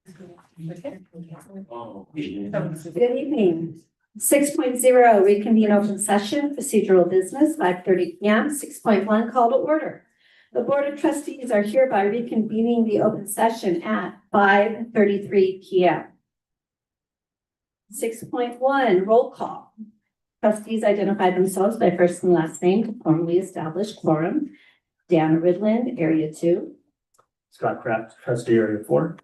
Good evening. 6.0 reconvene open session, procedural business, 5:30 p.m. 6.1 call to order. The Board of Trustees are hereby reconvening the open session at 5:33 p.m. 6.1 roll call. Trustees identify themselves by first and last name to formally establish quorum. Dana Ridland, Area 2. Scott Kraft, trustee area 4.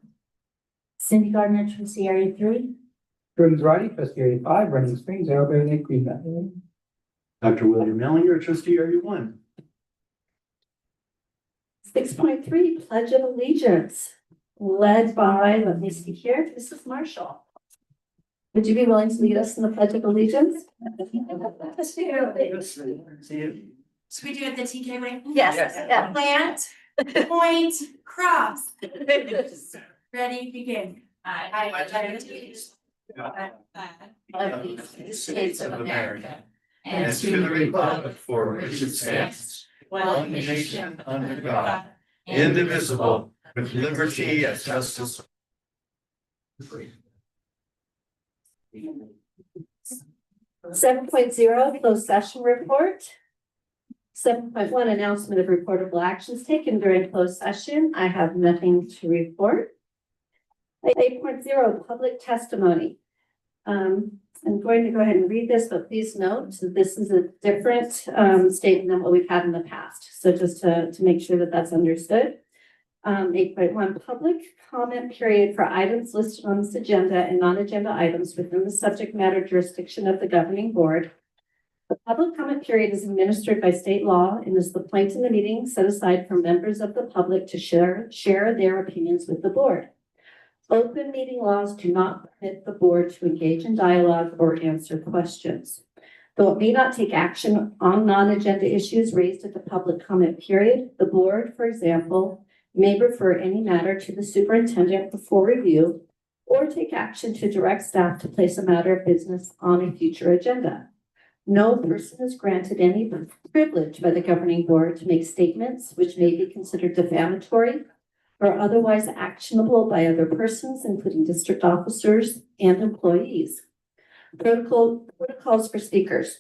Cindy Gardner, trustee area 3. Jordan Zarate, trustee area 5, Running Springs, Arrowberry Lake, Green Valley. Dr. William Mellinger, trustee area 1. 6.3 Pledge of Allegiance, led by, let me see here, Mrs. Marshall. Would you be willing to lead us in the Pledge of Allegiance? So we do it the TK way? Yes. Yeah. Plant, point, cross. Ready, begin. I pledge allegiance Of the United States of America and to the republic for which it stands, one nation under God, indivisible, with liberty and justice. 7.0 closed session report. 7.1 announcement of reportable actions taken during closed session. I have nothing to report. 8.0 public testimony. I'm going to go ahead and read this, but please note that this is a different statement than what we've had in the past. So just to make sure that that's understood. 8.1 public comment period for items listed on this agenda and non-agenda items within the subject matter jurisdiction of the governing board. The public comment period is administered by state law and is the point in the meeting set aside for members of the public to share their opinions with the board. Open meeting laws do not permit the board to engage in dialogue or answer questions. Though it may not take action on non-agenda issues raised at the public comment period, the board, for example, may refer any matter to the superintendent for review or take action to direct staff to place a matter of business on a future agenda. No person is granted any privilege by the governing board to make statements which may be considered defamatory or otherwise actionable by other persons, including district officers and employees. Protocols for speakers.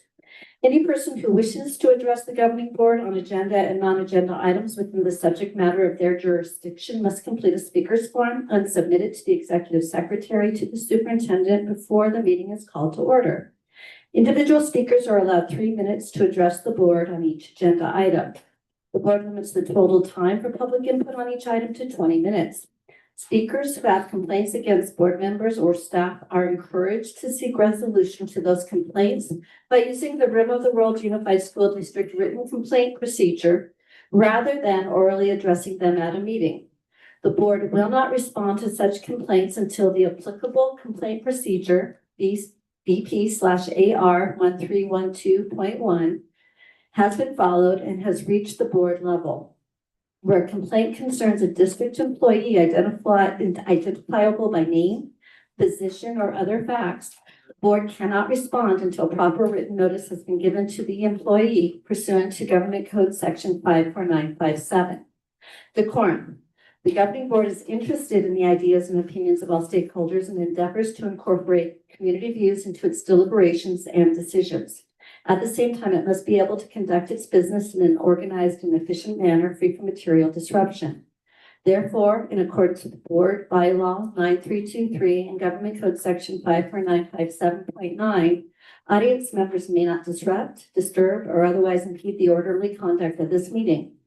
Any person who wishes to address the governing board on agenda and non-agenda items within the subject matter of their jurisdiction must complete a speaker's form and submit it to the executive secretary to the superintendent before the meeting is called to order. Individual speakers are allowed 3 minutes to address the board on each agenda item. The board limits the total time for public input on each item to 20 minutes. Speakers who have complaints against board members or staff are encouraged to seek resolution to those complaints by using the Rim of the World Unified School District written complaint procedure rather than orally addressing them at a meeting. The board will not respond to such complaints until the applicable complaint procedure, BP/AR 1312.1, has been followed and has reached the board level. Where a complaint concerns a district employee identifiable by name, position, or other facts, the board cannot respond until proper written notice has been given to the employee pursuant to Government Code Section 54957. Decorum. The governing board is interested in the ideas and opinions of all stakeholders and endeavors to incorporate community views into its deliberations and decisions. At the same time, it must be able to conduct its business in an organized and efficient manner free from material disruption. Therefore, in accordance with Board Bylaw 9323 and Government Code Section 54957.9, audience members may not disrupt, disturb, or otherwise impede the orderly conduct of this meeting.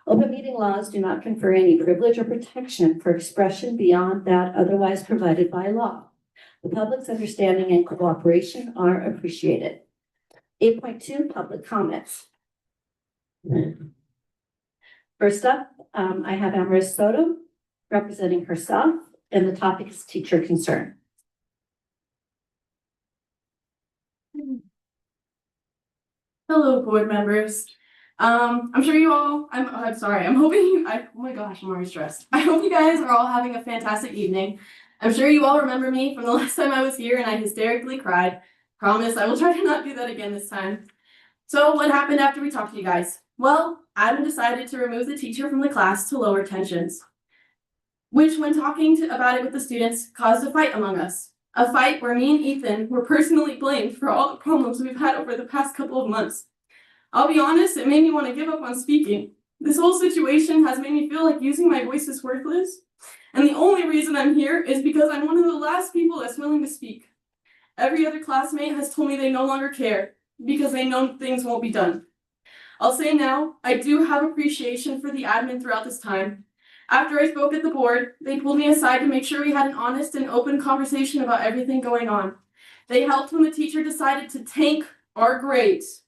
Open meeting laws do not confer any privilege or protection for expression beyond that otherwise provided by law. The public's understanding and cooperation are appreciated. 8.2 public comments. First up, I have Amaris Soto representing herself, and the topic is teacher concern. Hello, board members. I'm sure you all, I'm sorry, I'm hoping you, oh my gosh, I'm already stressed. I hope you guys are all having a fantastic evening. I'm sure you all remember me from the last time I was here and I hysterically cried. Promise I will try to not do that again this time. So what happened after we talked to you guys? Well, Adam decided to remove the teacher from the class to lower tensions. which when about it with the students caused a fight among us. A fight where me and Ethan were personally blamed for all the problems we've had over the past couple of months. I'll be honest, it made me want to give up on speaking. This whole situation has made me feel like using my voice is worthless, and the only reason I'm here is because I'm one of the last people that's willing to speak. Every other classmate has told me they no longer care because they know things won't be done. I'll say now, I do have appreciation for the admin throughout this time. After I spoke at the board, they pulled me aside to make sure we had an honest and open conversation about everything going on. They helped when the teacher decided to tank our grades,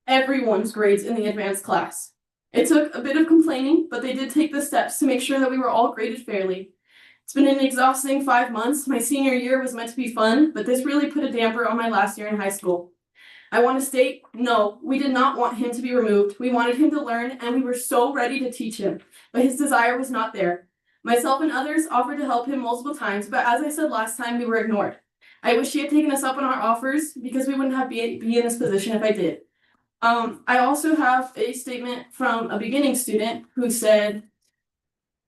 everyone's grades in the advanced class. It took a bit of complaining, but they did take the steps to make sure that we were all graded fairly. It's been an exhausting 5 months. My senior year was meant to be fun, but this really put a damper on my last year in high school. I want to state, no, we did not want him to be removed. We wanted him to learn, and we were so ready to teach him, but his desire was not there. Myself and others offered to help him multiple times, but as I said last time, we were ignored. I wish he had taken us up on our offers because we wouldn't have be in this position if I did. I also have a statement from a beginning student who said,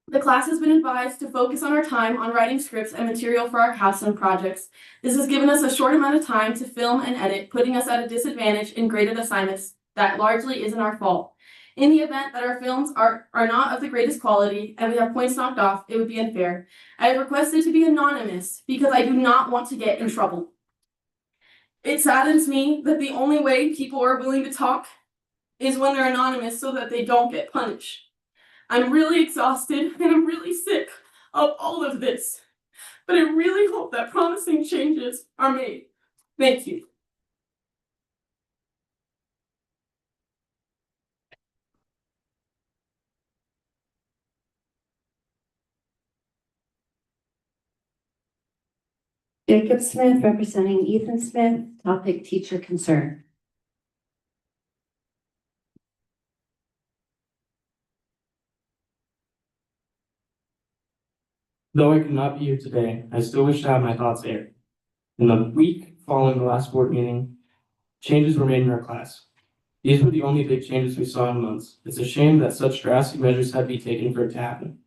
the class has been advised to focus on our time on writing scripts and material for our capstone projects. This has given us a short amount of time to film and edit, putting us at a disadvantage in graded assignments that largely isn't our fault. In the event that our films are not of the greatest quality and we have points knocked off, it would be unfair. I have requested to be anonymous because I do not want to get in trouble. It saddens me that the only way people are willing to talk is when they're anonymous so that they don't get punished. I'm really exhausted and I'm really sick of all of this, but I really hope that promising changes are made. Thank you. Jacob Smith representing Ethan Smith, topic teacher concern. Though I could not be here today, I still wish to have my thoughts aired. In the week following the last board meeting, changes were made in our class. These were the only big changes we saw in months. It's a shame that such drastic measures had to be taken for it to happen.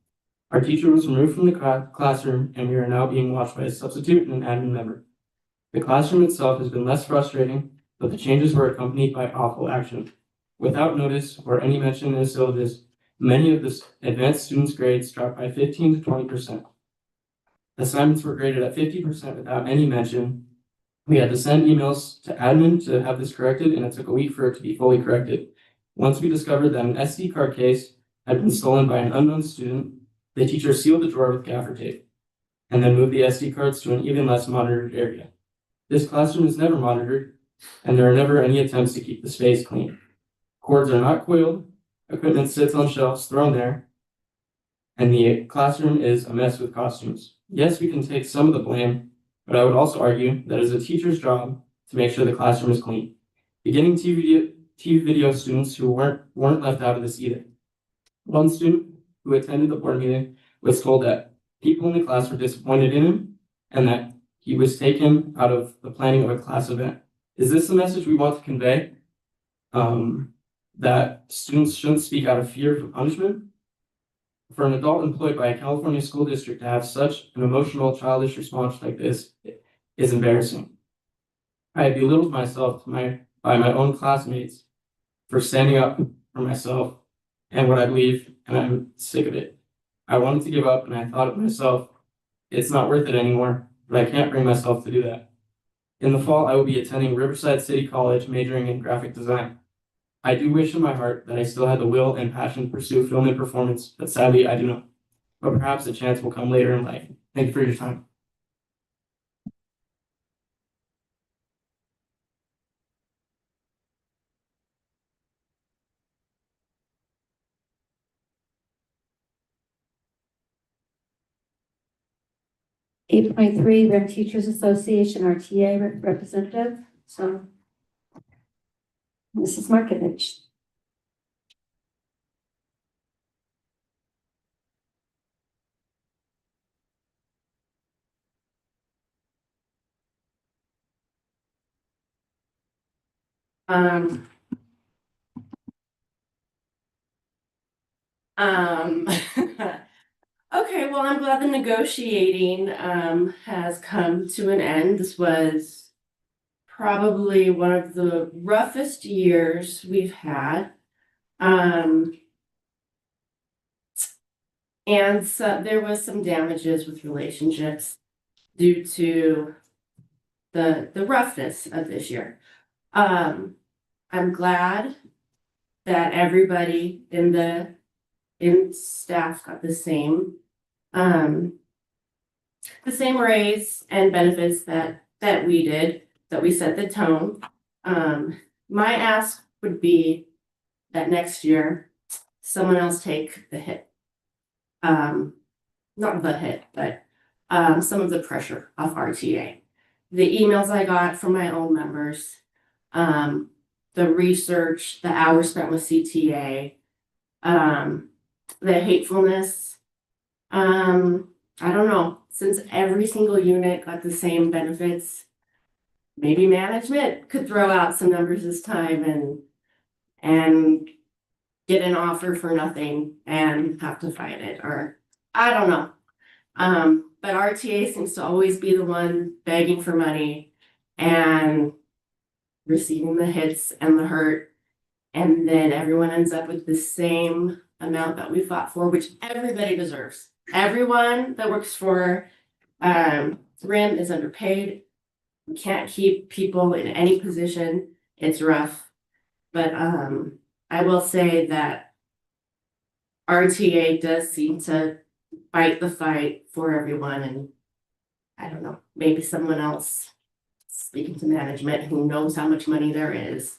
Our teacher was removed from the classroom, and we are now being watched by a substitute and an admin member. The classroom itself has been less frustrating, but the changes were accompanied by awful action. Without notice or any mention in the syllabus, many of the advanced students' grades dropped by 15 to 20%. Assignments were graded at 50% without any mention. We had to send emails to admin to have this corrected, and it took a week for it to be fully corrected. Once we discovered that an SD card case had been stolen by an unknown student, the teacher sealed the drawer with gaffer tape and then moved the SD cards to an even less monitored area. This classroom is never monitored, and there are never any attempts to keep the space clean. Cords are not coiled, equipment sits on shelves thrown there, and the classroom is a mess with costumes. Yes, we can take some of the blame, but I would also argue that it is a teacher's job to make sure the classroom is clean. Beginning TV video students who weren't left out of this either. One student who attended the board meeting was told that people in the class were disappointed in him and that he was taken out of the planning of a class event. Is this the message we want to convey? That students shouldn't speak out of fear of punishment? For an adult employed by a California school district to have such an emotional, childish response like this is embarrassing. I have belittled myself by my own classmates for standing up for myself and what I believe, and I'm sick of it. I wanted to give up, and I thought of myself, it's not worth it anymore, but I can't bring myself to do that. In the fall, I will be attending Riverside City College, majoring in graphic design. I do wish in my heart that I still had the will and passion to pursue film and performance, but sadly I do not. But perhaps a chance will come later in life. Thank you for your time. Eight point three, Rem Teachers Association, RTA representative. So Mrs. Markovich. Okay, Okay, well, I'm glad the negotiating has come to an end. This was probably one of the roughest years we've had. And so there was some damages with relationships due to the roughness of this year. I'm glad that everybody in staff got the same raise and benefits that we did, that we set the tone. My ask would be that next year, someone else take the hit. Not the hit, but some of the pressure off RTA. The emails I got from my own members, the research, the hours spent with CTA, the hatefulness. I don't know, since every single unit got the same benefits, maybe management could throw out some numbers this time and get an offer for nothing and have to fight it, or I don't know. But RTA seems to always be the one begging for money and receiving the hits and the hurt. And then everyone ends up with the same amount that we fought for, which everybody deserves. Everyone that works for RIM is underpaid. We can't keep people in any position. It's rough. But I will say that RTA does seem to fight the fight for everyone, and I don't know, maybe someone else speaking to management who knows how much money there is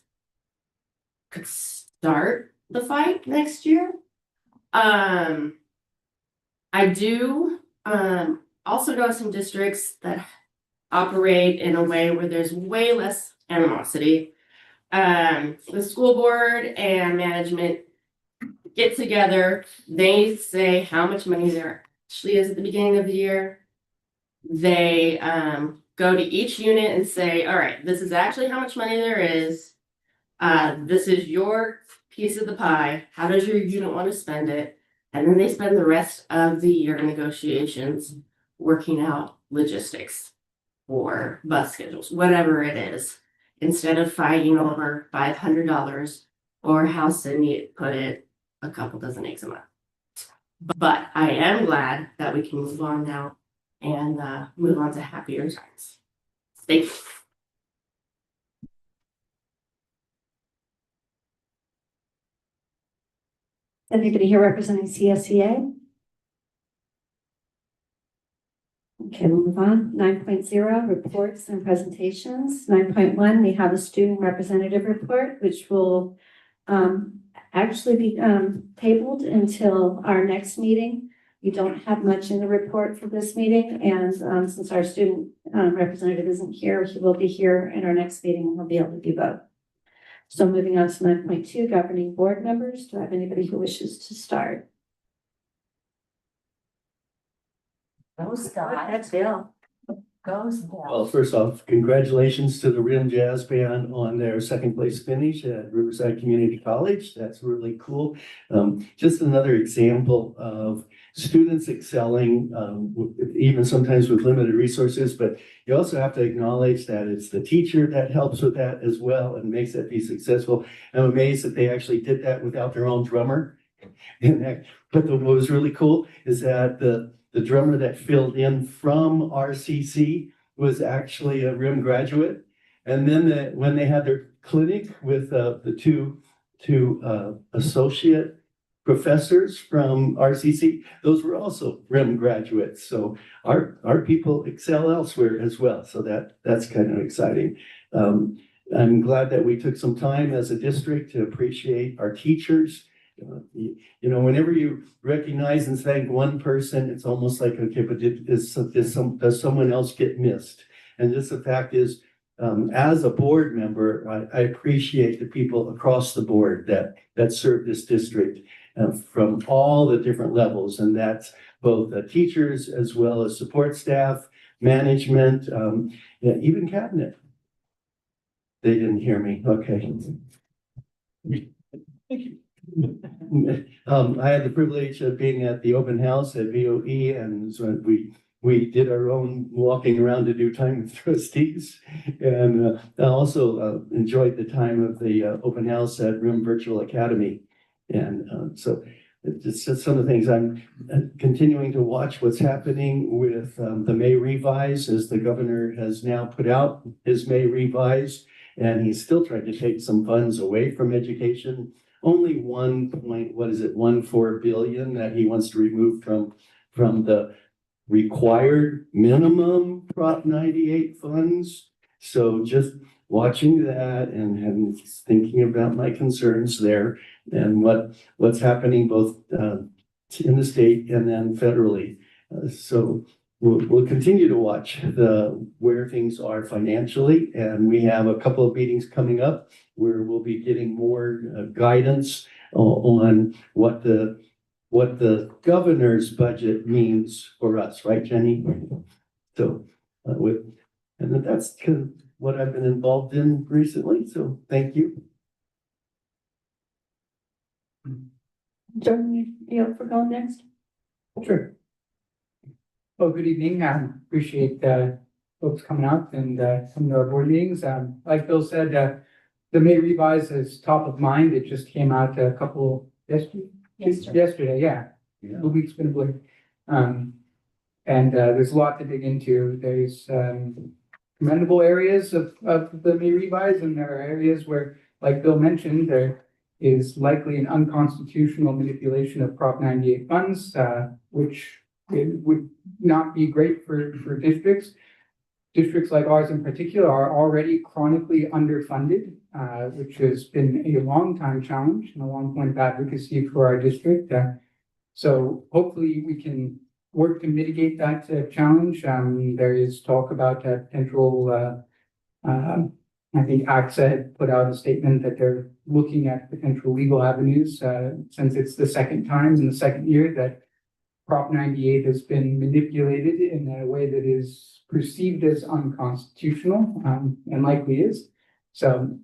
could start the fight next year. I do also know some districts that operate in a way where there's way less animosity. The school board and management get together, they say how much money there actually is at the beginning of the year. They go to each unit and say, all right, this is actually how much money there is. This is your piece of the pie. How does your unit want to spend it? And then they spend the rest of the year negotiations working out logistics or bus schedules, whatever it is, instead of fighting over $500 or how Cindy put it, a couple dozen eggs a month. But I am glad that we can move on now and move on to happier times. Thank you. Anybody here representing CSEA? Okay, we'll move on. 9.0, reports and presentations. 9.1, we have a student representative report, which will actually be tabled until our next meeting. We don't have much in the report for this meeting, and since our student representative isn't here, he will be here in our next meeting and he'll be able to do both. So moving on to 9.2, governing board members. Do I have anybody who wishes to start? Go Scott. That's Bill. Goes Well, first off, congratulations to the RIM Jazz Band on their second place finish at Riverside Community College. That's really cool. Just another example of students excelling, even sometimes with limited resources, but you also have to acknowledge that it's the teacher that helps with that as well and makes that be successful. I'm amazed that they actually did that without their own drummer. But what was really cool is that the drummer that filled in from RCC was actually a RIM graduate. And then when they had their clinic with the two associate professors from RCC, those were also RIM graduates. So our people excel elsewhere as well. So that's kind of exciting. I'm glad that we took some time as a district to appreciate our teachers. You know, whenever you recognize and thank one person, it's almost like, okay, but does someone else get missed? And just the fact is, as a board member, I appreciate the people across the board that serve this district from all the different levels. And that's both teachers as well as support staff, management, even cabinet. They didn't hear me. Okay. Thank you. I had the privilege of being at the open house at VOE, and so we did our own walking around to do time with trustees. And I also enjoyed the time of the open house at RIM Virtual Academy. And so it's just some of the things I'm continuing to watch what's happening with the May revise, as the governor has now put out his May revise, and he's still trying to take some funds away from education. Only 1.14 billion that he wants to remove from the required minimum Prop 98 funds. So just watching that and thinking about my concerns there and what's happening both in the state and then federally. So we'll continue to watch where things are financially, and we have a couple of meetings coming up where we'll be getting more guidance on what the governor's budget means for us, right, Jenny? So and that's kind of what I've been involved in recently. So thank you. Jordan, you up for going next? Sure. Well, good evening. Appreciate folks coming out and coming to our board meetings. Like Bill said, the May revise is top of mind. It just came out a couple yesterday. Yeah. The week's been a blur. And there's a lot to dig into. There's commendable areas of the May revise, and there are areas where, like Bill mentioned, there is likely an unconstitutional manipulation of Prop 98 funds, which it would not be great for districts. Districts like ours in particular are already chronically underfunded, which has been a long time challenge and a long point of advocacy for our district. So hopefully we can work to mitigate that challenge. There is talk about potential, I think AXA had put out a statement that they're looking at potential legal avenues, since it's the second time in the second year that Prop 98 has been manipulated in a way that is perceived as unconstitutional, and likely is. So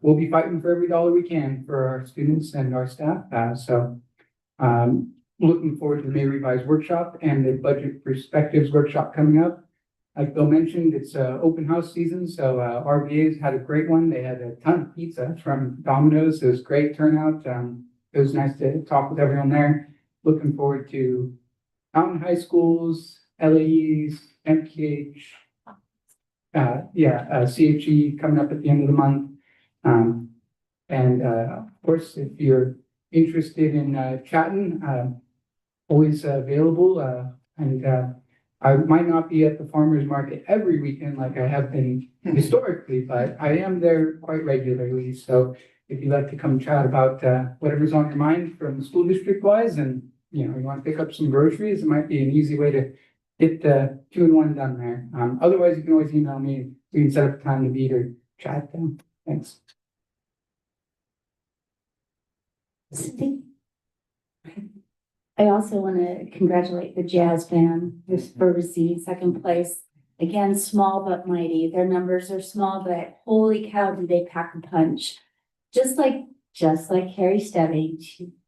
we'll be fighting for every dollar we can for our students and our staff. Looking forward to the May Revise workshop and the budget perspectives workshop coming up. Like Bill mentioned, it's open house season, so RVA's had a great one. They had a ton of pizza from Domino's. It was great turnout. It was nice to talk with everyone there. Looking forward to Mountain High Schools, LAEs, MPH, CHE coming up at the end of the month. And of course, if you're interested in chatting, always available. I might not be at the farmer's market every weekend like I have been historically, but I am there quite regularly. So if you'd like to come chat about whatever's on your mind from school district wise, and you want to pick up some groceries, it might be an easy way to get 2 in 1 done there. Otherwise, you can always email me. We can set up a time to meet or chat. Thanks. Cindy? I also want to congratulate the jazz band for receiving second place. Again, small but mighty. Their numbers are small, but holy cow, do they pack a punch. Just like Harry Stebbing.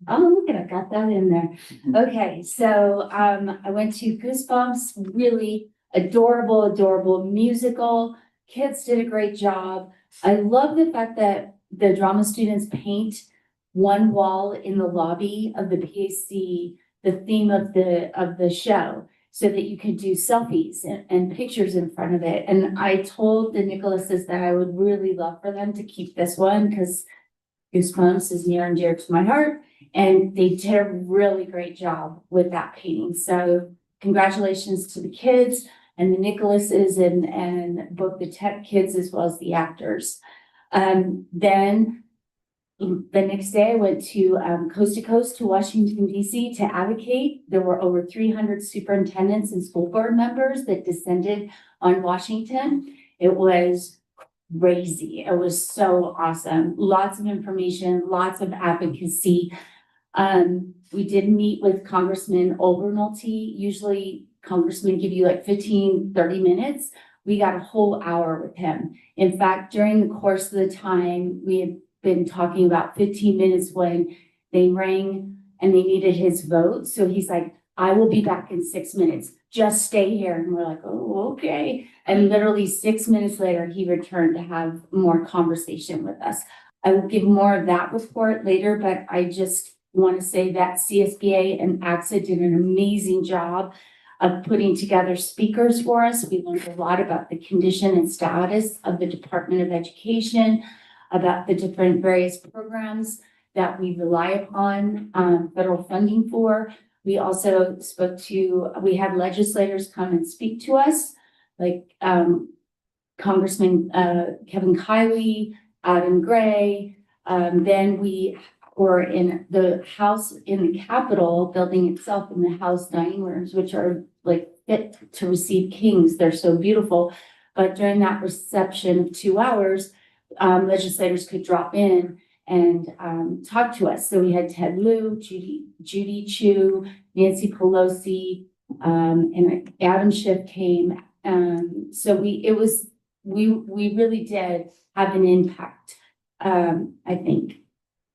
Oh, look at it, I got that in there. Okay, so I went to Goosebumps, really adorable musical. Kids did a great job. I love the fact that the drama students paint one wall in the lobby of the PAC, the theme of the show, so that you can do selfies and pictures in front of it. And I told the Nicholases that I would really love for them to keep this one because Goosebumps is near and dear to my heart, and they did a really great job with that painting. So congratulations to the kids and the Nicholases and both the tech kids as well as the actors. Then the next day I went to coast to Washington, D.C. to advocate. There were over 300 superintendents and school board members that descended on Washington. It was crazy. It was so awesome. Lots of information, lots of advocacy. We did meet with Congressman Olbernalty. Usually congressmen give you like 15-30 minutes. We got a whole hour with him. In fact, during the course of the time, we had been talking about 15 minutes when they rang and they needed his vote. So he's like, I will be back in 6 minutes. Just stay here. And we're like, oh, okay. And literally 6 minutes later, he returned to have more conversation with us. I will give more of that report later, but I just want to say that CSBA and AXA did an amazing job of putting together speakers for us. We learned a lot about the condition and status of the Department of Education, about the different various programs that we rely upon federal funding for. We also we had legislators come and speak to us, like Congressman Kevin Kiley, Adam Gray. Then we were in the House, in the Capitol building itself, in the House dining rooms, which are like fit to receive kings. They're so beautiful. But during that reception of 2 hours, legislators could drop in and talk to us. So we had Ted Lieu, Judy Chu, Nancy Pelosi, and Adam Schiff came. So we really did have an impact, I think.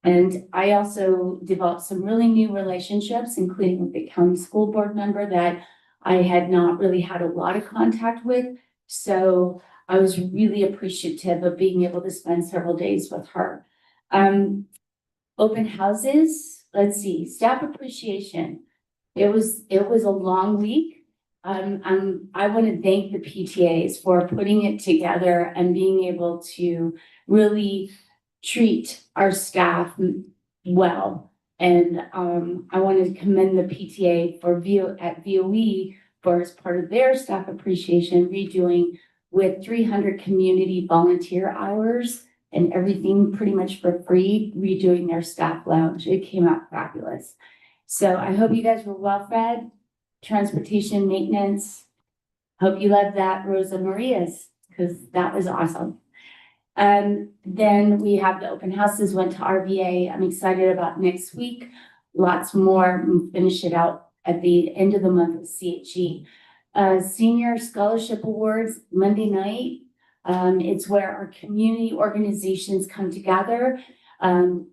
And I also developed some really new relationships, including with the county school board member that I had not really had a lot of contact with. So I was really appreciative of being able to spend several days with her. Open houses, let's see, staff appreciation. It was a long week. I want to thank the PTAs for putting it together and being able to really treat our staff well. And I want to commend the PTA for VOE for, as part of their staff appreciation, redoing with 300 community volunteer hours and everything pretty much for free, redoing their staff lounge. It came out fabulous. So I hope you guys were well fed. Transportation maintenance. Hope you loved that Rosa Maria's, because that was awesome. Then we have the open houses, went to RVA. I'm excited about next week. Lots more, finish it out at the end of the month with CHE. Senior Scholarship Awards, Monday night. It's where our community organizations come together.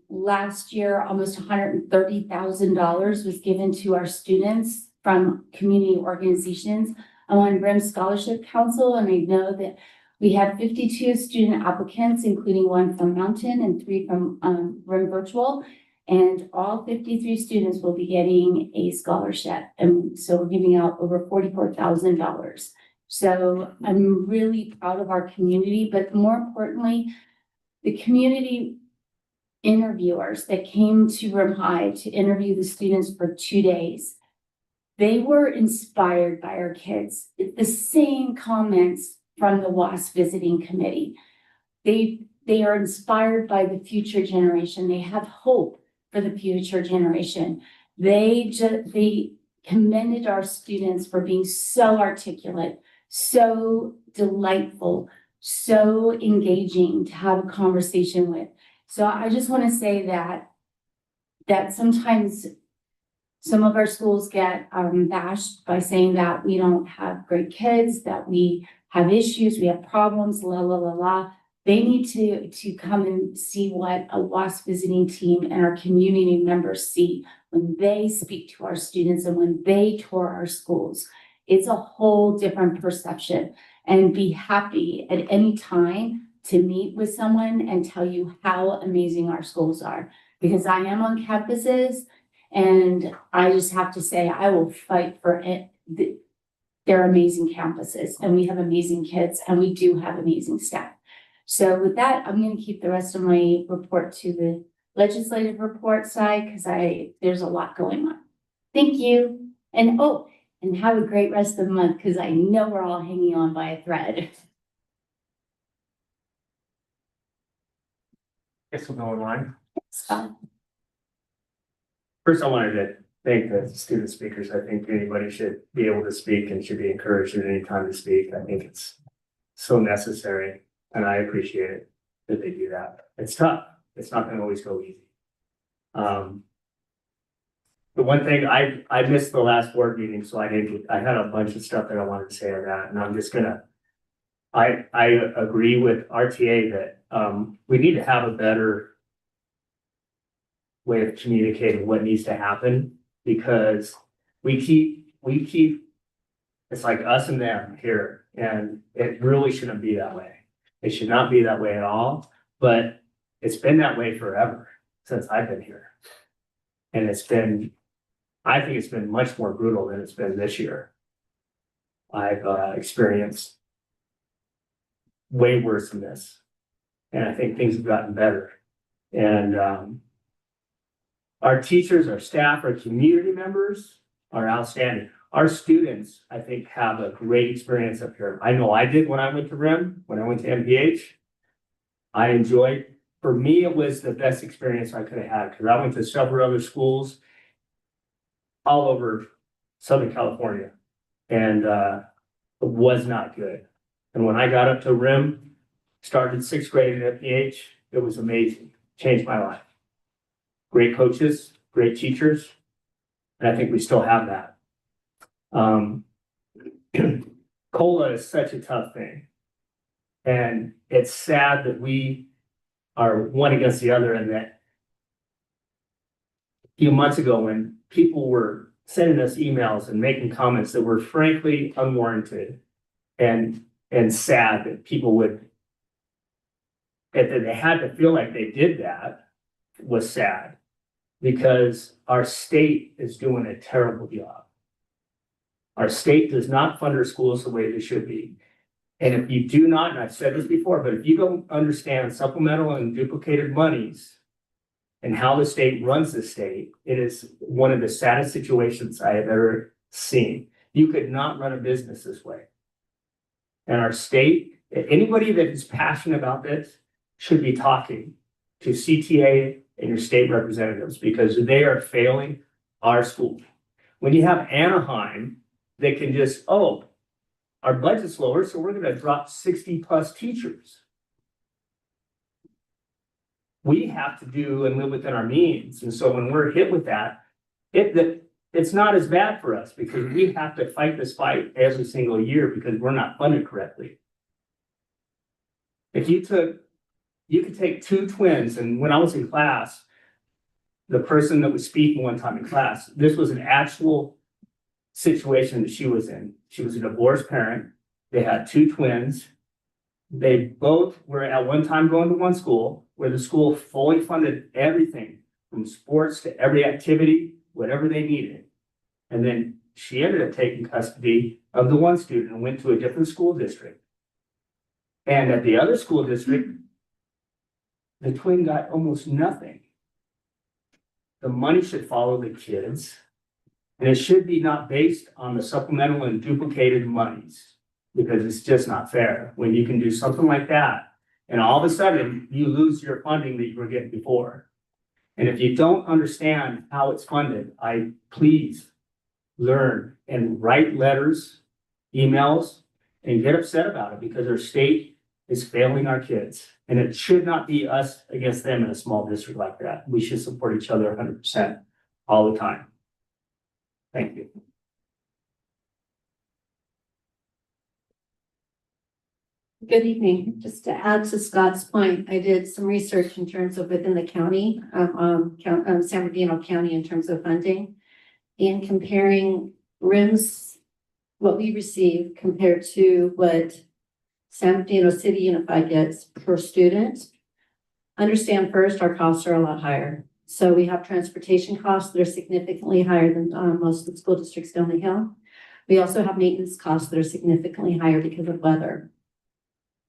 Last year, almost $130,000 was given to our students from community organizations. I'm on RIM Scholarship Council, and I know that we have 52 student applicants, including 1 from Mountain and 3 from RIM Virtual. And all 53 students will be getting a scholarship. And so we're giving out over $44,000. So I'm really proud of our community, but more importantly, the community interviewers that came to RIM High to interview the students for 2 days. They were inspired by our kids. The same comments from the WASP visiting committee. They are inspired by the future generation. They have hope for the future generation. They commended our students for being so articulate, so delightful, so engaging to have a conversation with. So I just want to say that sometimes some of our schools get bashed by saying that we don't have great kids, that we have issues, we have problems, la, la, la, la. They need to come and see what a WASP visiting team and our community members see when they speak to our students and when they tour our schools. It's a whole different perception, and be happy at any time to meet with someone and tell you how amazing our schools are. Because I am on campuses, and I just have to say, I will fight for it. They're amazing campuses, and we have amazing kids, and we do have amazing staff. So with that, I'm going to keep the rest of my report to the legislative report side, because there's a lot going on. Thank you. And have a great rest of the month, because I know we're all hanging on by a thread. Guess we'll go online. So, First, I wanted to thank the student speakers. I think anybody should be able to speak and should be encouraged at any time to speak. I think it's so necessary, and I appreciate it that they do that. It's tough. It's not going to always go easy. The one thing I missed the last board meeting, so I had a bunch of stuff that I wanted to say on that, and I'm just gonna. I agree with RTA that we need to have a better way of communicating what needs to happen, because we keep, it's like us and them here, and it really shouldn't be that way. It should not be that way at all, but it's been that way forever since I've been here. And I think it's been much more brutal than it's been this year. I've experienced way worse than this. And I think things have gotten better. And our teachers, our staff, our community members are outstanding. Our students, I think, have a great experience up here. I know I did when I went to RIM, when I went to MPH. I enjoyed, for me, it was the best experience I could have had, because I went to several other schools all over Southern California, and it was not good. And when I got up to RIM, started 6th grade at MPH, it was amazing. Changed my life. Great coaches, great teachers, and I think we still have that. COLA is such a tough thing. And it's sad that we are one against the other, and that a few months ago when people were sending us emails and making comments that were frankly unwarranted and sad that people would, that they had to feel like they did that, was sad, because our state is doing a terrible job. Our state does not fund our schools the way they should be. And if you do not, and I've said this before, but if you don't understand supplemental and duplicated monies and how the state runs the state, it is one of the saddest situations I have ever seen. You could not run a business this way. And our state, anybody that is passionate about this should be talking to CTA and your state representatives, because they are failing our school. When you have Anaheim, they can just, oh, our budget's lower, so we're going to drop 60+ teachers. We have to do and live within our means. And so when we're hit with that, it's not as bad for us, because we have to fight this fight every single year because we're not funded correctly. If you could take 2 twins, and when I was in class, the person that was speaking one time in class, this was an actual situation that she was in. She was a divorced parent. They had 2 twins. They both were at one time going to one school, where the school fully funded everything from sports to every activity, whatever they needed. And then she ended up taking custody of the one student and went to a different school district. And at the other school district, the twin got almost nothing. The money should follow the kids. And it should be not based on the supplemental and duplicated monies, because it's just not fair when you can do something like that and all of a sudden you lose your funding that you were getting before. And if you don't understand how it's funded, please learn and write letters, emails, and get upset about it, because our state is failing our kids. And it should not be us against them in a small district like that. We should support each other 100% all the time. Thank you. Good evening. Just to add to Scott's point, I did some research in terms of within the county, San Bernardino County, in terms of funding, and comparing RIMS, what we receive compared to what San Bernardino City Unified gets per student. Understand first, our costs are a lot higher. So we have transportation costs that are significantly higher than most of the school districts down the hill. We also have maintenance costs that are significantly higher because of weather.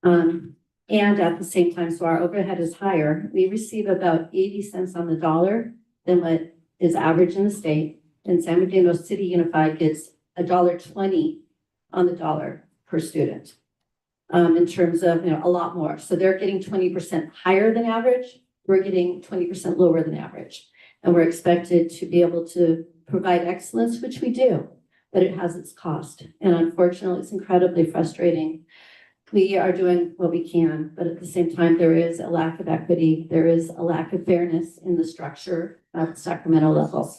And at the same time, so our overhead is higher. We receive about 80 cents on the dollar than what is average in the state. And San Bernardino City Unified gets $1.20 on the dollar per student. In terms of, a lot more. So they're getting 20% higher than average. We're getting 20% lower than average. And we're expected to be able to provide excellence, which we do, but it has its cost. And unfortunately, it's incredibly frustrating. We are doing what we can, but at the same time, there is a lack of equity. There is a lack of fairness in the structure at the Sacramento level.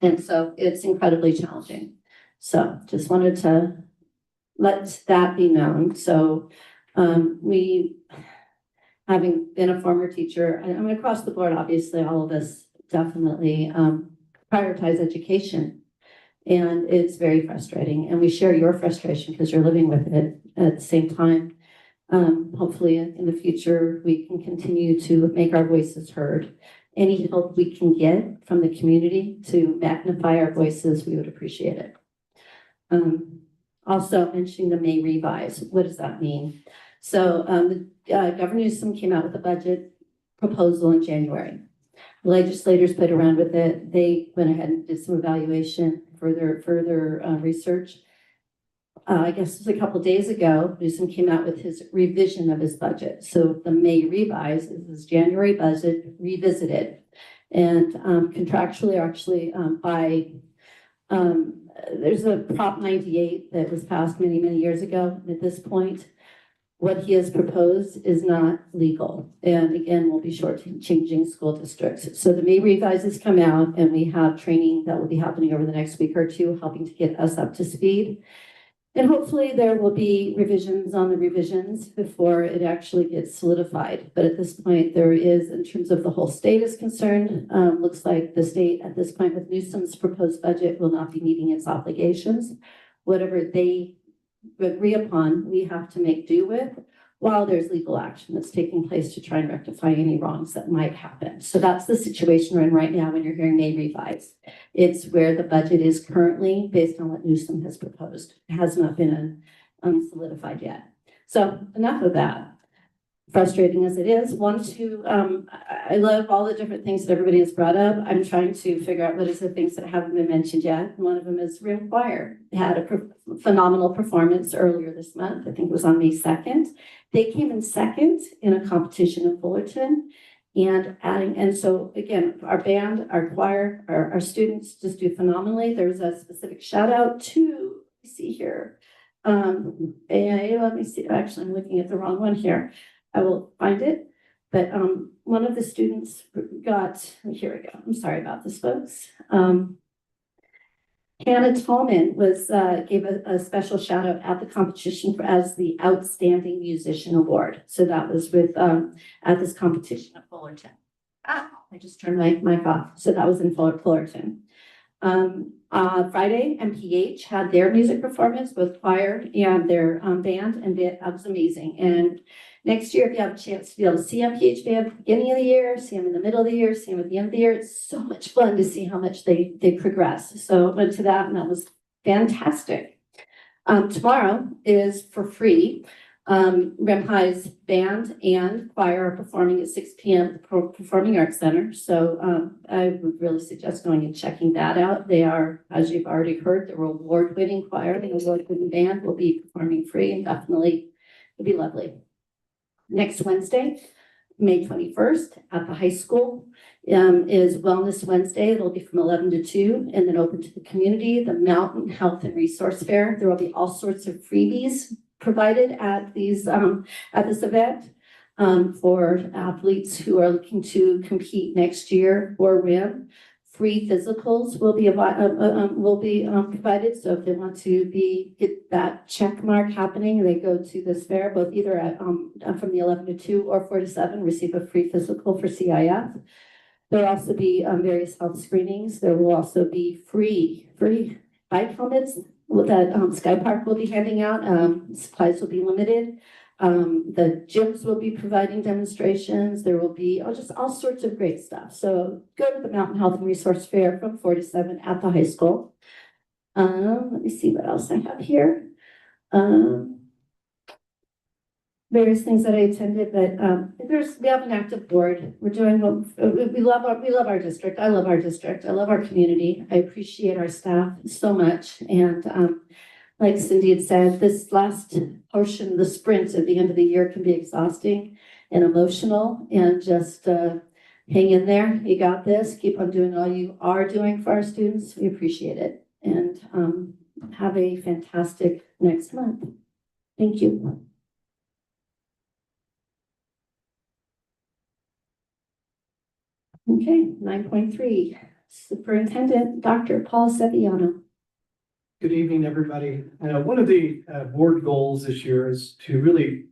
And so it's incredibly challenging. So just wanted to let that be known. So we, having been a former teacher, I'm across the board, obviously, all of us definitely prioritize education. And it's very frustrating, and we share your frustration because you're living with it at the same time. Hopefully in the future, we can continue to make our voices heard. Any help we can get from the community to magnify our voices, we would appreciate it. Also mentioning the May revise, what does that mean? So Governor Newsom came out with a budget proposal in January. Legislators played around with it. They went ahead and did some evaluation, further research. I guess it was a couple days ago, Newsom came out with his revision of his budget. So the May revise is his January budget revisited. And contractually, actually, there's a Prop 98 that was passed many, many years ago. At this point, what he has proposed is not legal. And again, we'll be shortchanging school districts. So the May revises come out, and we have training that will be happening over the next week or two, helping to get us up to speed. And hopefully there will be revisions on the revisions before it actually gets solidified. But at this point, there is, in terms of the whole state is concerned, looks like the state at this point with Newsom's proposed budget will not be meeting its obligations. Whatever they agree upon, we have to make do with, while there's legal action that's taking place to try and rectify any wrongs that might happen. So that's the situation we're in right now when you're hearing May revise. It's where the budget is currently based on what Newsom has proposed. It has not been solidified yet. So enough of that. Frustrating as it is, I love all the different things that everybody has brought up. I'm trying to figure out what is the things that haven't been mentioned yet. One of them is Rim Choir. They had a phenomenal performance earlier this month. I think it was on May 2nd. They came in second in a competition in Fullerton. And so again, our band, our choir, our students just do phenomenally. There's a specific shout out to, let's see here. And let me see, actually I'm looking at the wrong one here. I will find it, but one of the students got, here we go. I'm sorry about this, folks. Hannah Tallman gave a special shout out at the competition as the Outstanding Musician Award. So that was with at this competition at Fullerton. I just turned my mic off. So that was in Fullerton. Friday, MPH had their music performance, both choir and their band, and that was amazing. And next year, if you have a chance to be able to see MPH band at the beginning of the year, see them in the middle of the year, see them at the end of the year, it's so much fun to see how much they progress. So I went to that, and that was fantastic. Tomorrow is for free. Rem High's band and choir are performing at 6 p.m. at the Performing Arts Center. So I would really suggest going and checking that out. They are, as you've already heard, their award-winning choir, the award-winning band will be performing free, and definitely it'll be lovely. Next Wednesday, May 21st at the high school is Wellness Wednesday. It'll be from 11 to 2 and then open to the community, the Mountain Health and Resource Fair. There will be all sorts of freebies provided at this event for athletes who are looking to compete next year or RIM. Free physicals will be provided. So if they want to get that check mark happening, they go to this fair, both either at from the 11 to 2 or 4 to 7, receive a free physical for CIF. There will also be various health screenings. There will also be free bike helmets that Sky Park will be handing out. Supplies will be limited. The gyms will be providing demonstrations. There will be just all sorts of great stuff. So go to the Mountain Health and Resource Fair from 4 to 7 at the high school. Let me see what else I have here. Various things that I attended, but we have an active board. We're doing we love our district. I love our district. I love our community. I appreciate our staff so much. And like Cindy had said, this last portion, the sprint at the end of the year, can be exhausting and emotional, and just hang in there. You got this. Keep on doing all you are doing for our students. We appreciate it, and have a fantastic next month. Thank you. Okay, 9.3, Superintendent Dr. Paul Sevillano. Good evening, everybody. One of the board goals this year is to really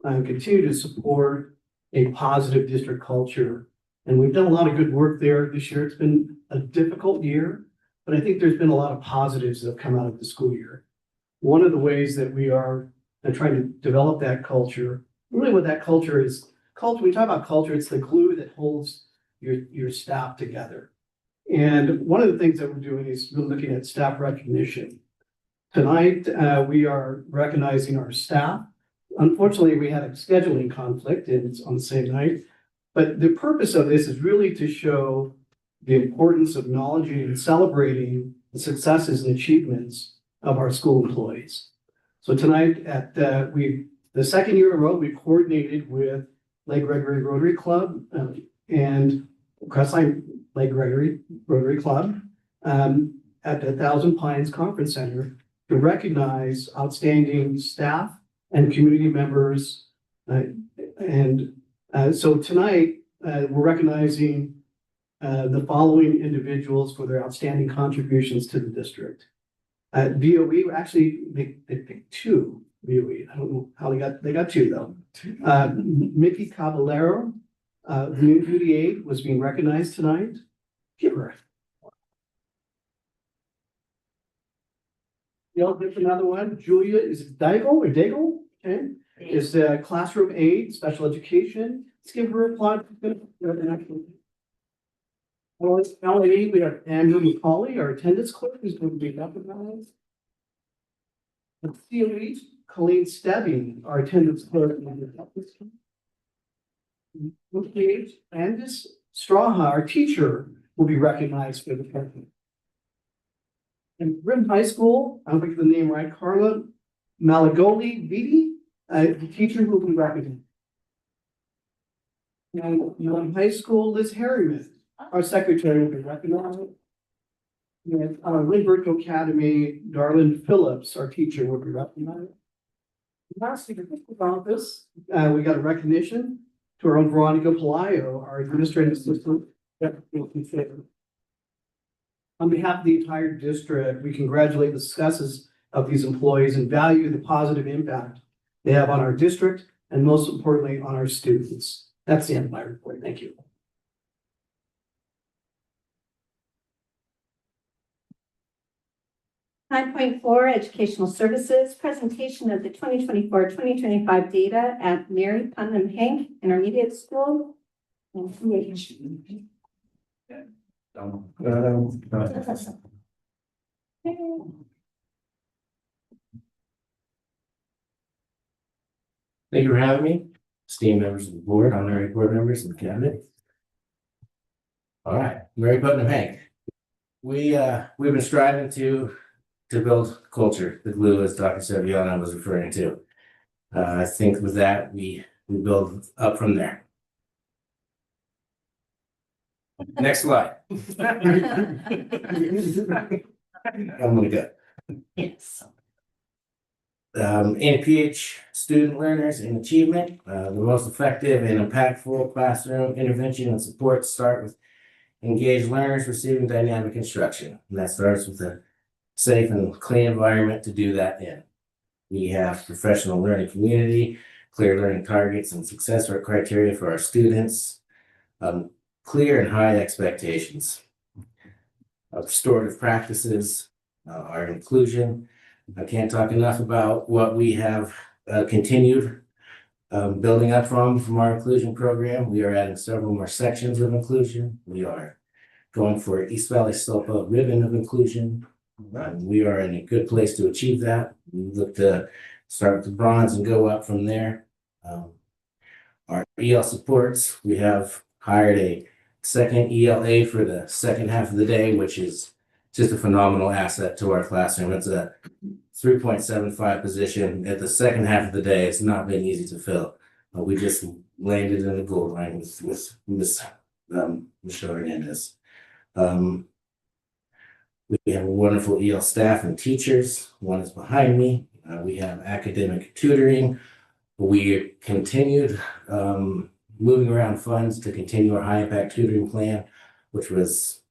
continue to support a positive district culture And we've done a lot of good work there this year. It's been a difficult year, but I think there's been a lot of positives that have come out of the school year. One of the ways that we are trying to develop that culture, really what that culture is, culture, we talk about culture, it's the glue that holds your staff together. And one of the things that we're doing is we're looking at staff recognition. Tonight, we are recognizing our staff. Unfortunately, we had a scheduling conflict and it's on the same night. But the purpose of this is really to show the importance of acknowledging and celebrating the successes and achievements of our school employees. So tonight at the second year in a row, we coordinated with Lake Gregory Rotary Club and Crestline Lake Gregory Rotary Club at the Thousand Pines Conference Center to recognize outstanding staff and community members. So tonight, we're recognizing the following individuals for their outstanding contributions to the district. VOE, actually, they picked two VOE. I don't know how they got two though. Mickey Caballero, community aide, was being recognized tonight. Give her. There's another one. Julia, is it Daigle or Daigle? Okay. Is classroom aide, special education. Let's give her a applause. LAE, we have Andrew McCauley, our attendance clerk, who's going to be recognized. COE, Colleen Stebbing, our attendance clerk. Andis Strawha, our teacher, will be recognized for the president. And Brim High School, I don't think the name right, Carla Malagoli Viti, the teacher will be recognized. And Young High School, Liz Harriman, our secretary will be recognized. And Lindbergh Academy, Darlene Phillips, our teacher, will be recognized. Last thing about this, we got a recognition to our own Veronica Palayo, our administrative assistant. On behalf of the entire district, we congratulate the successes of these employees and value the positive impact they have on our district and most importantly on our students. That's the end of my report. Thank you. Nine point four, educational services, presentation of the 2024-2025 data at Mary Putnam Hank Intermediate School. And PH. Thank you for having me, esteemed members of the board, honorary board members and cabinet. All right, Mary Putnam Hank. We've been striving to build culture, the glue, as Dr. Seviano was referring to. I think with that, we build up from there. Next slide. I'm gonna go. Yes. NPH student learners and achievement, the most effective and impactful classroom intervention and support start with engaged learners receiving dynamic instruction. And that starts with a safe and clean environment to do that in. We have professional learning community, clear learning targets and success criteria for our students, clear and high expectations, restorative practices, our inclusion. I can't talk enough about what we have continued building up from our inclusion program. We are adding several more sections of inclusion. We are going for East Valley SOPA ribbon of inclusion. We are in a good place to achieve that. We look to start with the bronze and go up from there. Our EL supports, we have hired a second ELA for the second half of the day, which is just a phenomenal asset to our classroom. It's a 3.75 position at the second half of the day. It's not been easy to fill. We just landed in the goal line with Michelle Hernandez. We have a wonderful EL staff and teachers. One is behind me. We have academic tutoring. We continued moving around funds to continue our high impact tutoring plan, which was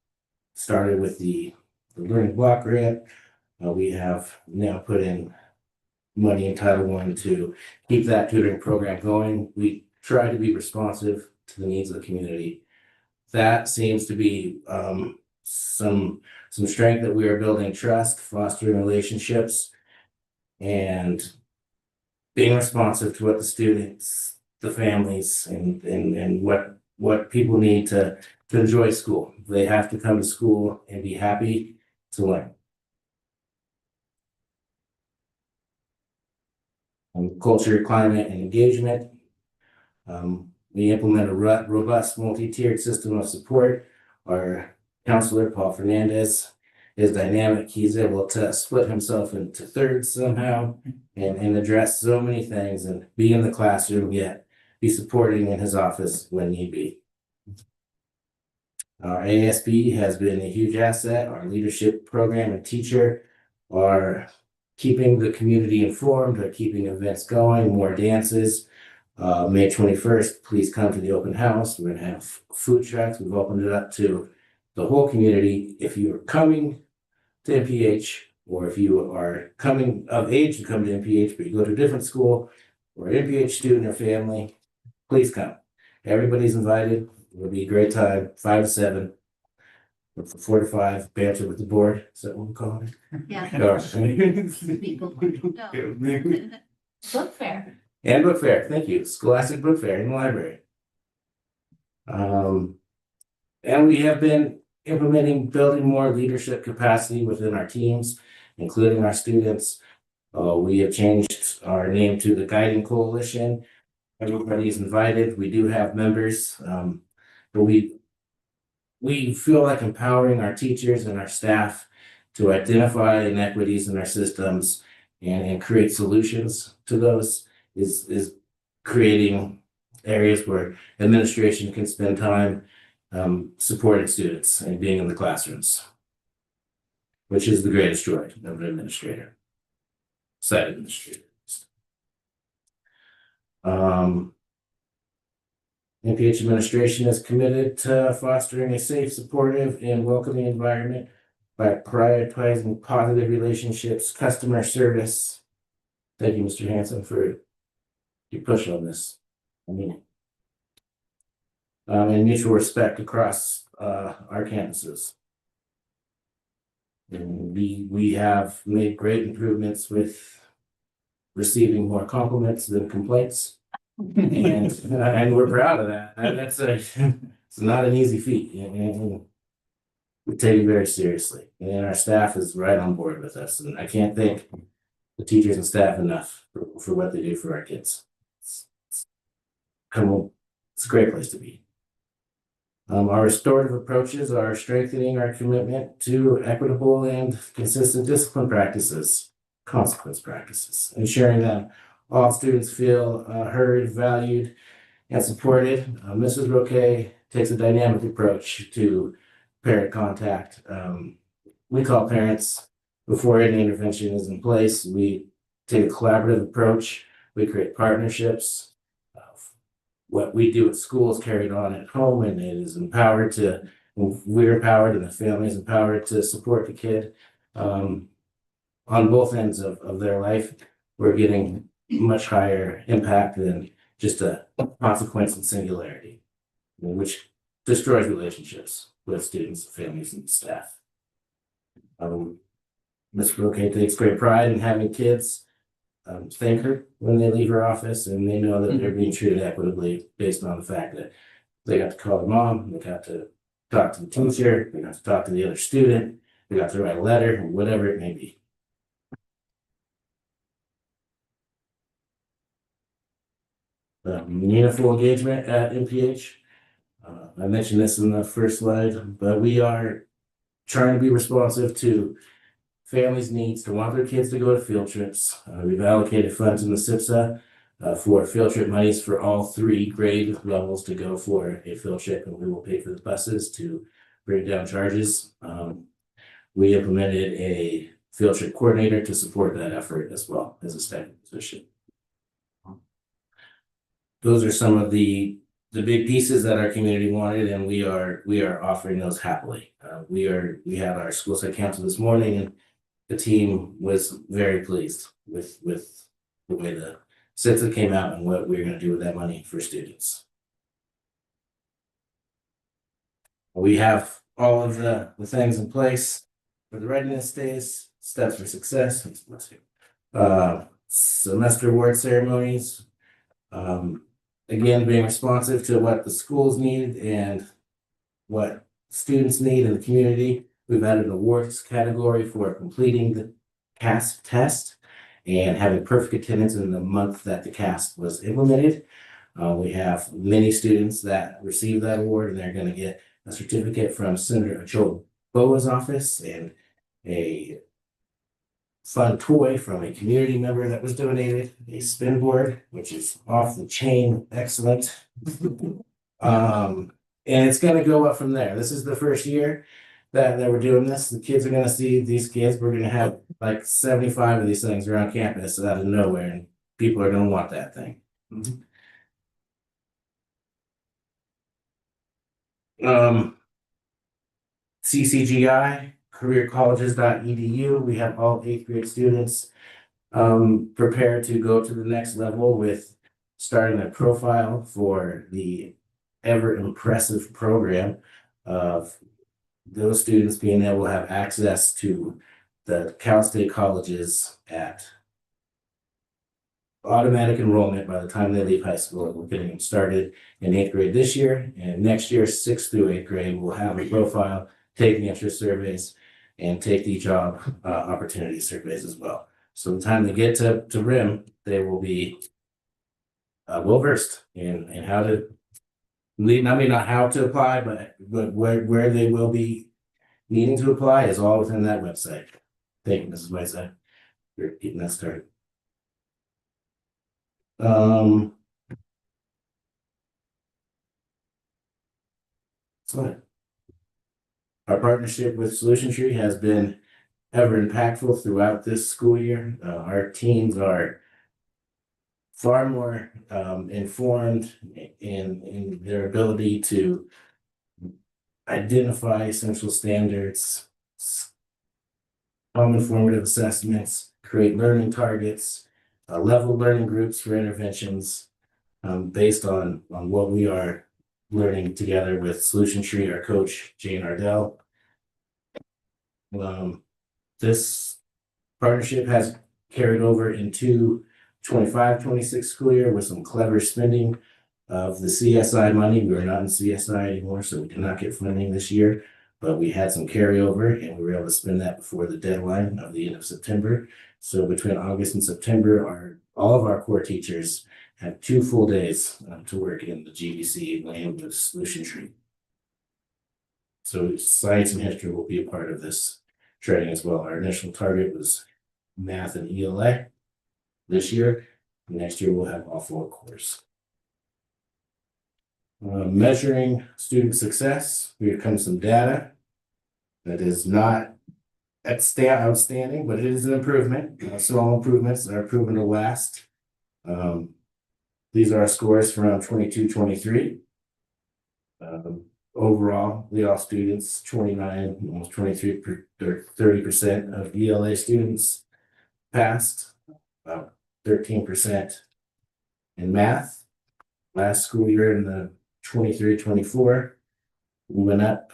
started with the learning block grant. We have now put in money in Title I to keep that tutoring program going. We try to be responsive to the needs of the community. that seems to be some strength that we are building trust, fostering relationships, and being responsive to what the students, the families, and what people need to enjoy school. They have to come to school and be happy to learn. Culture, climate, and engagement. We implement a robust multi-tiered system of support. Our counselor, Paul Fernandez, is dynamic. He's able to split himself into thirds somehow and address so many things and be in the classroom, yet be supporting in his office when need be. Our ASB has been a huge asset. Our leadership program and teacher are keeping the community informed, are keeping events going, more dances. May 21st, please come to the open house. We're gonna have food trucks. We've opened it up to the whole community. If you are coming to MPH, or if you are coming of age to come to MPH, but you go to a different school, or an MPH student or family, please come. Everybody's invited. It'll be a great time, 5 to 7. From 4 to 5, banter with the board. Is that what we call it? Yeah. Book fair. And book fair, thank you. Scholastic book fair in the library. And we have been implementing building more leadership capacity within our teams, including our students. We have changed our name to the Guiding Coalition. Everybody is invited. We do have members, but we feel like empowering our teachers and our staff to identify inequities in our systems and create solutions to those is creating areas where administration can spend time supporting students and being in the classrooms, which is the greatest joy of an administrator, site administrator. MPH administration is committed to fostering a safe, supportive, and welcoming environment by prioritizing positive relationships, customer service. Thank you, Mr. Hanson, for your push on this. I mean it. And mutual respect across our campuses. And we have made great improvements with receiving more compliments than complaints. And we're proud of that. It's not an easy feat. And we take it very seriously. And our staff is right on board with us. And I can't thank the teachers and staff enough for what they do for our kids. It's a great place to be. Our restorative approaches are strengthening our commitment to equitable and consistent discipline practices, consequence practices, ensuring that all students feel heard, valued, and supported. Mrs. Roque takes a dynamic approach to parent contact. We call parents before any intervention is in place. We take a collaborative approach. We create partnerships. What we do at school is carried on at home, and it is empowered to, we're empowered and the family is empowered to support the kid on both ends of their life. We're getting much higher impact than just a consequence and singularity, which destroys relationships with students, families, and staff. Ms. Roque takes great pride in having kids thank her when they leave her office, and they know that they're being treated equitably based on the fact that they got to call their mom, they got to talk to the teacher, they got to talk to the other student, they got to write a letter, whatever it may be. Meaningful engagement at MPH. I mentioned this in the first slide, but we are trying to be responsive to families' needs to want their kids to go to field trips. We've allocated funds in the SIPSA for field trip monies for all 3 grade levels to go for a field trip, and we will pay for the buses to bring down charges. We implemented a field trip coordinator to support that effort as well as a stipend position. Those are some of the big pieces that our community wanted, and we are offering those happily. We had our school site council this morning, and the team was very pleased with the way the SIPSA came out and what we're going to do with that money for students. We have all of the things in place for the readiness days, steps for success, semester award ceremonies. Again, being responsive to what the schools need and what students need in the community. We've added an awards category for completing the CASP test and having perfect attendance in the month that the CASP was implemented. We have many students that receive that award, and they're going to get a certificate from Senator Joe Boa's office and a fun toy from a community member that was donated, a spin board, which is off the chain, excellent. And it's going to go up from there. This is the first year that we're doing this. The kids are going to see these kids. We're going to have like 75 of these things around campus out of nowhere, and people are going to want that thing. CCGI, careercolleges.edu. We have all 8th grade students prepared to go to the next level with starting a profile for the ever impressive program of those students being able to have access to the Cal State colleges at automatic enrollment by the time they leave high school. We're getting them started in 8th grade this year, and next year, 6th through 8th grade, we'll have a profile, take the interest surveys, and take the job opportunity surveys as well. So the time they get to RIM, they will be well versed in how to lead. I mean, not how to apply, but where they will be needing to apply is all within that website. Thank you, Mrs. Whiteside, for getting that started. So our partnership with Solution Tree has been ever impactful throughout this school year. Our teams are far more informed in their ability to identify essential standards, common formative assessments, create learning targets, level learning groups for interventions based on what we are learning together with Solution Tree, our coach, Jane Ardell. This partnership has carried over into 25-26 school year with some clever spending of the CSI money. We are not in CSI anymore, so we did not get funding this year, but we had some carryover and we were able to spend that before the deadline of the end of September. So between August and September, all of our core teachers have 2 full days to work in the GVC land with Solution Tree. So science and history will be a part of this training as well. Our initial target was math and ELA this year. Next year, we'll have all 4 cores. Measuring student success, here comes some data that is not outstanding, but it is an improvement. Small improvements are proven to last. These are our scores from 22-23. Overall, the all students, 29, almost 23, 30% of ELA students passed, about 13% in math. Last school year in the 23-24, we went up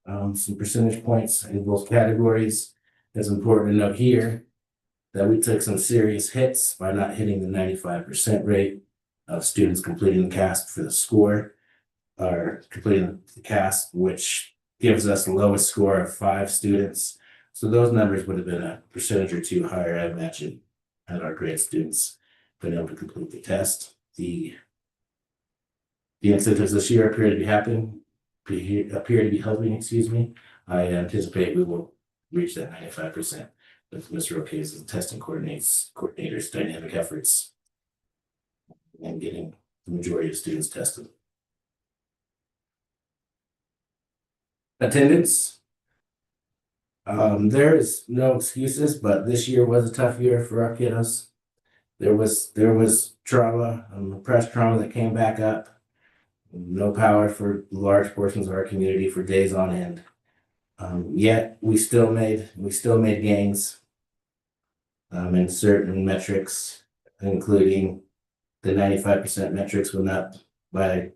some percentage points in both categories. It's important to note here that we took some serious hits by not hitting the 95% rate of students completing the CASP for the score, or completing the CASP, which gives us the lowest score of 5 students. So those numbers would have been a percentage or 2 higher, I imagine, had our grade students been able to complete the test. The incentives this year appear to be helping, excuse me. I anticipate we will reach that 95% with Mr. O'Kay's testing coordinators' dynamic efforts and getting the majority of students tested. Attendance. There is no excuses, but this year was a tough year for our kiddos. There was trauma, repressed trauma that came back up. No power for large portions of our community for days on end. Yet we still made gains in certain metrics, including the 95% metrics went up by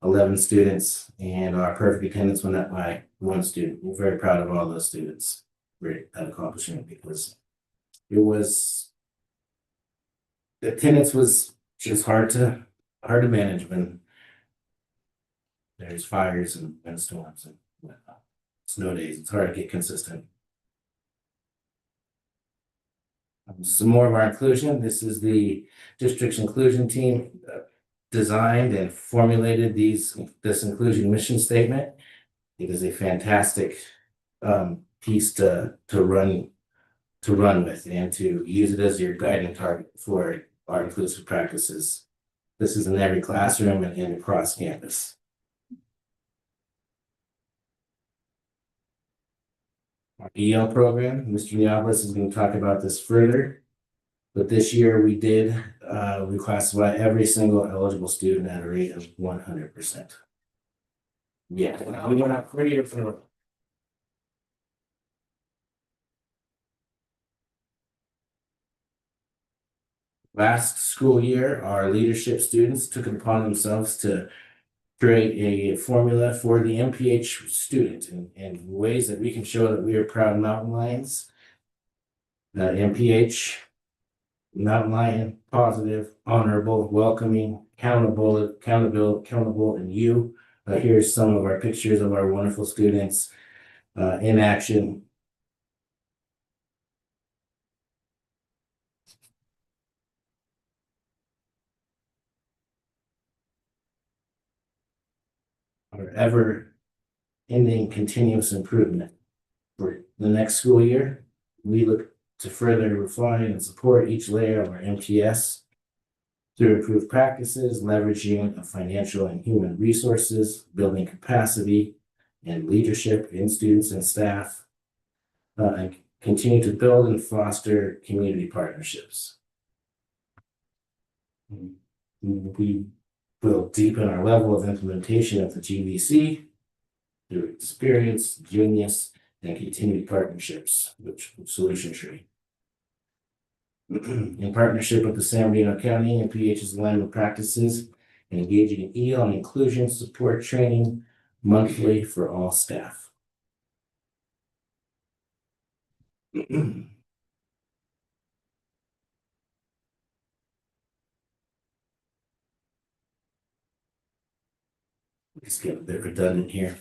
11 students, and our perfect attendance went up by 1 student. We're very proud of all those students for that accomplishment because it was, the attendance was just hard to manage when there's fires and storms and snow days. It's hard to get consistent. Some more of our inclusion. This is the district's inclusion team designed and formulated this inclusion mission statement. It is a fantastic piece to run with and to use it as your guiding target for our inclusive practices. This is in every classroom and across campus. Our EL program, Mr. Niablis is going to talk about this further. But this year we did, we classify every single eligible student at a rate of 100%. Yeah, we went up 3 years in a row. Last school year, our leadership students took it upon themselves to create a formula for the MPH student and ways that we can show that we are proud mountain lions. MPH, mountain lion, positive, honorable, welcoming, accountable, and you. Here's some of our pictures of our wonderful students in action. Our ever-ending continuous improvement. For the next school year, we look to further refine and support each layer of our MTS through improved practices, leveraging of financial and human resources, building capacity and leadership in students and staff, and continue to build and foster community partnerships. We will deepen our level of implementation of the GVC through experience, genius, and continued partnerships with Solution Tree. In partnership with the San Bernardino County and PH's alignment practices, and engaging in EL and inclusion support training monthly for all staff. Just get a bit redundant here.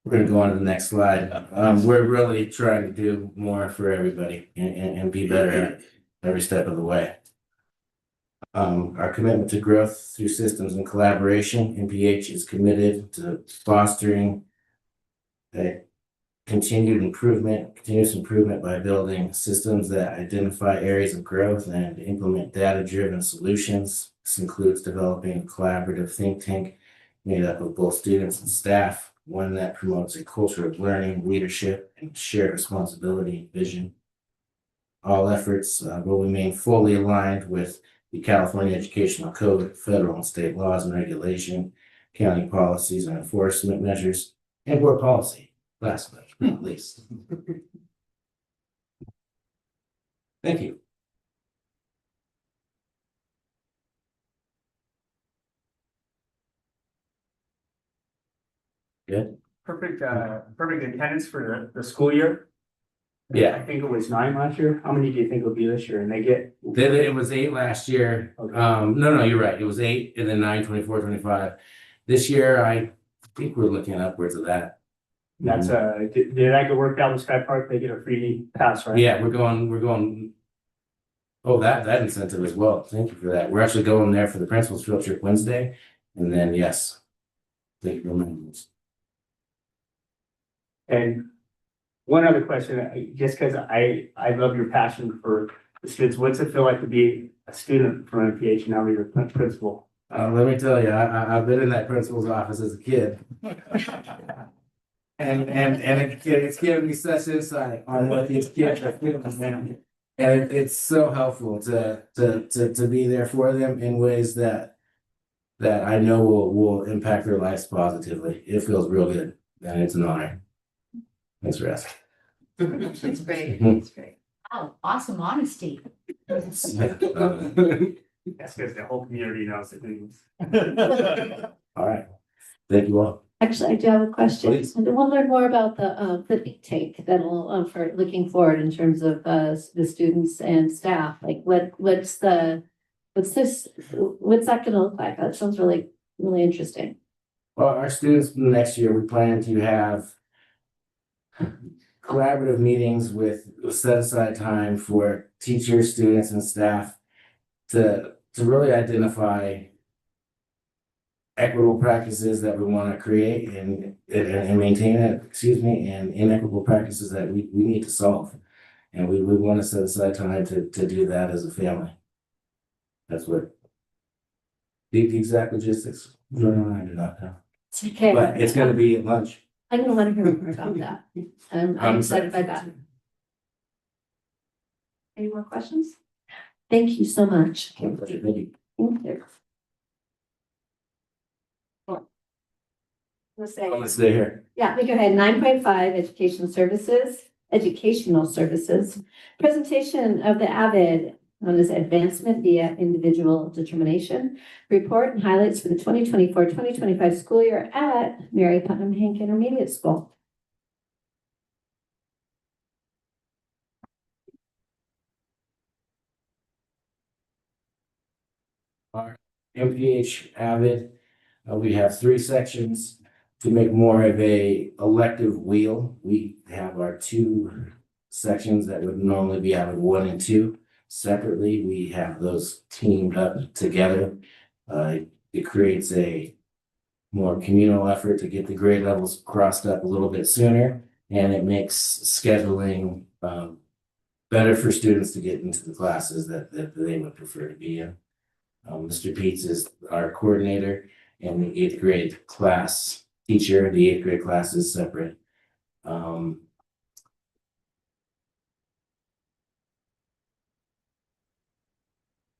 We're going to go on to the next slide. We're really trying to do more for everybody and be better at every step of the way. Our commitment to growth through systems and collaboration, MPH is committed to fostering a continuous improvement by building systems that identify areas of growth and implement data-driven solutions. This includes developing a collaborative think tank made up of both students and staff, one that promotes a culture of learning, leadership, and shared responsibility and vision. All efforts will remain fully aligned with the California Educational Code, federal and state laws and regulation, county policies and enforcement measures, and board policy, last but not least. Thank you. Good. Perfect attendance for the school year. Yeah. I think it was 9 last year. How many do you think will be this year? And It was 8 last year. Okay. No, you're right. It was 8 and then 9, 24, 25. This year, I think we're looking upwards of that. That's did I go work down the Sky Park? They get a free pass, right? Yeah, we're going. Oh, that incentive as well. Thank you for that. We're actually going there for the principal's field trip Wednesday. And then, yes. Thank you for reminding us. And one other question, just because I love your passion for the students, what's it feel like to be a student from MPH and now you're a principal? Let me tell you, I've been in that principal's office as a kid. and it's given me such insight on what these kids are feeling. And it's so helpful to be there for them in ways that I know will impact their lives positively. It feels real good and it's an honor. Thanks for asking. It's great. It's great. Wow, awesome honesty. That's because the whole community knows it means. All right. Thank you all. Actually, I do have a question. Please. I want to learn more about the big take that'll, for looking forward in terms of, the students and staff. Like what's that gonna look like? That sounds really, really interesting. Well, our students next year, we plan to have collaborative meetings with set aside time for teachers, students, and staff to really identify equitable practices that we want to create and maintain it, and inequitable practices that we need to solve. And we want to set aside time to do that as a family. That's what the exact logistics, I do not know. It's okay. But it's gonna be at lunch. I'm gonna want to hear more about that. I'm excited by that. Any more questions? Thank you so much. Thank you. Thank you. Let's say. I'm gonna stay here. Yeah, we go ahead. 9.5, educational services. Presentation of the AVID, known as Advancement via Individual Determination, report and highlights for the 2024-2025 school year at Mary Putnam Hank Intermediate School. Our MPH AVID, we have 3 sections. To make more of a elective wheel, we have our 2 sections that would normally be AVID 1 and 2. Separately, we have those teamed up together. It creates a more communal effort to get the grade levels crossed up a little bit sooner, and it makes scheduling better for students to get into the classes that they would prefer to be in. Mr. Peets is our coordinator, and the 8th grade class teacher. The 8th grade class is separate.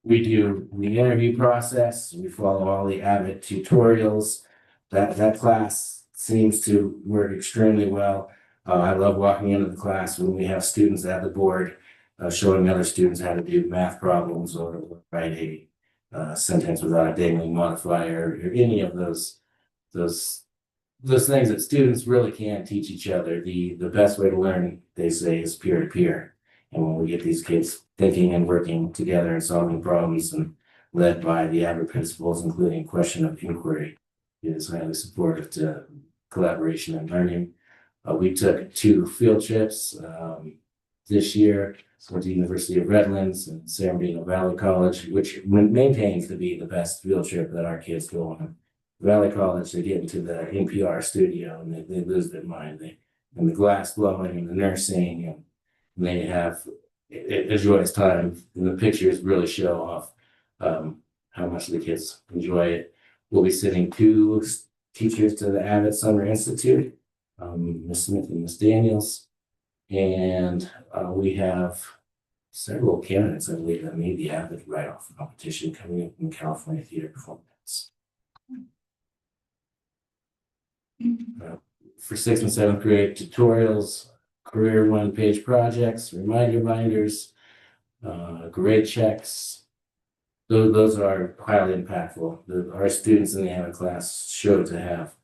We do the interview process. We follow all the AVID tutorials. That class seems to work extremely well. I love walking into the class when we have students at the board showing other students how to do math problems or write a sentence without a dangling modifier or any of those things that students really can teach each other. The best way to learn, they say, is peer to peer. And when we get these kids thinking and working together and solving problems and led by the AVID principles, including question of inquiry, it is highly supportive to collaboration and learning. We took 2 field trips this year. So went to the University of Redlands and San Bernardino Valley College, which maintains to be the best field trip that our kids go on. Valley College, they get into the NPR studio and they lose their mind. And the glass blowing and the nursing, and they have a joyous time. And the pictures really show off how much the kids enjoy it. We'll be sending 2 teachers to the AVID Summer Institute, Ms. Smith and Ms. Daniels. And we have several candidates, I believe, that made the AVID write-off competition coming up in California Theater Performance. For 6th and 7th grade, tutorials, career 1-page projects, reminder binders, grade checks. Those are highly impactful. Our students in the AVID class show to have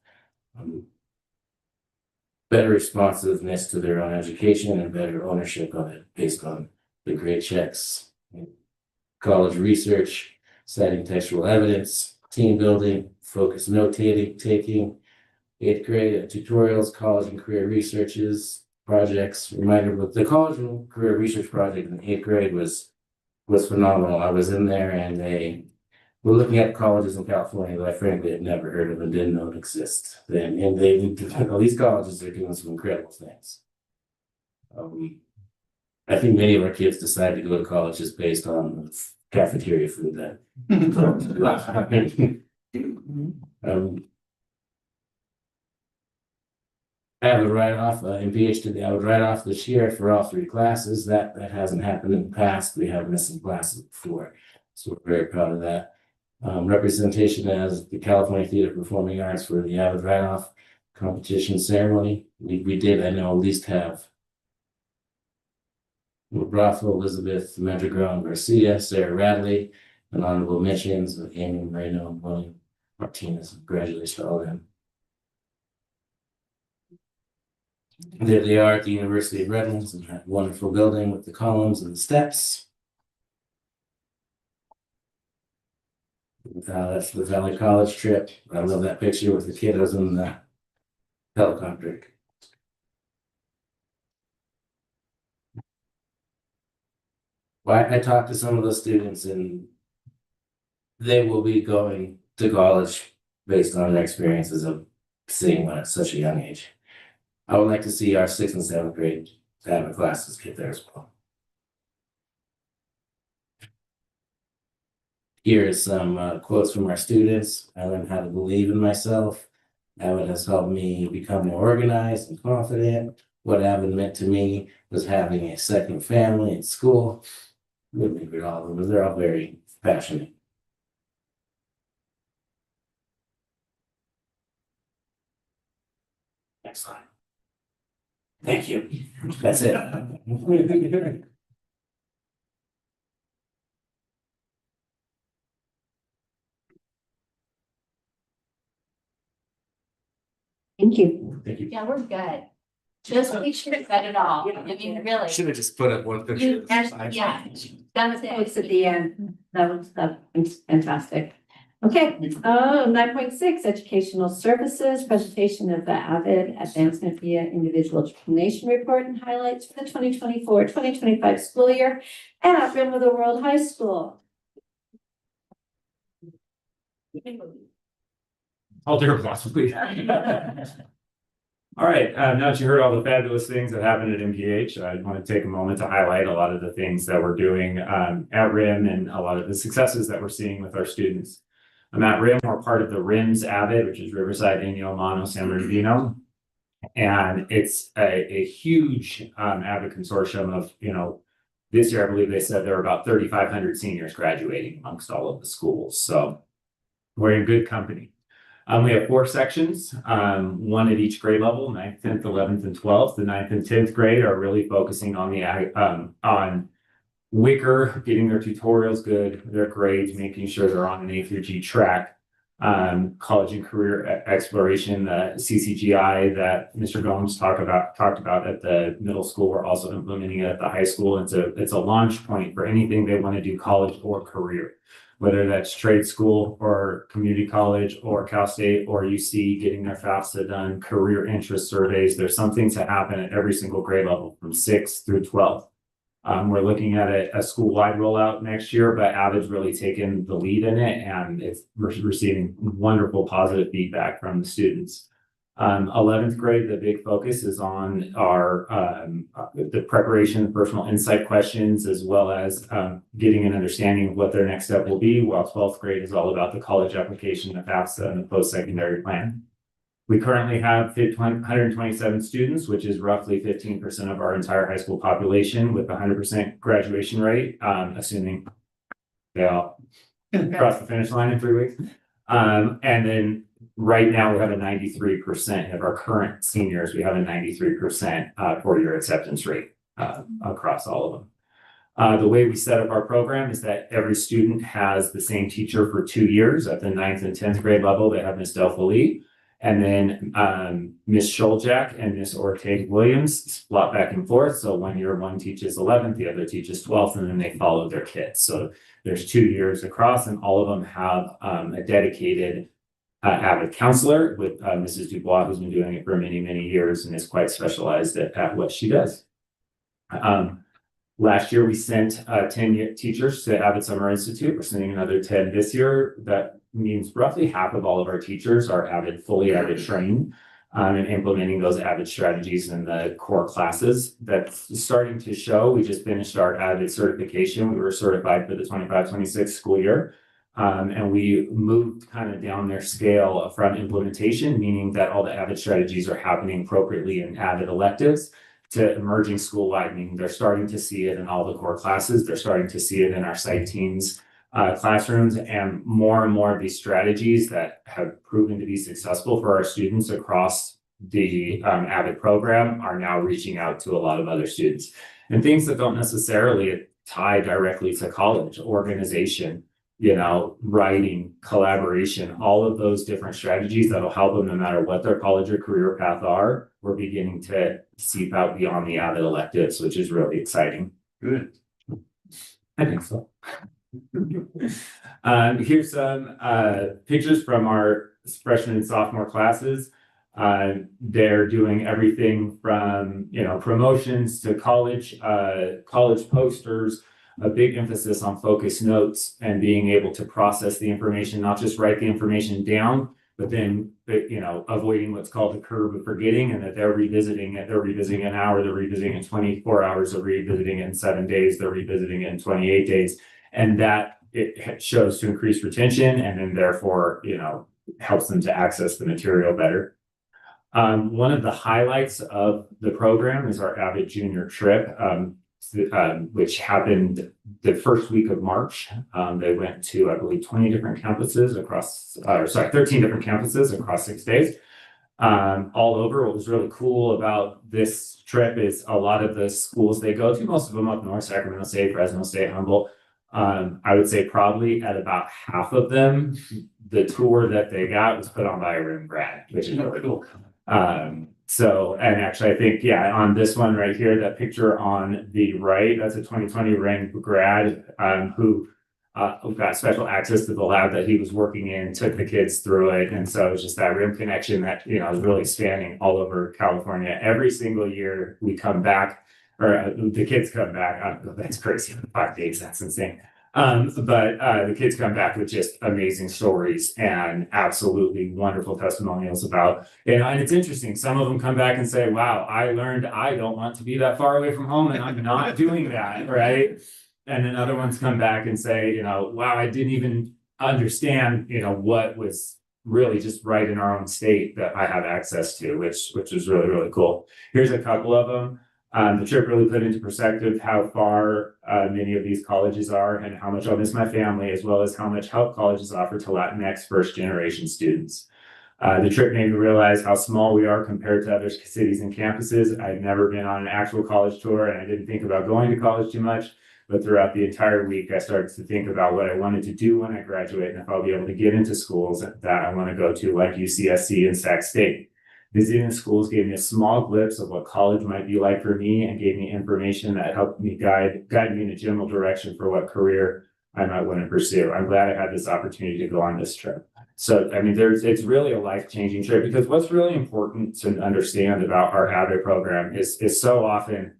better responsiveness to their own education and better ownership of it based on the grade checks. College research, citing textual evidence, team building, focused note-taking. 8th grade tutorials, college and career researches, projects. Reminder, but the college and career research project in 8th grade was phenomenal. I was in there and they were looking at colleges in California that I frankly had never heard of and didn't know exist. And these colleges are doing some incredible things. I think many of our kids decided to go to college just based on cafeteria food that I have a write-off, MPH did the write-off this year for all 3 classes. That hasn't happened in the past. We have missing classes before. So we're very proud of that. Representation as the California Theater Performing Arts for the AVID write-off competition ceremony. We did, I know, at least have Rafa, Elizabeth, Medragon, Garcia, Sarah Radley, and honorable mentions of Amy Moreno and William Martinez, congratulations to all of them. There they are at the University of Redlands in that wonderful building with the columns and the steps. That's the Valley College trip. I love that picture with the kiddos in the helicopter. Well, I talked to some of those students and they will be going to college based on their experiences of seeing one at such a young age. I would like to see our 6th and 7th grade Avid classes get there as well. Here is some quotes from our students. I learned how to believe in myself. Avid has helped me become more organized and confident. What Avid meant to me was having a second family in school. Wouldn't read all of them, but they're all very passionate. Next slide. Thank you. That's it. Thank you. Thank you. Yeah, we're good. Just we should have said it all. I mean, really. Should have just put up one picture. You, yeah, that was It's it. at the end. That's fantastic. Okay, 9.6, educational services, presentation of the AVID advancement via individual determination report and highlights for the 2024-2025 school year at Rim of the World High School. Hold your applause, please. All right, now that you heard all the fabulous things that happened at MPH, I want to take a moment to highlight a lot of the things that we're doing at RIM and a lot of the successes that we're seeing with our students. At RIM, we're part of the RIMS AVID, which is Riverside, Inyo, Mono, San Bernardino. And it's a huge AVID consortium of, this year, I believe they said there are about 3,500 seniors graduating amongst all of the schools. So we're in good company. We have 4 sections, one at each grade level, 9th, 10th, 11th, and 12th. The 9th and 10th grade are really focusing on the on Wicker, getting their tutorials good, their grades, making sure they're on an A through G track. College and career exploration, the CCGI that Mr. Gomes talked about at the middle school. We're also implementing it at the high school. It's a launch point for anything they want to do, college or career. Whether that's trade school or community college or Cal State or UC, getting their FAFSA done, career interest surveys. There's something to happen at every single grade level from 6th through 12th. We're looking at a school-wide rollout next year, but AVID's really taken the lead in it, and we're receiving wonderful positive feedback from the students. 11th grade, the big focus is on our the preparation, personal insight questions, as well as getting an understanding of what their next step will be, while 12th grade is all about the college application, the FAFSA, and the post-secondary plan. We currently have 127 students, which is roughly 15% of our entire high school population, with 100% graduation rate, assuming they all cross the finish line in 3 weeks. And then right now we have a 93% of our current seniors. We have a 93% 4-year acceptance rate across all of them. The way we set up our program is that every student has the same teacher for 2 years. At the 9th and 10th grade level, they have Ms. Delpha Lee. And then Ms. Scholjak and Ms. Ortega-Williams swap back and forth. So 1 year, one teaches 11th, the other teaches 12th, and then they follow their kids. So there's 2 years across, and all of them have a dedicated AVID counselor with Mrs. Dubois, who's been doing it for many, many years and is quite specialized at what she does. Last year, we sent 10 teachers to AVID Summer Institute. We're sending another 10 this year. That means roughly half of all of our teachers are fully AVID trained and implementing those AVID strategies in the core classes. That's starting to show. We just finished our AVID certification. We were certified for the 25-26 school year. And we moved kind of down their scale from implementation, meaning that all the AVID strategies are happening appropriately in AVID electives, to emerging school-wide, meaning they're starting to see it in all the core classes. They're starting to see it in our site teams classrooms, and more of these strategies that have proven to be successful for our students across the AVID program are now reaching out to a lot of other students. And things that don't necessarily tie directly to college: organization, writing, collaboration, all of those different strategies that'll help them no matter what their college or career path are. We're beginning to seep out beyond the Avid electives, which is really exciting. Good. I think so. Here's some pictures from our freshman and sophomore classes. They're doing everything from promotions to college posters, a big emphasis on focus notes and being able to process the information, not just write the information down, but then avoiding what's called the curve of forgetting, and that they're revisiting it. They're revisiting an hour, they're revisiting it in 24 hours, they're revisiting it in 7 days, they're revisiting it in 28 days. And that it shows to increase retention, and then therefore, helps them to access the material better. One of the highlights of the program is our Avid Junior trip, which happened the first week of March. They went to, I believe, 20 different campuses 13 different campuses across 6 days. All over. What was really cool about this trip is a lot of the schools they go to, most of them up north, Sacramento State, Fresno State, Humboldt. I would say probably at about half of them, the tour that they got was put on by a RIM grad, which is really cool. And actually I think, on this one right here, that picture on the right, that's a 2020 RIM grad, who got special access to the lab that he was working in, took the kids through it. And so it's just that RIM connection that, is really spanning all over California. Every single year we come back, or the kids come back. That's crazy. 5 days, that's insane. But the kids come back with just amazing stories and absolutely wonderful testimonials about, and it's interesting. Some of them come back and say, wow, I learned I don't want to be that far away from home, and I'm not doing that, right? And then other ones come back and say, wow, I didn't even understand, what was really just right in our own state that I have access to, which is really, really cool. Here's a couple of them. The trip really put into perspective how far many of these colleges are and how much I'll miss my family, as well as how much help colleges offer to Latinx first generation students. The trip made me realize how small we are compared to other cities and campuses. I'd never been on an actual college tour, and I didn't think about going to college too much. But throughout the entire week, I started to think about what I wanted to do when I graduate, and if I'll be able to get into schools that I want to go to, like UCSC and Sac State. Visiting the schools gave me a small glimpse of what college might be like for me, and gave me information that helped me guide me in a general direction for what career I might want to pursue. I'm glad I had this opportunity to go on this trip. So, it's really a life-changing trip, because what's really important to understand about our Avid program is so often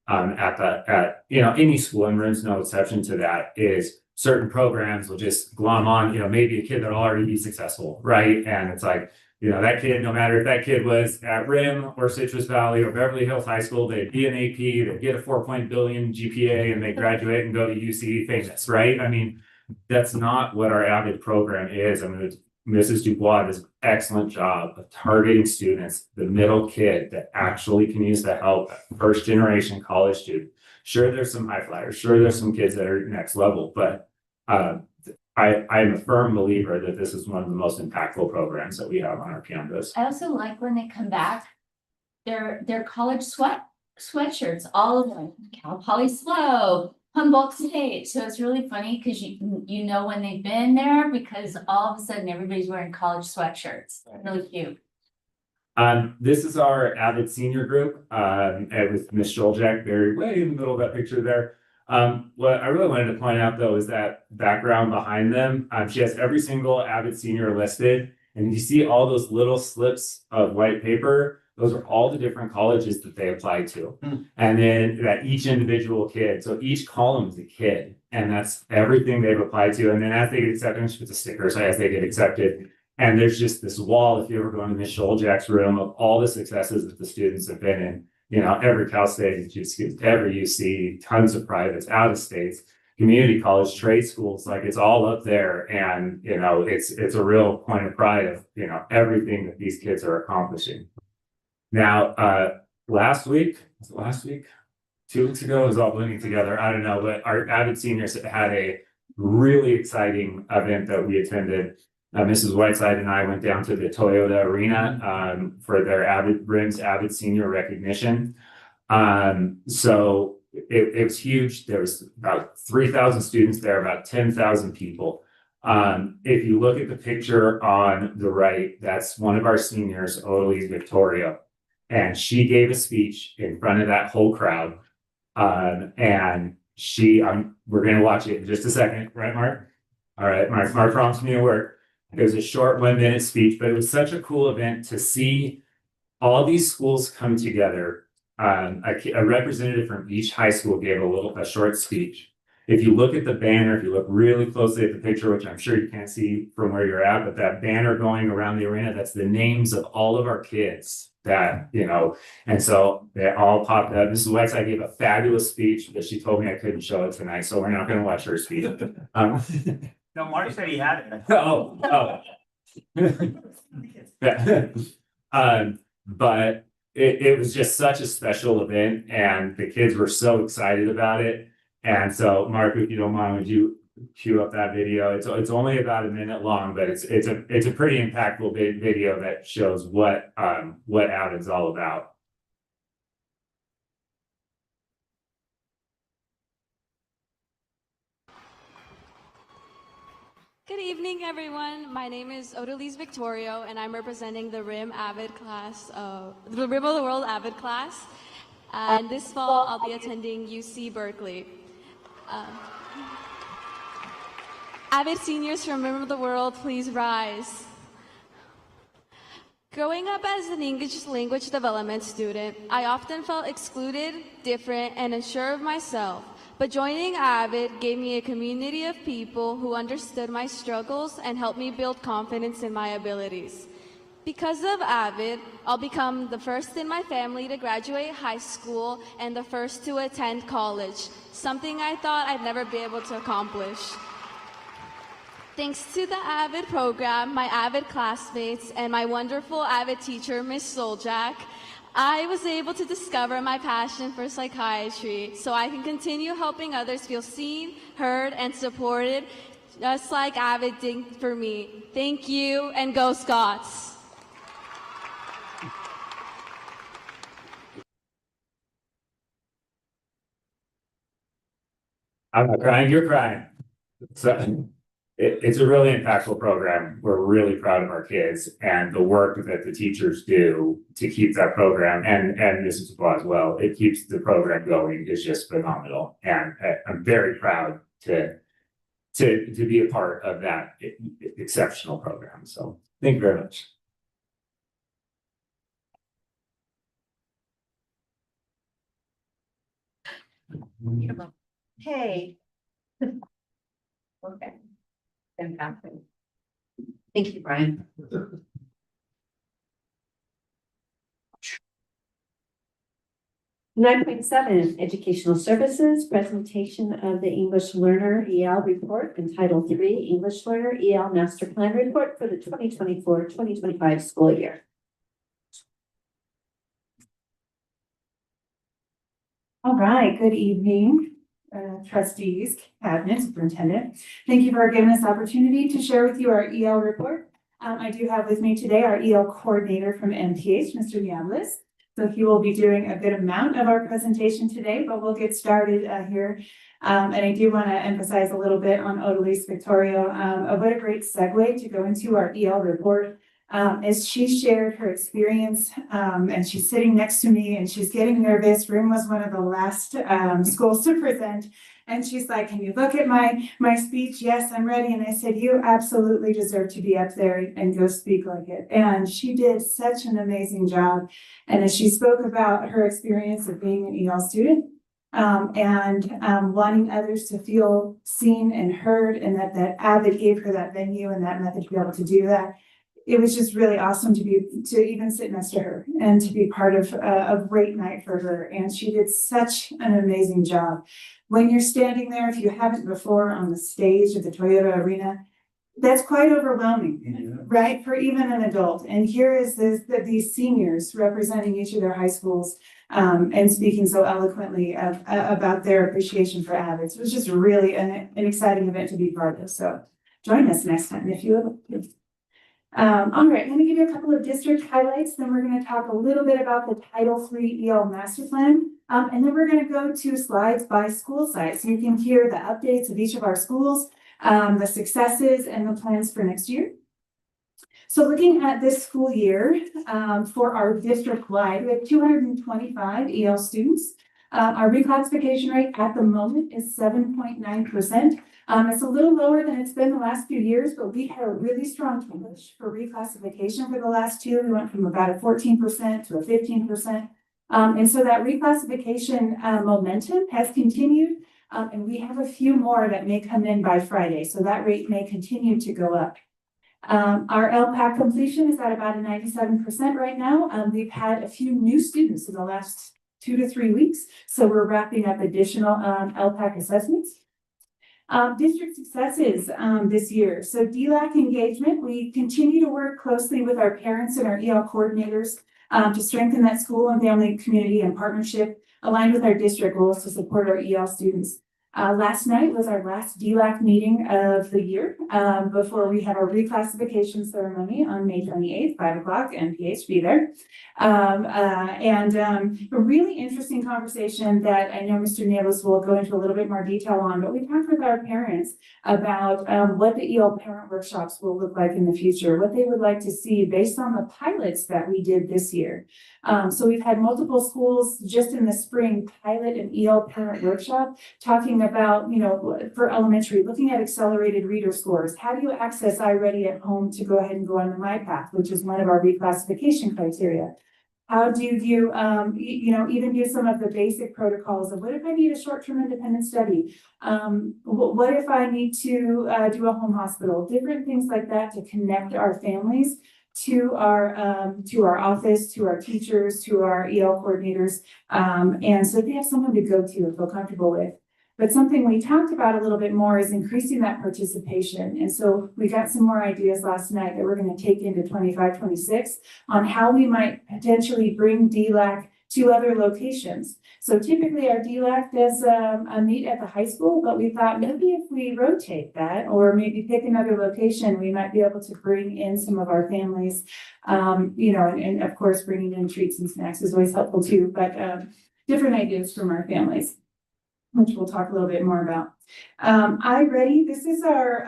at any school, and RIM's no exception to that, is certain programs will just glom on, maybe a kid that'll already be successful, right? And it's like, that kid, no matter if that kid was at RIM or Citrus Valley or Beverly Hills High School, they'd be an AP, they'd get a 4 billion GPA, and they graduate and go to UC famous, right? That's not what our Avid program is. Mrs. Dubois does an excellent job of targeting students, the middle kid that actually can use the help, first generation college student. Sure, there's some high flyers. Sure, there's some kids that are next level, but I'm a firm believer that this is one of the most impactful programs that we have on our campus. I also like when they come back, they're college sweatshirts, all of them, Cal Poly SLO, Humboldt State. So it's really funny because you know when they've been there, because all of a sudden everybody's wearing college sweatshirts. Really cute. This is our Avid senior group, with Miss Joljak, way in the middle of that picture there. What I really wanted to point out though is that background behind them. She has every single Avid senior listed, and you see all those little slips of white paper. Those are all the different colleges that they applied to. And then that each individual kid, so each column is a kid, and that's everything they've applied to. And then as they get accepted, she puts a sticker, so as they get accepted. And there's just this wall, if you ever go into Miss Joljak's room, of all the successes that the students have been in. Every Cal State, every UC, tons of privates, out of states, community college, trade schools, like it's all up there. And, it's a real point of pride of, everything that these kids are accomplishing. Now, last week, 2 weeks ago, it was all blending together. I don't know, but our Avid seniors had a really exciting event that we attended. Mrs. Whiteside and I went down to the Toyota Arena for their RIM's Avid Senior Recognition. So it was huge. There was about 3,000 students there, about 10,000 people. If you look at the picture on the right, that's one of our seniors, Odalise Victoria. And she gave a speech in front of that whole crowd. And we're gonna watch it in just a second, right, Mark? All right, Mark promised me a word. It was a short 1 minute speech, but it was such a cool event to see all these schools come together. A representative from each high school gave a short speech. If you look at the banner, if you look really closely at the picture, which I'm sure you can't see from where you're at, but that banner going around the arena, that's the names of all of our kids that, and so they all popped up. Mrs. Whiteside gave a fabulous speech, but she told me I couldn't show it tonight, so we're not gonna watch her speech. No, Mark said he had it. Oh. But it was just such a special event and the kids were so excited about it. And so, Mark, if you don't mind, would you cue up that video? It's only about a minute long, but it's a pretty impactful video that shows what Avid's all about. Good evening, everyone. My name is Odalise Victorio, and I'm representing the RIM Avid class, the RIM of the World Avid class. And this fall, I'll be attending UC Berkeley. Avid seniors from RIM of the World, please rise. Growing up as an English language development student, I often felt excluded, different, and unsure of myself. But joining Avid gave me a community of people who understood my struggles and helped me build confidence in my abilities. Because of Avid, I'll become the first in my family to graduate high school and the first to attend college, something I thought I'd never be able to accomplish. Thanks to the Avid program, my Avid classmates, and my wonderful Avid teacher, Miss Soljak, I was able to discover my passion for psychiatry so I can continue helping others feel seen, heard, and supported, just like Avid did for me. Thank you, and go Scots! I'm not crying, you're crying. So it's a really impactful program. We're really proud of our kids and the work that the teachers do to keep that program and Mrs. Dubois as well. It keeps the program going is just phenomenal. And I'm very proud to be a part of that exceptional program. So thank you very much. Hey. Okay. Fantastic. Thank you, Brian. 9.7, Educational Services, presentation of the English Learner EL report and Title III English Learner EL Master Plan report for the 2024-2025 school year. All right, good evening, trustees, cabinet, superintendent. Thank you for giving us the opportunity to share with you our EL report. I do have with me today our EL coordinator from MTH, Mr. Yavlis. So he will be doing a good amount of our presentation today, but we'll get started here. And I do want to emphasize a little bit on Odalise Victoria. What a great segue to go into our EL report. As she shared her experience, and she's sitting next to me and she's getting nervous. RIM was one of the last schools to present. And she's like, can you look at my speech? Yes, I'm ready. And I said, you absolutely deserve to be up there and go speak like it. And she did such an amazing job. And as she spoke about her experience of being an EL student, and wanting others to feel seen and heard, and that Avid gave her that venue and that method to be able to do that. It was just really awesome to even sit next to her and to be part of a great night for her. And she did such an amazing job. When you're standing there, if you haven't before, on the stage of the Toyota Arena, that's quite overwhelming, right? For even an adult. And here is these seniors representing each of their high schools and speaking so eloquently about their appreciation for Avid. So it was just really an exciting event to be part of. So join us next time if you would. All right, let me give you a couple of district highlights. Then we're going to talk a little bit about the Title III EL Master Plan. And then we're going to go to slides by school site. So you can hear the updates of each of our schools. the successes and the plans for next year. So looking at this school year, for our district-wide, we have 225 EL students. Our reclassification rate at the moment is 7.9%. It's a little lower than it's been the last few years, but we had a really strong push for reclassification for the last two. We went from about a 14% to a 15%. And so that reclassification momentum has continued, and we have a few more that may come in by Friday. So that rate may continue to go up. Our LPAC completion is at about a 97% right now. We've had a few new students in the last 2 to 3 weeks, so we're wrapping up additional LPAC assessments. District successes this year. So DLAC engagement, we continue to work closely with our parents and our EL coordinators to strengthen that school and family community and partnership aligned with our district goals to support our EL students. Last night was our last DLAC meeting of the year before we have our reclassification ceremony on May 28th, 5 o'clock, NPH be there. A really interesting conversation that I know Mr. Nieves will go into a little bit more detail on, but we talked with our parents about what the EL parent workshops will look like in the future, what they would like to see based on the pilots that we did this year. So we've had multiple schools just in the spring pilot an EL parent workshop talking about, for elementary, looking at accelerated reader scores. How do you access iReady at home to go ahead and go on the MyPath, which is one of our reclassification criteria? How do you, even do some of the basic protocols of what if I need a short-term independent study? What if I need to do a home hospital? Different things like that to connect our families to our office, to our teachers, to our EL coordinators, and so they have someone to go to and feel comfortable with. But something we talked about a little bit more is increasing that participation. And so we got some more ideas last night that we're going to take into 25, 26 on how we might potentially bring DLAC to other locations. So typically our DLAC does a meet at the high school, but we thought maybe if we rotate that or maybe pick another location, we might be able to bring in some of our families, and of course bringing in treats and snacks is always helpful too, but different ideas from our families, which we'll talk a little bit more about. iReady, this is our,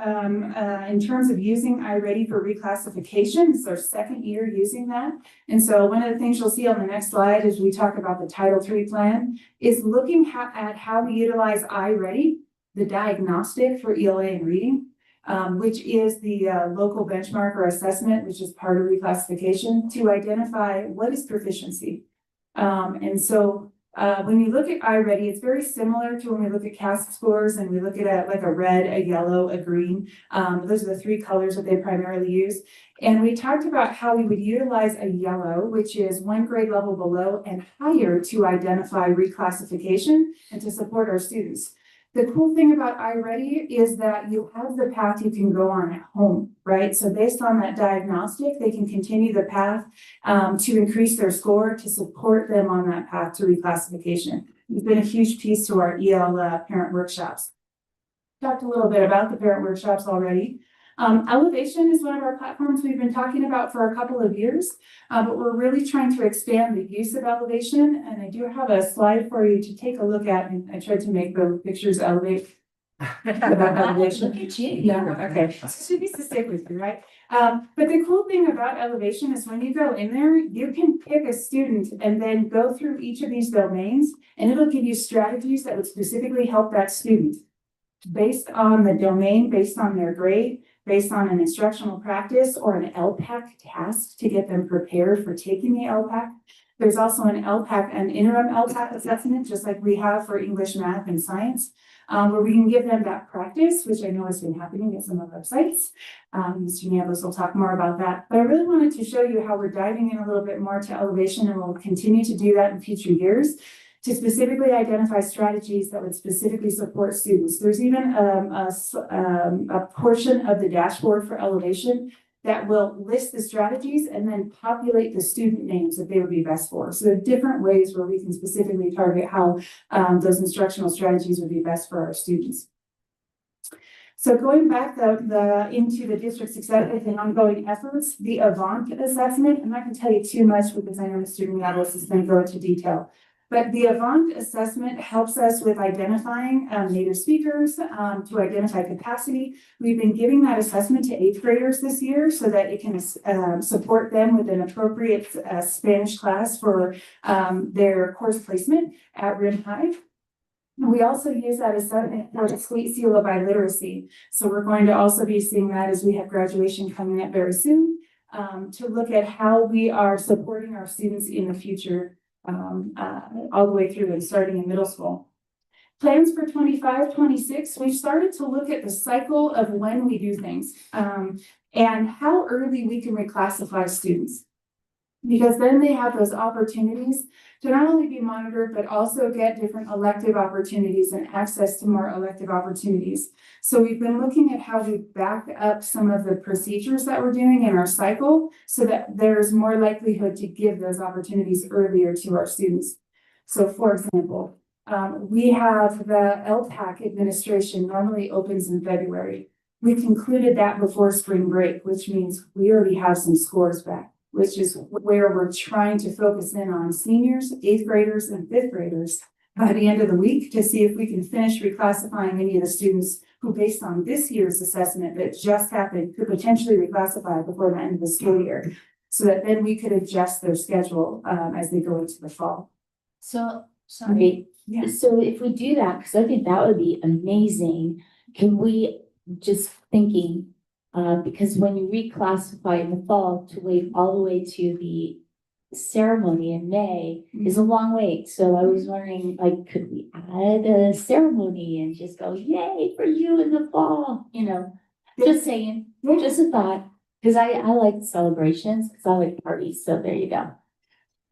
in terms of using iReady for reclassification, it's our second year using that. And so one of the things you'll see on the next slide as we talk about the Title III plan is looking at how we utilize iReady, the diagnostic for ELA and reading, which is the local benchmark or assessment, which is part of reclassification, to identify what is proficiency. When you look at iReady, it's very similar to when we look at CAST scores and we look at like a red, a yellow, a green. Those are the three colors that they primarily use. And we talked about how we would utilize a yellow, which is 1 grade level below and higher to identify reclassification and to support our students. The cool thing about iReady is that you have the path you can go on at home, right? So based on that diagnostic, they can continue the path to increase their score to support them on that path to reclassification. It's been a huge piece to our EL parent workshops. Talked a little bit about the parent workshops already. Elevation is one of our platforms we've been talking about for a couple of years, but we're really trying to expand the use of elevation. And I do have a slide for you to take a look at. And I tried to make the pictures elevate about elevation. Look at you. Yeah, okay. So it needs to stick with you, right? But the cool thing about elevation is when you go in there, you can pick a student and then go through each of these domains, and it'll give you strategies that would specifically help that student based on the domain, based on their grade, based on an instructional practice or an LPAC task to get them prepared for taking the LPAC. There's also an LPAC, an interim LPAC assessment, just like we have for English, math, and science, where we can give them that practice, which I know has been happening at some of our sites. Mr. Nieves will talk more about that. But I really wanted to show you how we're diving in a little bit more to elevation, and we'll continue to do that in future years, to specifically identify strategies that would specifically support students. There's even a portion of the dashboard for elevation that will list the strategies and then populate the student names that they would be best for. So there are different ways where we can specifically target how those instructional strategies would be best for our students. So going back into the district success and ongoing efforts, the Avant assessment, I'm not going to tell you too much because I know Mr. Nieves is going to go into detail. But the Avant assessment helps us with identifying native speakers, to identify capacity. We've been giving that assessment to 8th graders this year so that it can support them with an appropriate Spanish class for their course placement at RIM High. We also use that assessment for the Sweet Seal of Biliteracy. So we're going to also be seeing that as we have graduation coming up very soon, to look at how we are supporting our students in the future, all the way through and starting in middle school. Plans for 25-26, we've started to look at the cycle of when we do things, and how early we can reclassify students. Because then they have those opportunities to not only be monitored, but also get different elective opportunities and access to more elective opportunities. So we've been looking at how we back up some of the procedures that we're doing in our cycle so that there's more likelihood to give those opportunities earlier to our students. So for example, we have the LPAC administration normally opens in February. We concluded that before spring break, which means we already have some scores back, which is where we're trying to focus in on seniors, 8th graders, and 5th graders by the end of the week to see if we can finish reclassifying any of the students who, based on this year's assessment that just happened, could potentially reclassify before the end of the school year, so that then we could adjust their schedule as they go into the fall. So, sorry. Yeah. So if we do that, because I think that would be amazing, can we, just thinking, because when you reclassify in the fall to wait all the way to the ceremony in May is a long wait. So I was wondering, like, could we add a ceremony and just go, yay for you in the fall? You know, just saying, just a thought. Because I like celebrations, because I like parties. So there you go.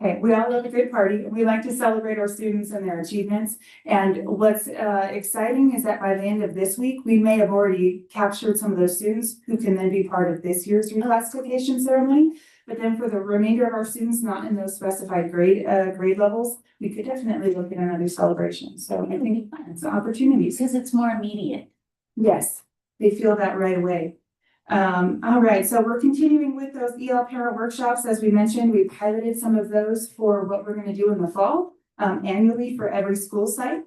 Okay, we all love a good party. We like to celebrate our students and their achievements. And what's exciting is that by the end of this week, we may have already captured some of those students who can then be part of this year's reclassification ceremony. But then for the remainder of our students not in those specified grade levels, we could definitely look at another celebration. So I think it's opportunities. Because it's more immediate. Yes, they feel that right away. All right, so we're continuing with those EL parent workshops. As we mentioned, we piloted some of those for what we're going to do in the fall, annually for every school site.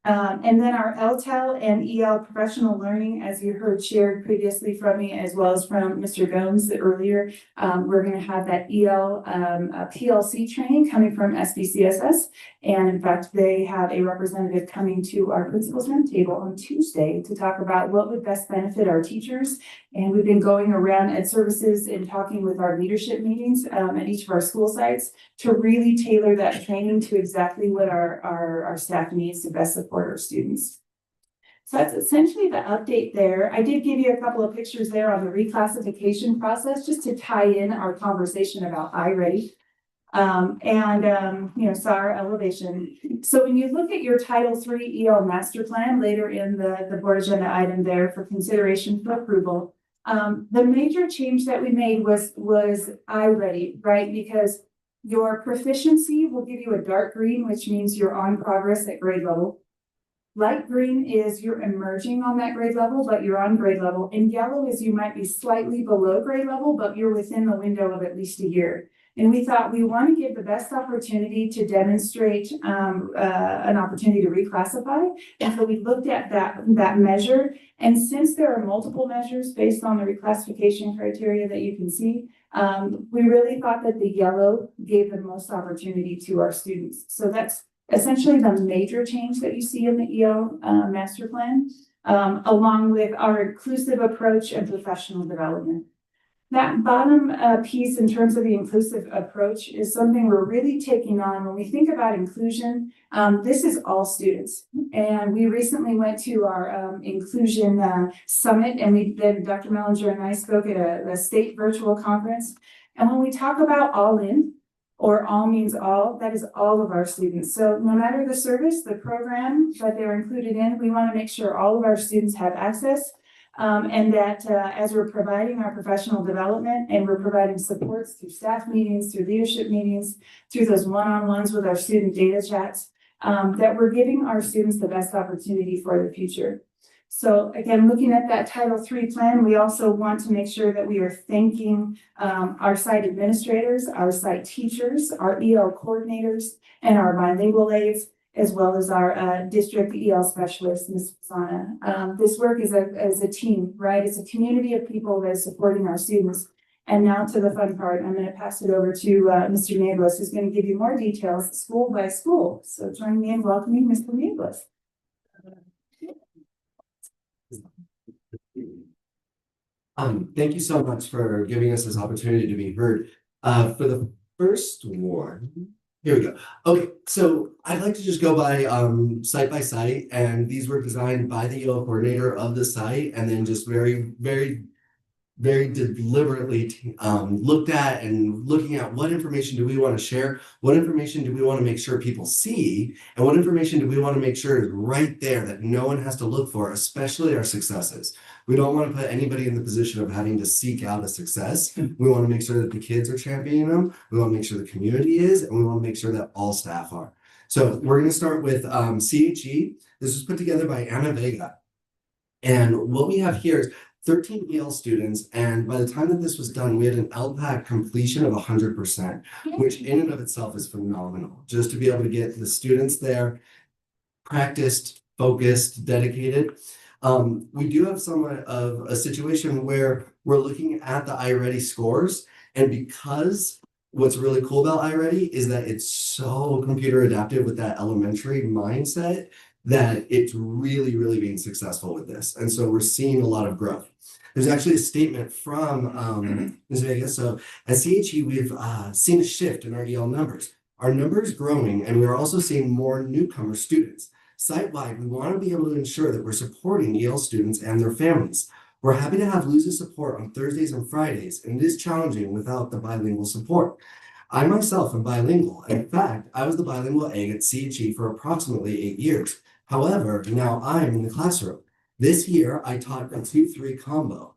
And then our LTEL and EL professional learning, as you heard shared previously from me, as well as from Mr. Gomes earlier, we're going to have that EL PLC training coming from SBCSS. And in fact, they have a representative coming to our principals roundtable on Tuesday to talk about what would best benefit our teachers. And we've been going around Ed Services and talking with our leadership meetings at each of our school sites to really tailor that training to exactly what our staff needs to best support our students. So that's essentially the update there. I did give you a couple of pictures there on the reclassification process just to tie in our conversation about iReady. SAR elevation. So when you look at your Title III EL master plan later in the board agenda item there for consideration for approval, the major change that we made was iReady, right? Because your proficiency will give you a dark green, which means you're on progress at grade level. Light green is you're emerging on that grade level, but you're on grade level. And yellow is you might be slightly below grade level, but you're within the window of at least a year. And we thought we want to give the best opportunity to demonstrate an opportunity to reclassify. And so we looked at that measure. And since there are multiple measures based on the reclassification criteria that you can see, we really thought that the yellow gave the most opportunity to our students. So that's essentially the major change that you see in the EL master plan, along with our inclusive approach and professional development. That bottom piece in terms of the inclusive approach is something we're really taking on when we think about inclusion. This is all students. And we recently went to our inclusion summit, and Dr. Mellinger and I spoke at a state virtual conference. And when we talk about all in, or all means all, that is all of our students. So no matter the service, the program that they're included in, we want to make sure all of our students have access. And that as we're providing our professional development and we're providing supports through staff meetings, through leadership meetings, through those one-on-ones with our student data chats, that we're giving our students the best opportunity for the future. So again, looking at that Title III plan, we also want to make sure that we are thanking our site administrators, our site teachers, our EL coordinators, and our bilingual aides, as well as our district EL specialist, Ms. Fasana. This work is a team, right? It's a community of people that is supporting our students. And now to the fun part, I'm going to pass it over to Mr. Nieblas, who's going to give you more details school by school. So join me in welcoming Mr. Nieblas. Thank you so much for giving us this opportunity to be heard. For the first one, here we go. Okay, so I'd like to just go by site, and these were designed by the EL coordinator of the site, and then just very deliberately looked at and looking at what information do we want to share, what information do we want to make sure people see, and what information do we want to make sure is right there that no one has to look for, especially our successes. We don't want to put anybody in the position of having to seek out a success. We want to make sure that the kids are championing them. We want to make sure the community is, and we want to make sure that all staff are. So we're going to start with CHE. This was put together by Anna Vega. And what we have here is 13 EL students, and by the time that this was done, we had an LPAC completion of 100%, which in and of itself is phenomenal. Just to be able to get the students there, practiced, focused, dedicated. We do have somewhat of a situation where we're looking at the iReady scores, and because what's really cool about iReady is that it's so computer adaptive with that elementary mindset that it's really being successful with this. And so we're seeing a lot of growth. There's actually a statement from Ms. Vega. So at CHE, we've seen a shift in our EL numbers. Our numbers growing, and we're also seeing more newcomer students. Site-wide, we want to be able to ensure that we're supporting EL students and their families. We're happy to have LOWUSD support on Thursdays and Fridays, and it is challenging without the bilingual support. I myself am bilingual. In fact, I was the bilingual aide at CHE for approximately 8 years. However, now I'm in the classroom. This year, I taught a 2-3 combo.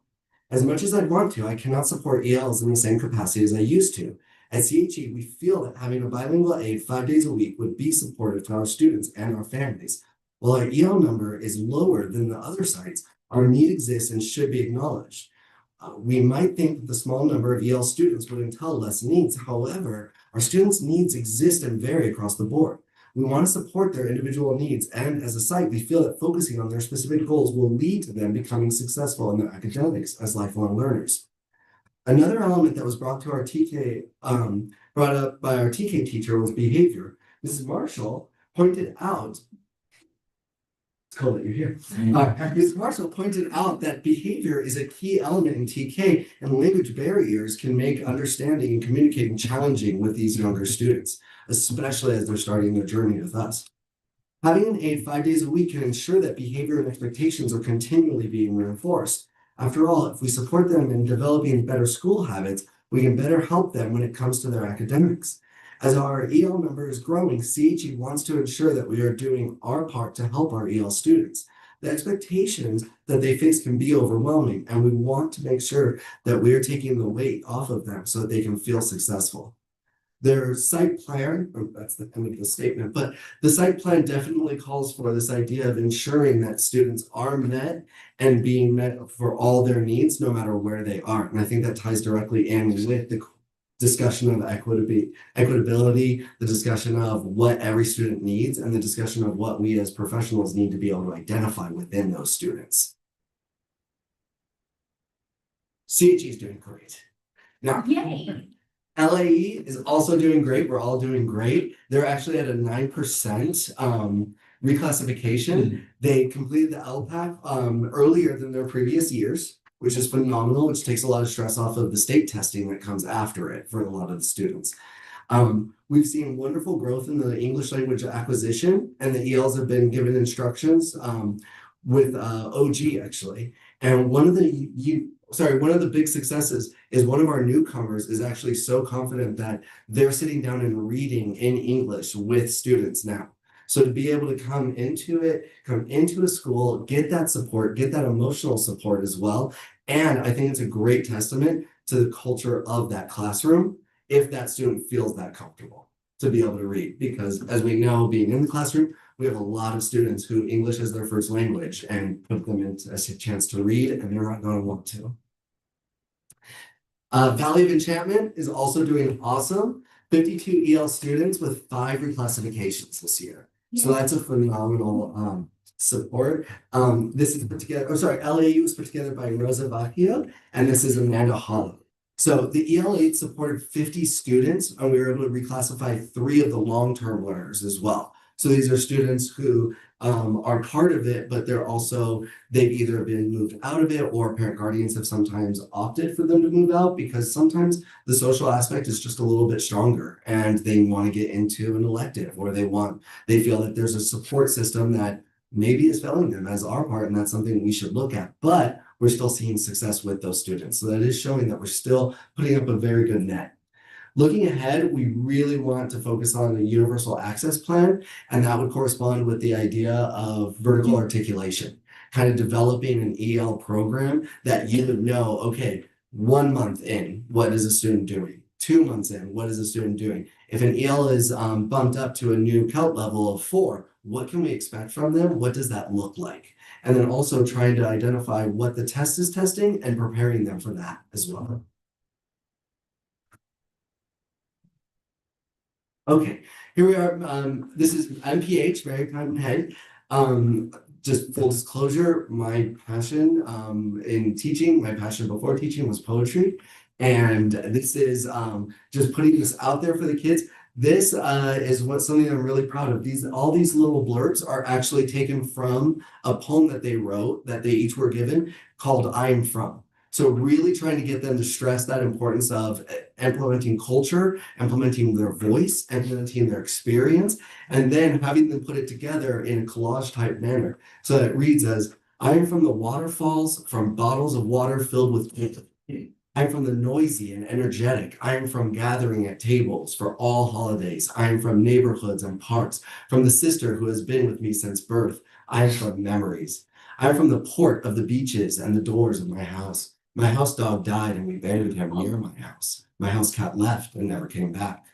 As much as I'd want to, I cannot support ELs in the same capacity as I used to. At CHE, we feel that having a bilingual aide 5 days a week would be supportive to our students and our families. While our EL number is lower than the other sites, our need exists and should be acknowledged. We might think that the small number of EL students would entail less needs. However, our students' needs exist and vary across the board. We want to support their individual needs, and as a site, we feel that focusing on their specific goals will lead to them becoming successful in their academics as lifelong learners. Another element that was brought to our TK, brought up by our TK teacher was behavior. Mrs. Marshall pointed out, it's cool that you're here. Mrs. Marshall pointed out that behavior is a key element in TK, and language barriers can make understanding and communicating challenging with these younger students, especially as they're starting their journey with us. Having an aide 5 days a week can ensure that behavior and expectations are continually being reinforced. After all, if we support them in developing better school habits, we can better help them when it comes to their academics. As our EL number is growing, CHE wants to ensure that we are doing our part to help our EL students. The expectations that they face can be overwhelming, and we want to make sure that we are taking the weight off of them so that they can feel successful. Their site plan, that's the end of the statement, but the site plan definitely calls for this idea of ensuring that students are met and being met for all their needs, no matter where they are. And I think that ties directly in with the discussion of equitability, the discussion of what every student needs, and the discussion of what we as professionals need to be able to identify within those students. CHE is doing great. Now, Yay. LAE is also doing great. We're all doing great. They're actually at a 9% reclassification. They completed the LPAC earlier than their previous years, which is phenomenal, which takes a lot of stress off of the state testing that comes after it for a lot of the students. We've seen wonderful growth in the English language acquisition, and the ELs have been given instructions with OG actually. And one of the big successes is one of our newcomers is actually so confident that they're sitting down and reading in English with students now. So to be able to come into a school, get that support, get that emotional support as well. And I think it's a great testament to the culture of that classroom if that student feels that comfortable to be able to read. Because as we know, being in the classroom, We have a lot of students who English is their first language and put them into a chance to read, and they're not going to want to. Valley of Enchantment is also doing awesome. 52 EL students with 5 reclassifications this year. So that's a phenomenal support. This is put together, LAU was put together by Rosa Vacchio, and this is Amanda Hollow. So the EL8 supported 50 students, and we were able to reclassify 3 of the long-term learners as well. So these are students who are part of it, but they've either been moved out of it, or parent guardians have sometimes opted for them to move out because sometimes the social aspect is just a little bit stronger and they want to get into an elective, or they feel that there's a support system that maybe is failing them as our part, and that's something we should look at. But we're still seeing success with those students. So that is showing that we're still putting up a very good net. Looking ahead, we really want to focus on a universal access plan, and that would correspond with the idea of vertical articulation, kind of developing an EL program that you would know, okay, 1 month in, what is a student doing? 2 months in, what is a student doing? If an EL is bumped up to a new COUT level of 4, what can we expect from them? What does that look like? And then also trying to identify what the test is testing and preparing them for that as well. Okay, here we are. This is MPH, Mary Patton Head. Just full disclosure, my passion in teaching, my passion before teaching was poetry. And this is just putting this out there for the kids. This is something I'm really proud of. All these little blurbs are actually taken from a poem that they wrote, that they each were given, called I'm From. So really trying to get them to stress that importance of implementing culture, implementing their voice, implementing their experience, and then having them put it together in a collage type manner. So that it reads as, I am from the waterfalls, from bottles of water filled with I'm from the noisy and energetic. I am from gathering at tables for all holidays. I am from neighborhoods and parks, from the sister who has been with me since birth. I am from memories. I am from the port of the beaches and the doors of my house. My house dog died and we buried him near my house. My house cat left and never came back.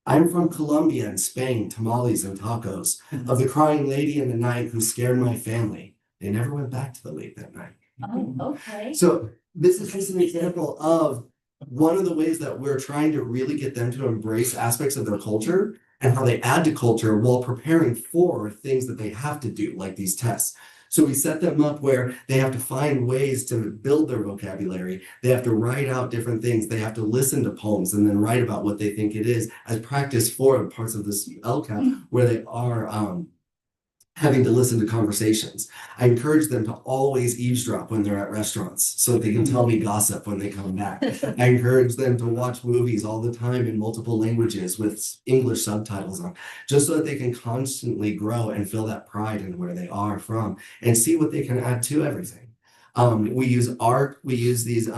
I am from Colombia and Spain, tamales and tacos, of the crying lady in the night who scared my family. They never went back to the lake that night. Oh, okay. So this is just an example of one of the ways that we're trying to really get them to embrace aspects of their culture and how they add to culture while preparing for things that they have to do, like these tests. So we set them up where they have to find ways to build their vocabulary. They have to write out different things. They have to listen to poems and then write about what they think it is as practice for parts of this LCAP where they are having to listen to conversations. I encourage them to always eavesdrop when they're at restaurants so that they can tell me gossip when they come back. I encourage them to watch movies all the time in multiple languages with English subtitles on, just so that they can constantly grow and feel that pride in where they are from and see what they can add to everything. We use art, we use these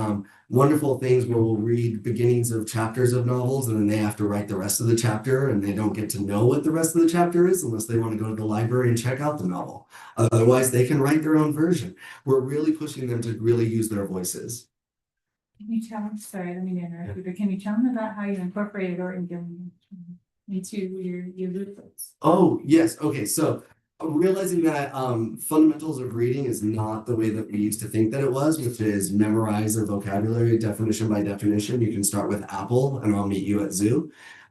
wonderful things where we'll read beginnings of chapters of novels and then they have to write the rest of the chapter and they don't get to know what the rest of the chapter is unless they want to go to the library and check out the novel. Otherwise, they can write their own version. We're really pushing them to really use their voices. Can you tell them, sorry, let me interrupt you, but can you tell them about how you incorporated art and giving into your books? Oh, yes. Okay, so realizing that fundamentals of reading is not the way that we used to think that it was, which is memorize their vocabulary definition by definition. You can start with apple and I'll meet you at zoo.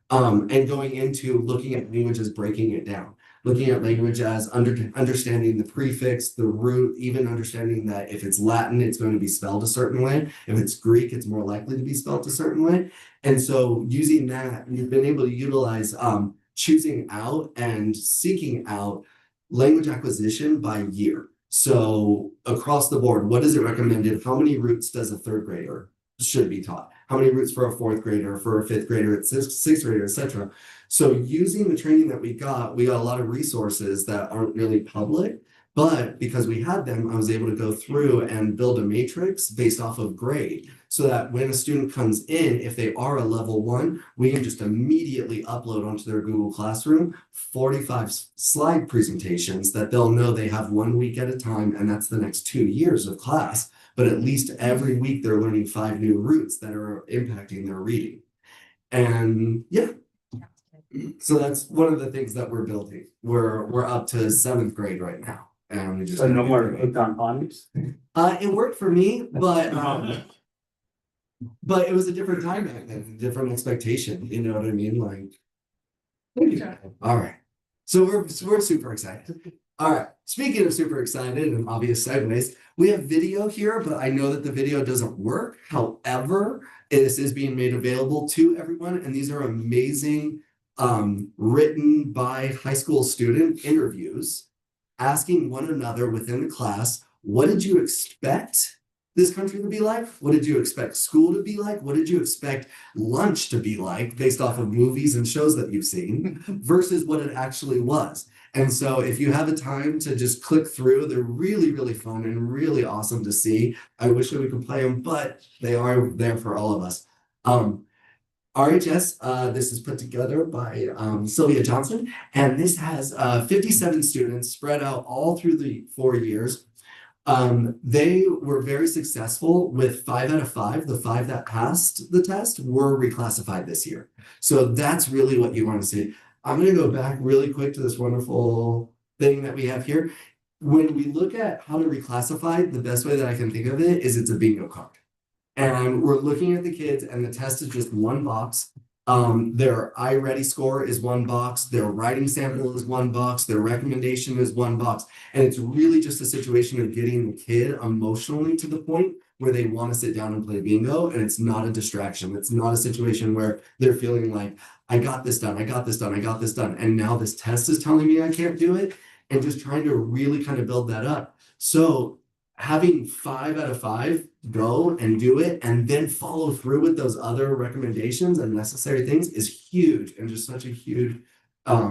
And going into looking at language as breaking it down. Looking at language as understanding the prefix, the root, even understanding that if it's Latin, it's going to be spelled a certain way. If it's Greek, it's more likely to be spelled a certain way. And so using that, you've been able to utilize choosing out and seeking out language acquisition by year. So across the board, what is it recommended? How many roots does a 3rd grader should be taught? How many roots for a 4th grader, for a 5th grader, sixth grader, etc. So using the training that we got a lot of resources that aren't really public, but because we had them, I was able to go through and build a matrix based off of grade so that when a student comes in, if they are a level 1, we can just immediately upload onto their Google Classroom 45 slide presentations that they'll know they have 1 week at a time, and that's the next 2 years of class. But at least every week they're learning 5 new roots that are impacting their reading. And yeah. So that's one of the things that we're building. We're up to 7th grade right now. And we just So no more hooked on phonics? it worked for me, but it was a different time back then, a different expectation, you know what I mean? Like, all right. So we're super excited. All right. Speaking of super excited and obvious segues, we have video here, but I know that the video doesn't work. However, this is being made available to everyone, and these are amazing written by high school student interviews asking one another within the class, what did you expect this country to be like? What did you expect school to be like? What did you expect lunch to be like based off of movies and shows that you've seen versus what it actually was? And so if you have the time to just click through, they're really, really fun and really awesome to see. I wish that we could play them, but they are there for all of us. RHS, this is put together by Sylvia Johnson, and this has 57 students spread out all through the 4 years. They were very successful with 5 out of 5. The 5 that passed the test were reclassified this year. So that's really what you want to see. I'm going to go back really quick to this wonderful thing that we have here. When we look at how to reclassify, the best way that I can think of it is it's a bingo card. And we're looking at the kids, and the test is just one box. Their iReady score is one box, their writing sample is one box, their recommendation is one box. And it's really just a situation of getting the kid emotionally to the point where they want to sit down and play bingo, and it's not a distraction. It's not a situation where they're feeling like, I got this done, I got this done, I got this done. And now this test is telling me I can't do it, and just trying to really kind of build that up. So having 5 out of 5 go and do it and then follow through with those other recommendations and necessary things is huge, and just such a huge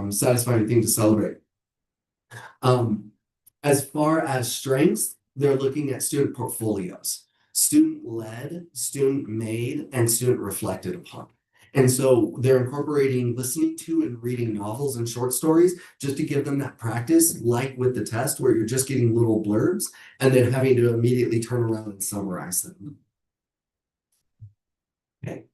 satisfying thing to celebrate. As far as strengths, they're looking at student portfolios, student led, student made, and student reflected upon. And so they're incorporating listening to and reading novels and short stories just to give them that practice, like with the test, where you're just getting little blurbs and then having to immediately turn around and summarize them. Okay.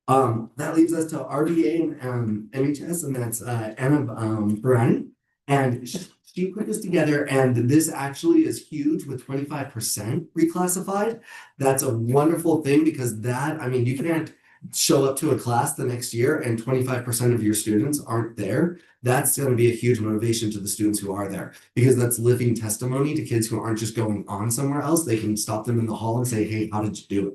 That leaves us to RBA and MHS, and that's Anna Barani. And she put this together, and this actually is huge with 25% reclassified. That's a wonderful thing, because that, I mean, you can't show up to a class the next year and 25% of your students aren't there. That's going to be a huge motivation to the students who are there, because that's living testimony to kids who aren't just going on somewhere else. They can stop them in the hall and say, hey, how did you do it?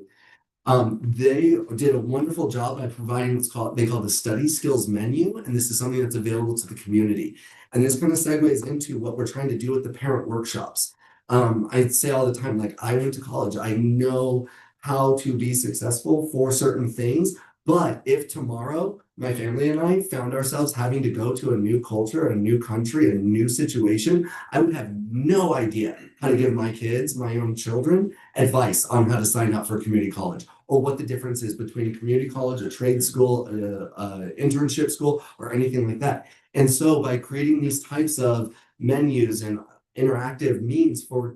They did a wonderful job by providing they call the study skills menu, and this is something that's available to the community. And this kind of segues into what we're trying to do with the parent workshops. I say all the time, like, I went to college, I know how to be successful for certain things, but if tomorrow my family and I found ourselves having to go to a new culture, a new country, a new situation, I would have no idea how to give my kids, my own children, advice on how to sign up for community college, or what the difference is between a community college, a trade school, a internship school, or anything like that. And so by creating these types of menus and interactive means for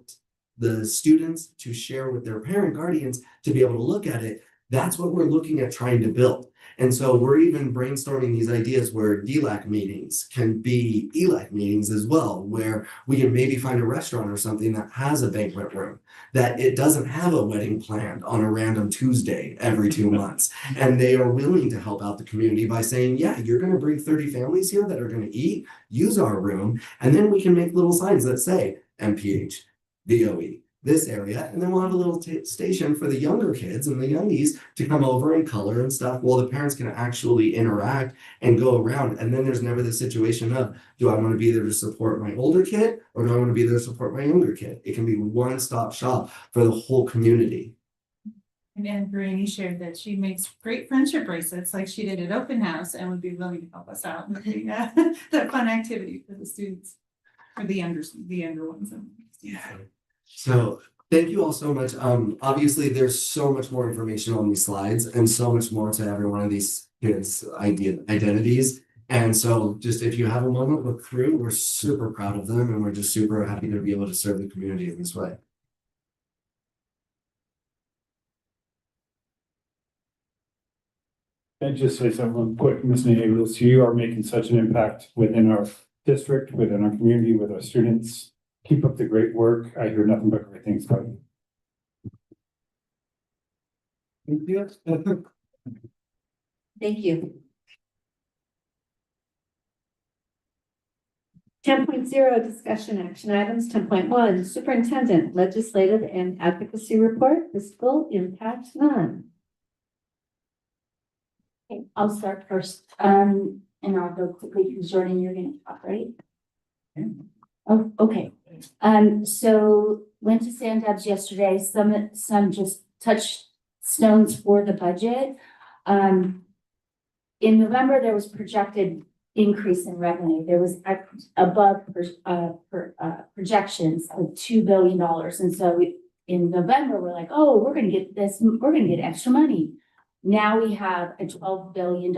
the students to share with their parent guardians to be able to look at it, that's what we're looking at trying to build. And so we're even brainstorming these ideas where DLAC meetings can be ELAC meetings as well, where we can maybe find a restaurant or something that has a banquet room, that it doesn't have a wedding planned on a random Tuesday every 2 months. And they are willing to help out the community by saying, yeah, you're going to bring 30 families here that are going to eat, use our room, and then we can make little signs that say MPH, VOE, this area, and then we'll have a little station for the younger kids and the youngies to come over and color and stuff, while the parents can actually interact and go around. And then there's never the situation of, do I want to be there to support my older kid, or do I want to be there to support my younger kid? It can be one-stop shop for the whole community. And Brittany shared that she makes great friendship bracelets, like she did at open house, and would be willing to help us out with that fun activity for the students, for the younger ones. Yeah. So thank you all so much. Obviously there's so much more information on these slides, and so much more to every one of these kids' identities. And so just if you have a moment, look through. We're super proud of them, and we're just super happy to be able to serve the community in this way. And just say something quick, Ms. Nahas, you are making such an impact within our district, within our community, with our students. Keep up the great work. I hear nothing but great things about you. Thank you. Thank you. 10.0 discussion action items. 10.1 superintendent legislative and advocacy report, fiscal impact none. Okay, I'll start first, and I'll go quickly because Jordan, you're gonna talk, right? Oh, okay. So went to Sandabs yesterday, some just touchstones for the budget. In November, there was projected increase in revenue. There was above projections of $2 billion. And so in November, we're like, oh, we're gonna get extra money. Now we have a $12 billion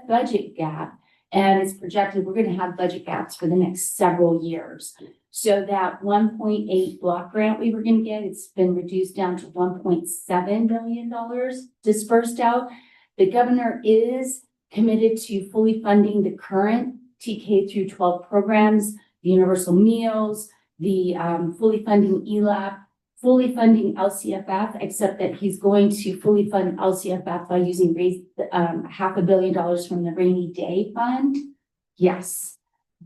budget gap, and it's projected we're going to have budget gaps for the next several years. So that 1.8 block grant we were going to get, it's been reduced down to $1.7 billion dispersed out. The governor is committed to fully funding the current TK through 12 programs, the universal meals, the fully funding ELAP, fully funding LCFF, except that he's going to fully fund LCFF by using $500 million from the rainy day fund. Yes,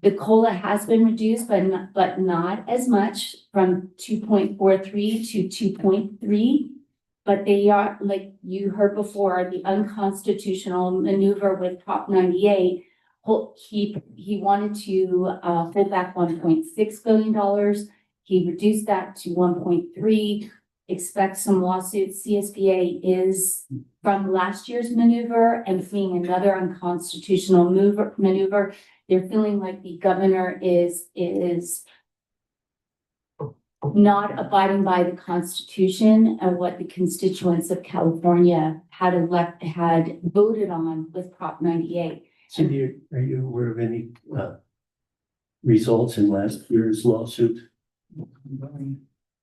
the COLA has been reduced, but not as much, from 2.43 to 2.3. But they are, like you heard before, the unconstitutional maneuver with Prop 98. He wanted to hold back $1.6 billion. He reduced that to 1.3, expect some lawsuits. CSBA is from last year's maneuver and seeing another unconstitutional maneuver. They're feeling like the governor is not abiding by the Constitution and what the constituents of California had voted on with Prop 98. Cindy, are you aware of any results in last year's lawsuit?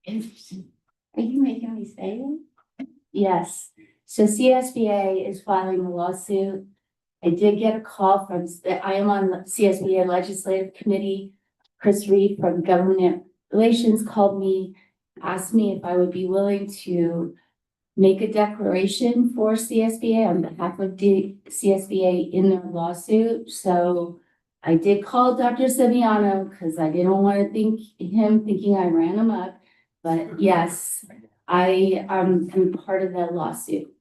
Interesting. Are you making me say it? Yes. So CSBA is filing a lawsuit. I did get a call from, I am on the CSBA Legislative Committee. Chris Reed from Government Relations called me, asked me if I would be willing to make a declaration for CSBA on behalf of the CSBA in their lawsuit. So I did call Dr. Saviano because I didn't want to thinking I ran him up. But yes, I am part of that lawsuit.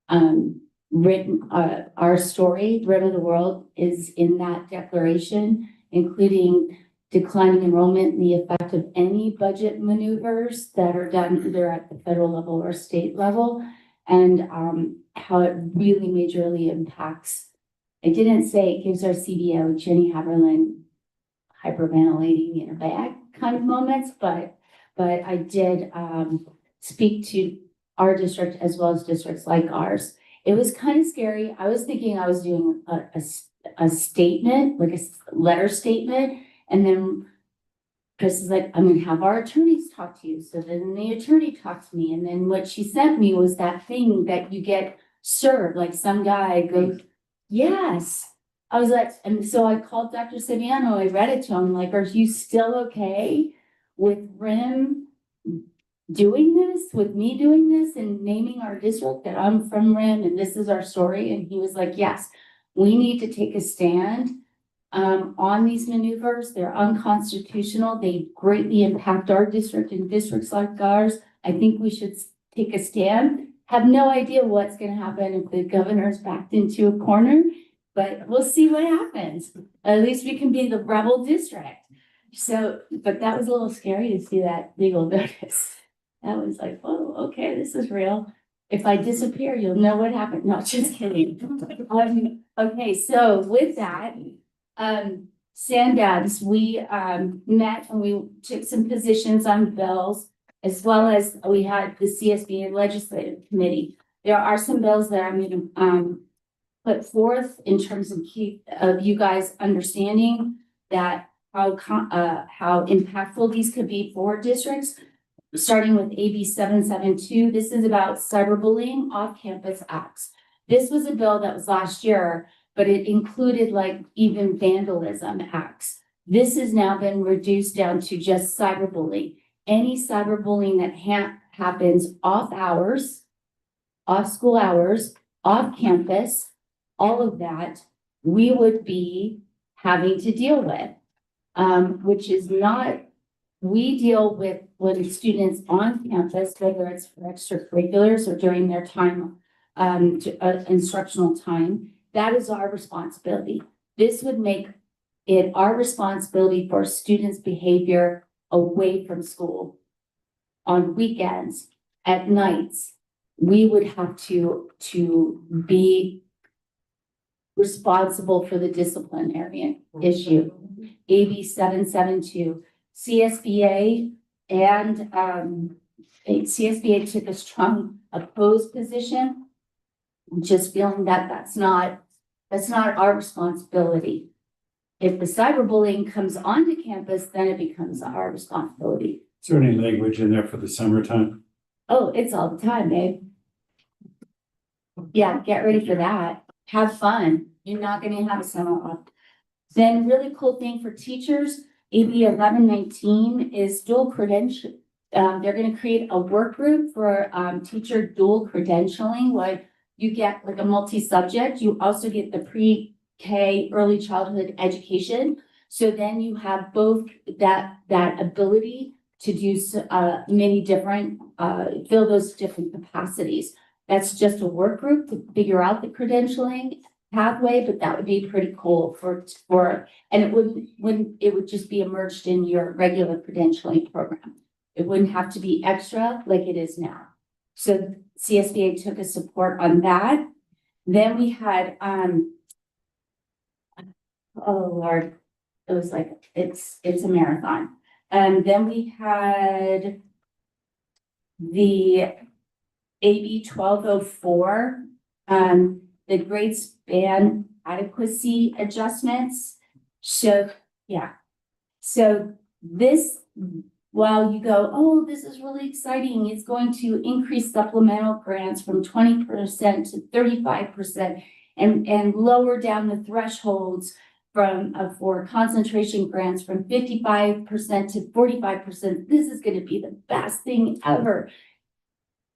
Our story, Rim of the World, is in that declaration, including declining enrollment and the effect of any budget maneuvers that are done either at the federal level or state level, and how it really majorly impacts. I didn't say it gives our CBO, Jenny Haberlin, hyperventilating in her bag kind of moments, but I did speak to our district as well as districts like ours. It was kind of scary. I was thinking I was doing a statement, like a letter statement, and then Chris is like, I'm gonna have our attorneys talk to you. So then the attorney talked to me, and then what she sent me was that thing that you get served, like some guy goes, yes. I was like, and so I called Dr. Saviano, I read it to him, like, are you still okay with RIM doing this, with me doing this and naming our district that I'm from RIM and this is our story? And he was like, yes, we need to take a stand on these maneuvers. They're unconstitutional. They greatly impact our district and districts like ours. I think we should take a stand. Have no idea what's going to happen if the governor's backed into a corner, but we'll see what happens. At least we can be the rebel district. So, but that was a little scary to see that legal notice. That was like, oh, okay, this is real. If I disappear, you'll know what happened. No, just kidding. Okay, so with that, Sandabs, we met and we took some positions on bills, as well as we had the CSBA Legislative Committee. There are some bills that I'm going to put forth in terms of you guys understanding that how impactful these could be for districts. Starting with AB 772, this is about cyberbullying off-campus acts. This was a bill that was last year, but it included like even vandalism acts. This has now been reduced down to just cyberbullying. Any cyberbullying that happens off hours, off school hours, off campus, all of that, we would be having to deal with. Which is not, we deal with when students on campus, whether it's for extracurriculars or during their time, instructional time, that is our responsibility. This would make it our responsibility for students' behavior away from school. On weekends, at nights, we would have to be responsible for the disciplinary issue. AB 772, CSBA and CSBA took a strong opposed position. Just feeling that that's not our responsibility. If the cyberbullying comes onto campus, then it becomes our responsibility. Is there any language in there for the summertime? Oh, it's all the time, babe. Yeah, get ready for that. Have fun. You're not gonna have a summer off. Then really cool thing for teachers, AB 1119 is dual credential. They're gonna create a work group for teacher dual credentialing, like you get like a multi-subject, you also get the pre-K early childhood education. So then you have both that ability to do many different, fill those different capacities. That's just a work group to figure out the credentialing pathway, but that would be pretty cool and it would just be emerged in your regular credentialing program. It wouldn't have to be extra like it is now. So CSBA took a support on that. Then we had, oh Lord, it was like, it's a marathon. Then we had the AB 1204, the grade span adequacy adjustments. So, yeah. So this, while you go, oh, this is really exciting, it's going to increase supplemental grants from 20% to 35% and lower down the thresholds for concentration grants from 55% to 45%. This is going to be the best thing ever.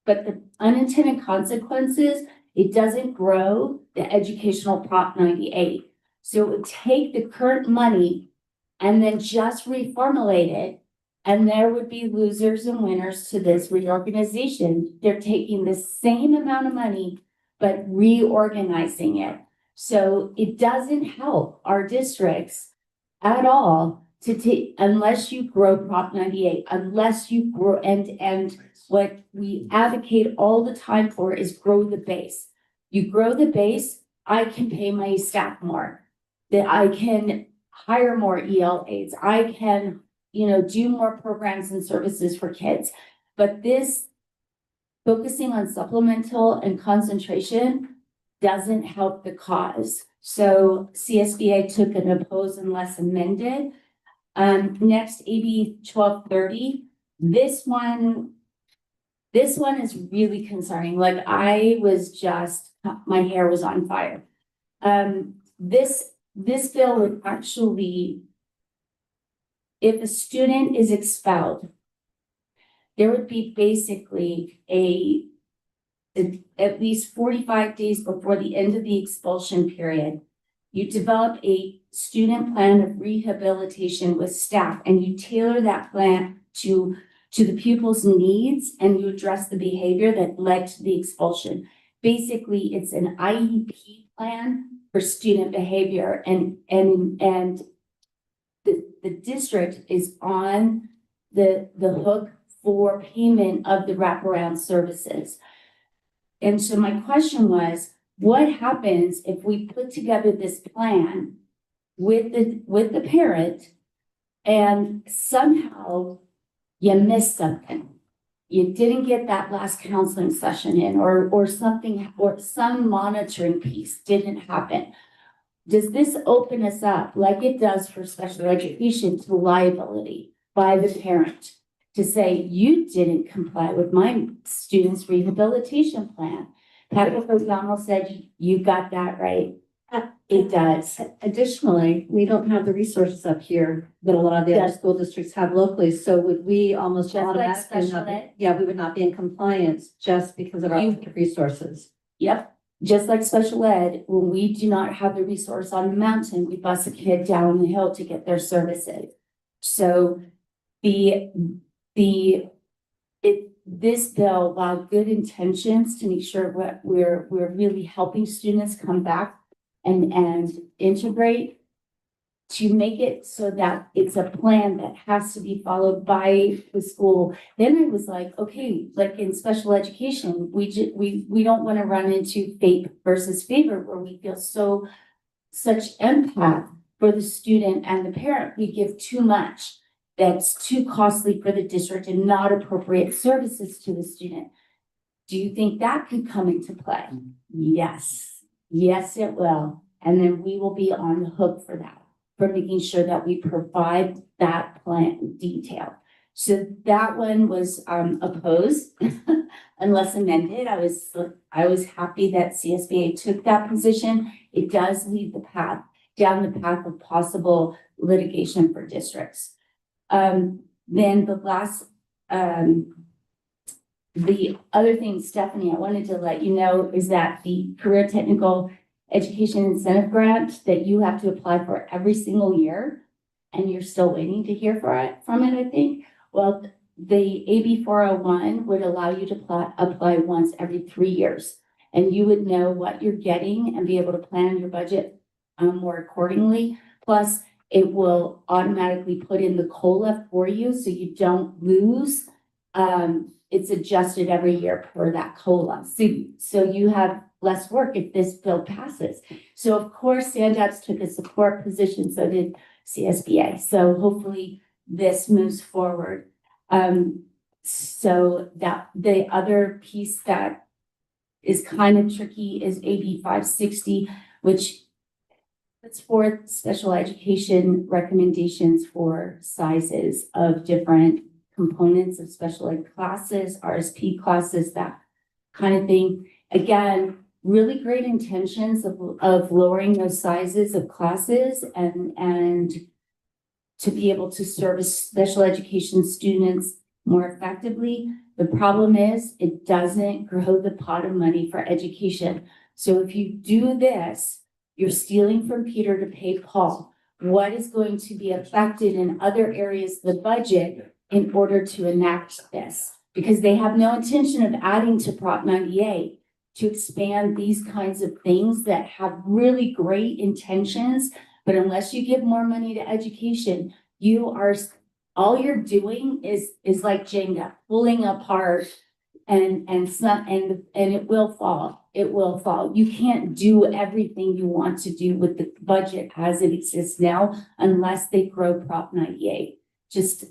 But the unintended consequences, it doesn't grow the educational Prop 98. So it would take the current money and then just reformulate it. And there would be losers and winners to this reorganization. They're taking the same amount of money, but reorganizing it. So it doesn't help our districts at all to take, unless you grow Prop 98, unless you grow, and what we advocate all the time for is grow the base. You grow the base, I can pay my staff more, that I can hire more EL aides, I can, do more programs and services for kids. But this focusing on supplemental and concentration doesn't help the cause. So CSBA took an oppose unless amended. Next, AB 1230. This one is really concerning. Like my hair was on fire. This bill would actually, if a student is expelled, there would be basically at least 45 days before the end of the expulsion period, you develop a student plan of rehabilitation with staff, and you tailor that plan to the pupil's needs, and you address the behavior that led to the expulsion. Basically, it's an IEP plan for student behavior, and the district is on the hook for payment of the wraparound services. And so my question was, what happens if we put together this plan with the parent and somehow you missed something? You didn't get that last counseling session in, or something, or some monitoring piece didn't happen. Does this open us up, like it does for special education, to liability by the parent? To say, you didn't comply with my student's rehabilitation plan. Pat O'Donnell said, you got that right. It does. Additionally, we don't have the resources up here that a lot of the other Yes. school districts have locally, so would we almost Just like automatically special not, ed? yeah, we would not be in compliance just because of our resources. Yep, just like special ed, when we do not have the resource on the mountain, we bus a kid down the hill to get their services. So this bill, while good intentions to make sure we're really helping students come back and integrate, to make it so that it's a plan that has to be followed by the school. Then I was like, okay, like in special education, we don't want to run into fate versus favor where we feel such empath for the student and the parent. We give too much that's too costly for the district and not appropriate services to the student. Do you think that could come into play? Yes, yes, it will. And then we will be on the hook for that, for making sure that we provide that plan detail. So that one was opposed unless amended. I was happy that CSBA took that position. It does lead down the path of possible litigation for districts. Then the last, the other thing, Stephanie, I wanted to let you know is that the Career Technical Education Incentive Grant that you have to apply for every single year, and you're still waiting to hear from it, I think. Well, the AB 401 would allow you to apply once every 3 years, and you would know what you're getting and be able to plan your budget more accordingly. Plus, it will automatically put in the COLA for you, so you don't lose. It's adjusted every year per that COLA. So you have less work if this bill passes. So of course, Sandabs took a support position, so did CSBA. So hopefully this moves forward. So that the other piece that is kind of tricky is AB 560, which it's for special education recommendations for sizes of different components of special ed classes, RSP classes, that kind of thing. Again, really great intentions of lowering those sizes of classes and to be able to service special education students more effectively. The problem is it doesn't grow the pot of money for education. So if you do this, you're stealing from Peter to pay Paul. What is going to be affected in other areas of the budget in order to enact this? Because they have no intention of adding to Prop 98 to expand these kinds of things that have really great intentions. But unless you give more money to education, all you're doing is like Jenga, pulling apart and it will fall. It will fall. You can't do everything you want to do with the budget as it exists now unless they grow Prop 98. Just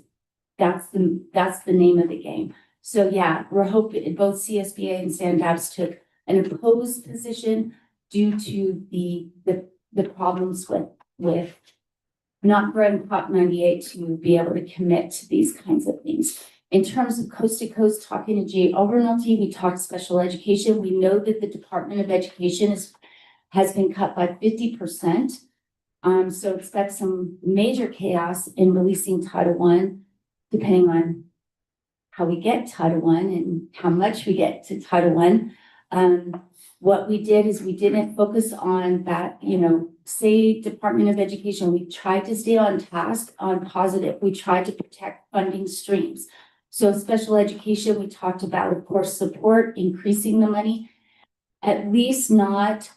that's the name of the game. So yeah, we're hoping both CSBA and Sandabs took an opposed position due to the problems with not growing Prop 98 to be able to commit to these kinds of things. In terms of coast to coast, talking to Jay Overnolte, we talked special education. We know that the Department of Education has been cut by 50%. So expect some major chaos in releasing Title I, depending on how we get Title I and how much we get to Title I. What we did is we didn't focus on that, say Department of Education, we tried to stay on task, on positive. We tried to protect funding streams. So special education, we talked about, of course, support, increasing the money, at least not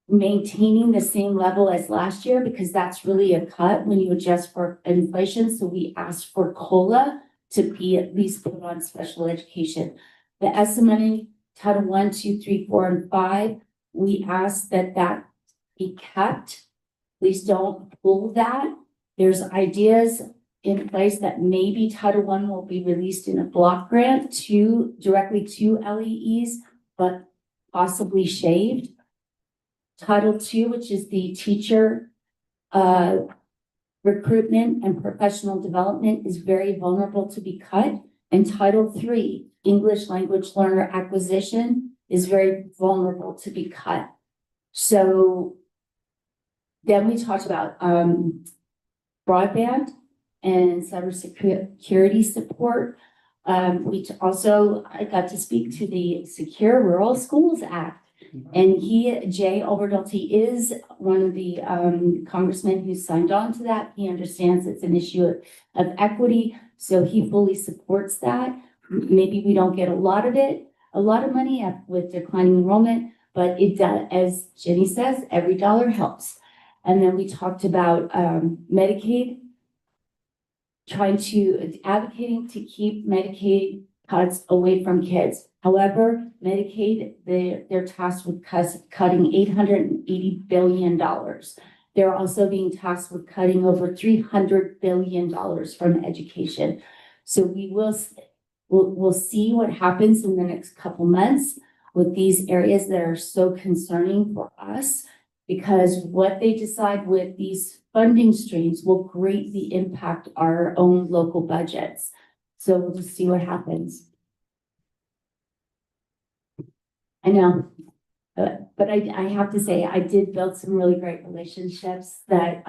maintaining the same level as last year, because that's really a cut when you adjust for inflation. So we asked for COLA to be at least put on special education. The ESSA money, Title I, II, III, IV, and V, we asked that be kept. Please don't pull that. There's ideas in place that maybe Title I will be released in a block grant directly to LEEs, but possibly shaved. Title II, which is the teacher recruitment and professional development, is very vulnerable to be cut. And Title III, English language learner acquisition, is very vulnerable to be cut. So then we talked about broadband and cybersecurity support. I got to speak to the Secure Rural Schools Act. And Jay Albertalti is one of the congressmen who signed on to that. He understands it's an issue of equity, so he fully supports that. Maybe we don't get a lot of money with declining enrollment, but it does, as Jenny says, every dollar helps. And then we talked about Medicaid, advocating to keep Medicaid cuts away from kids. However, Medicaid, they're tasked with cutting $880 billion. They're also being tasked with cutting over $300 billion from education. So we'll see what happens in the next couple months with these areas that are so concerning for us, because what they decide with these funding streams will greatly impact our own local budgets. So we'll just see what happens. I know, but I have to say, I did build some really great relationships that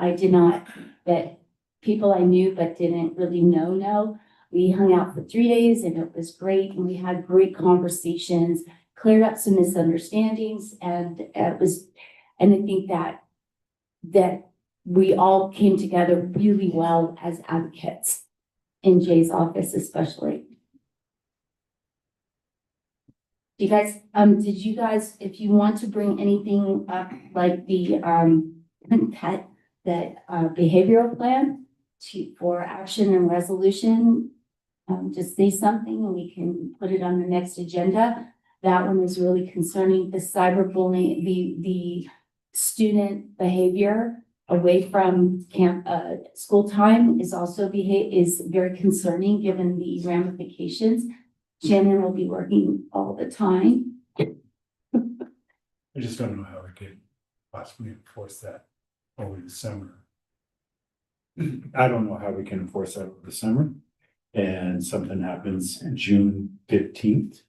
people I knew but didn't really know. We hung out for 3 days and it was great. And we had great conversations, cleared up some misunderstandings. And I think that we all came together really well as advocates in Jay's office, especially. Did you guys, if you want to bring anything up, like the behavioral plan for action and resolution, just say something and we can put it on the next agenda. That one is really concerning. The cyberbullying, the student behavior away from school time is also is very concerning given the ramifications. Shannon will be working all the time. I just don't know how we could possibly enforce that over the summer. I don't know how we can enforce that over the summer. And something happens June 15th.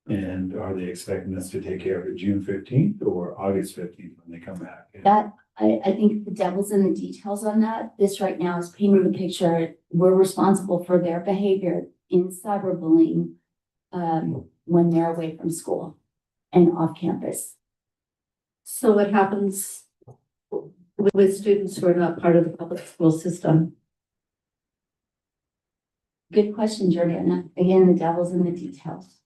And are they expecting us to take care of it June 15th or August 15th when they come back? I think the devil's in the details on that. This right now is painting the picture. We're responsible for their behavior in cyberbullying when they're away from school and off campus. So what happens with students who are not part of the public school system? Good question, Jordana. Again, the devil's in the details.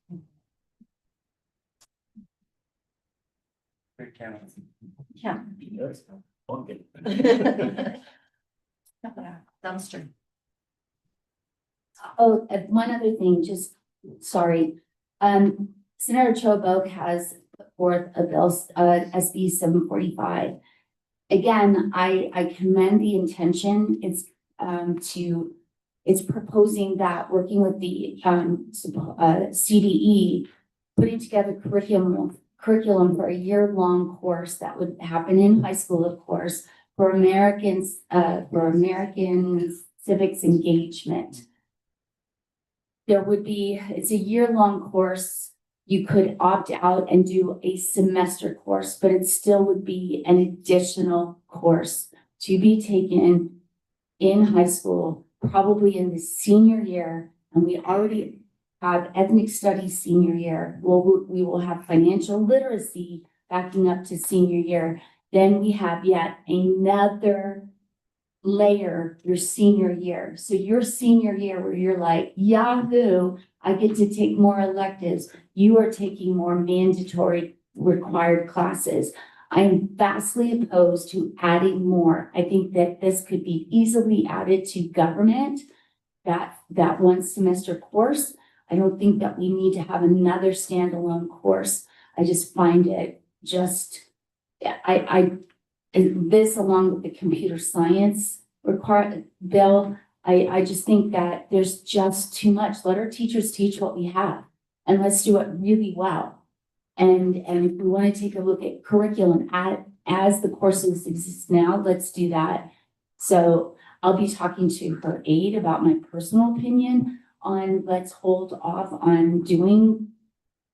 Yeah. Dumpster. Oh, one other thing, sorry. Senator Chobok has put forth a bill, SB 745. Again, I commend the intention. It's proposing that working with the CDE, putting together curriculum for a year-long course that would happen in high school, of course, for American civics engagement. It's a year-long course. You could opt out and do a semester course, but it still would be an additional course to be taken in high school, probably in the senior year. And we already have ethnic studies senior year. We will have financial literacy backing up to senior year. Then we have yet another layer your senior year. So your senior year where you're like, Yahoo, I get to take more electives. You are taking more mandatory required classes. I am vastly opposed to adding more. I think that this could be easily added to government, that one semester course. I don't think that we need to have another standalone course. I just find it this along with the computer science bill, I just think that there's just too much. Let our teachers teach what we have and let's do it really well. And if we want to take a look at curriculum as the courses exist now, let's do that. So I'll be talking to her aide about my personal opinion on let's hold off on doing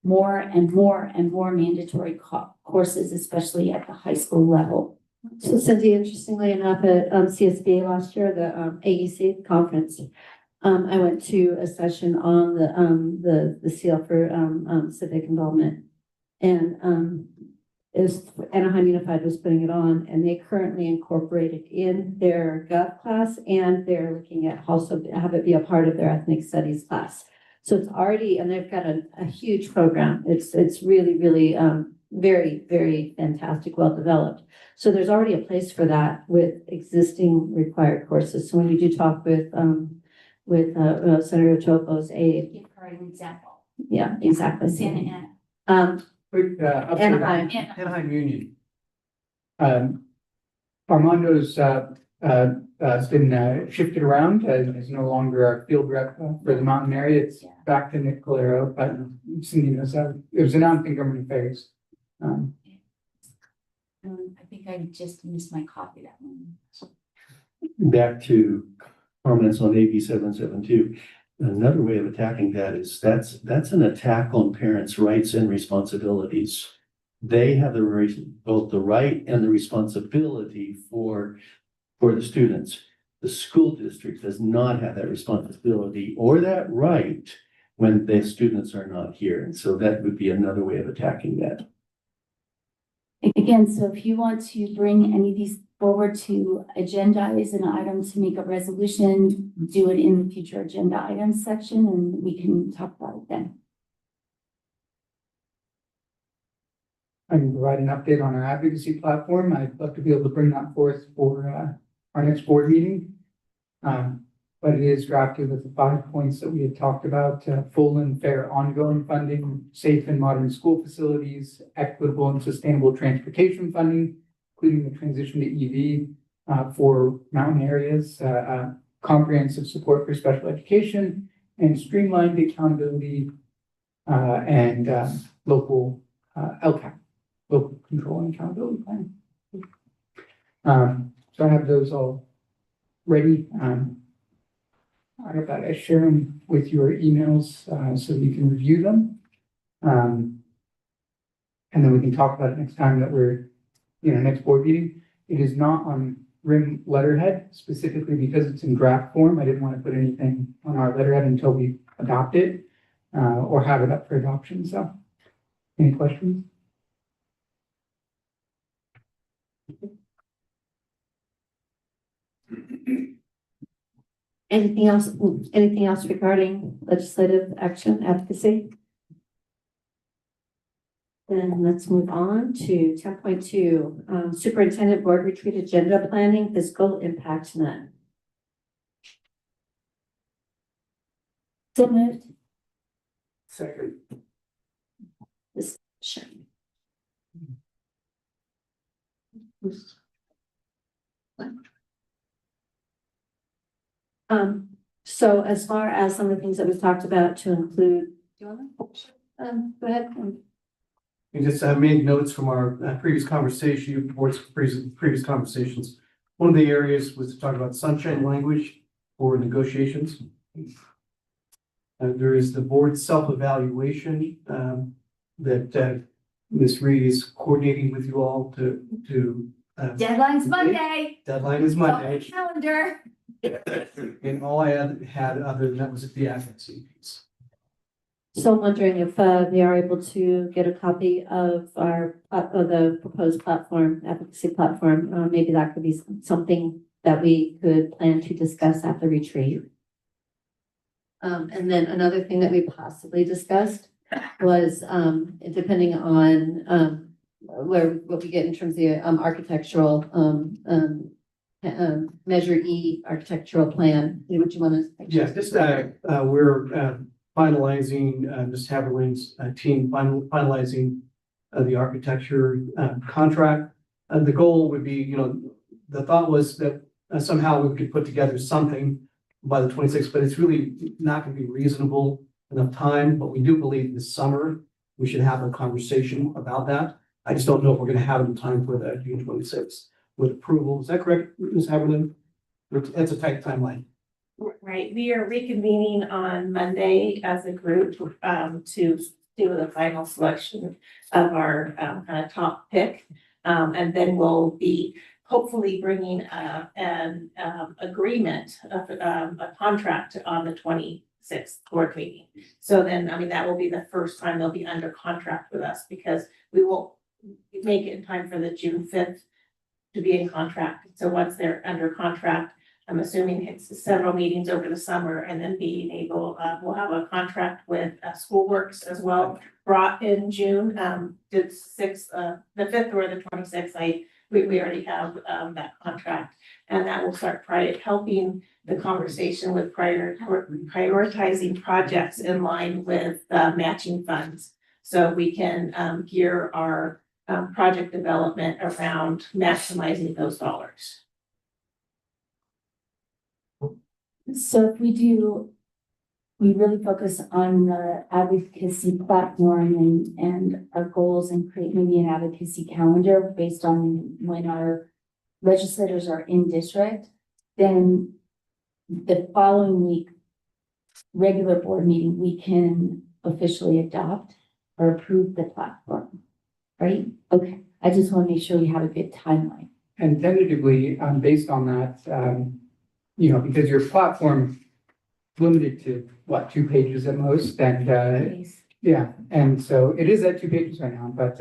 more and more and more mandatory courses, especially at the high school level. So Cindy, interestingly enough, at CSBA last year, the AEC conference, I went to a session on the seal for civic involvement. And it was Anaheim Unified was putting it on, and they currently incorporate it in their Gov class, and they're looking at also have it be a part of their ethnic studies class. So it's already, and they've got a huge program. It's really, really very, very fantastic, well developed. So there's already a place for that with existing required courses. So when you do talk with Senator Topo's aide. Give her an example. Yeah, exactly. Santa Ana. Anaheim. Anaheim Union. Armando's been shifted around and is no longer our field rep for the mountain area. It's back to Nick Calero, but Cindy knows that. It was announced in government affairs. I think I just missed my copy that one. Back to comments on AB 772. Another way of attacking that is that's an attack on parents' rights and responsibilities. They have both the right and the responsibility for the students. The school district does not have that responsibility or that right when the students are not here. And so that would be another way of attacking that. Again, so if you want to bring any of these forward to agendize an item to make a resolution, do it in the future agenda items section, and we can talk about it then. I can provide an update on our advocacy platform. I'd love to be able to bring that forth for our next board meeting. But it is drafted with the 5 points that we had talked about: full and fair ongoing funding, safe and modern school facilities, equitable and sustainable transportation funding, including the transition to EV for mountain areas, comprehensive support for special education, and streamlined accountability and local LCAP, local control and accountability plan. So I have those all ready. I thought I'd share them with your emails so you can review them. And then we can talk about it next time that we're, next board meeting. It is not on RIM letterhead specifically because it's in draft form. I didn't want to put anything on our letterhead until we adopt it or have it up for adoption. So any questions? Anything else regarding legislative action advocacy? Then let's move on to 10.2, Superintendent Board Retreat Agenda Planning, Fiscal Impact None. So moved. Second. Discussion. So as far as some of the things that we've talked about to include, do you want to, go ahead. We just made notes from our previous conversation, board's previous conversations. One of the areas was to talk about sunshine language for negotiations. There is the board self-evaluation that Ms. Reed is coordinating with you all to. Deadline's Monday. Deadline is Monday. Calendar. And all I had other than that was the advocacy piece. So I'm wondering if they are able to get a copy of the proposed platform, advocacy platform. Maybe that could be something that we could plan to discuss at the retreat. And then another thing that we possibly discussed was depending on what we get in terms of the architectural Measure E architectural plan. Would you want to? Yes, just we're finalizing, Ms. Haverling's team finalizing the architecture contract. The goal would be, the thought was that somehow we could put together something by the 26th, but it's really not going to be reasonable enough time. But we do believe this summer we should have a conversation about that. I just don't know if we're going to have it in time for the June 26th with approval. Is that correct, Ms. Haverling? That's a tight timeline. Right, we are reconvening on Monday as a group to do the final selection of our kind of top pick. And then we'll be hopefully bringing an agreement of a contract on the 26th board meeting. So then, I mean, that will be the first time they'll be under contract with us, because we won't make it in time for the June 5th to be in contract. So once they're under contract, I'm assuming it's several meetings over the summer, and then being able, we'll have a contract with Schoolworks as well, brought in June, the 5th or the 26th. We already have that contract, and that will start helping the conversation with prioritizing projects in line with matching funds. So we can gear our project development around maximizing those dollars. So if we really focus on the advocacy platform and our goals, and create maybe an advocacy calendar based on when our legislators are in district, then the following week, regular board meeting, we can officially adopt or approve the platform, right? Okay, I just want to make sure we have a good timeline. And tentatively, based on that, because your platform limited to what, 2 pages at most, and yeah, and so it is at 2 pages right now, but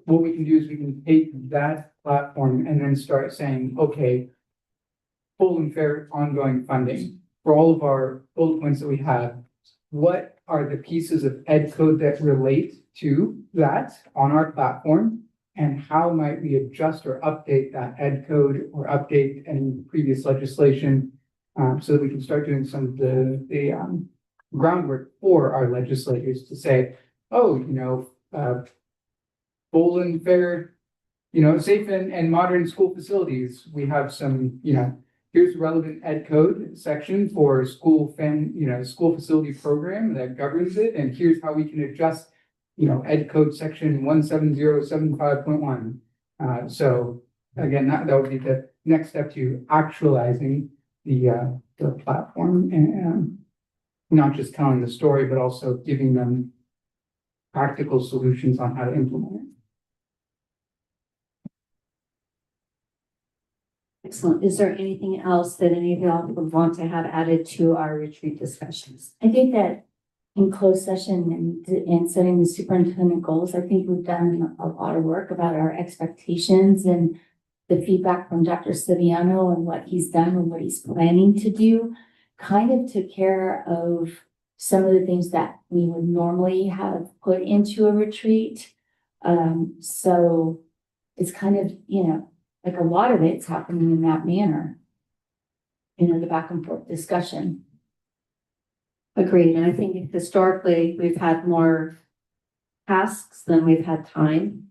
what we can do is we can take that platform and then start saying, okay, full and fair ongoing funding for all of our bullet points that we have. What are the pieces of ed code that relate to that on our platform? And how might we adjust or update that ed code, or update any previous legislation, so that we can start doing some of the groundwork for our legislators to say, oh, full and fair, safe and modern school facilities. We have some, here's relevant ed code section for school facility program that governs it, and here's how we can adjust ed code section 17075.1. So again, that would be the next step to actualizing the platform, and not just telling the story, but also giving them practical solutions on how to implement it. Excellent. Is there anything else that any of y'all would want to have added to our retreat discussions? I think that in closed session and setting the superintendent goals, I think we've done a lot of work about our expectations and the feedback from Dr. Siviano and what he's done and what he's planning to do, kind of took care of some of the things that we would normally have put into a retreat. So it's kind of, like a lot of it's happening in that manner, the back and forth discussion. Agreed. And I think historically we've had more tasks than we've had time.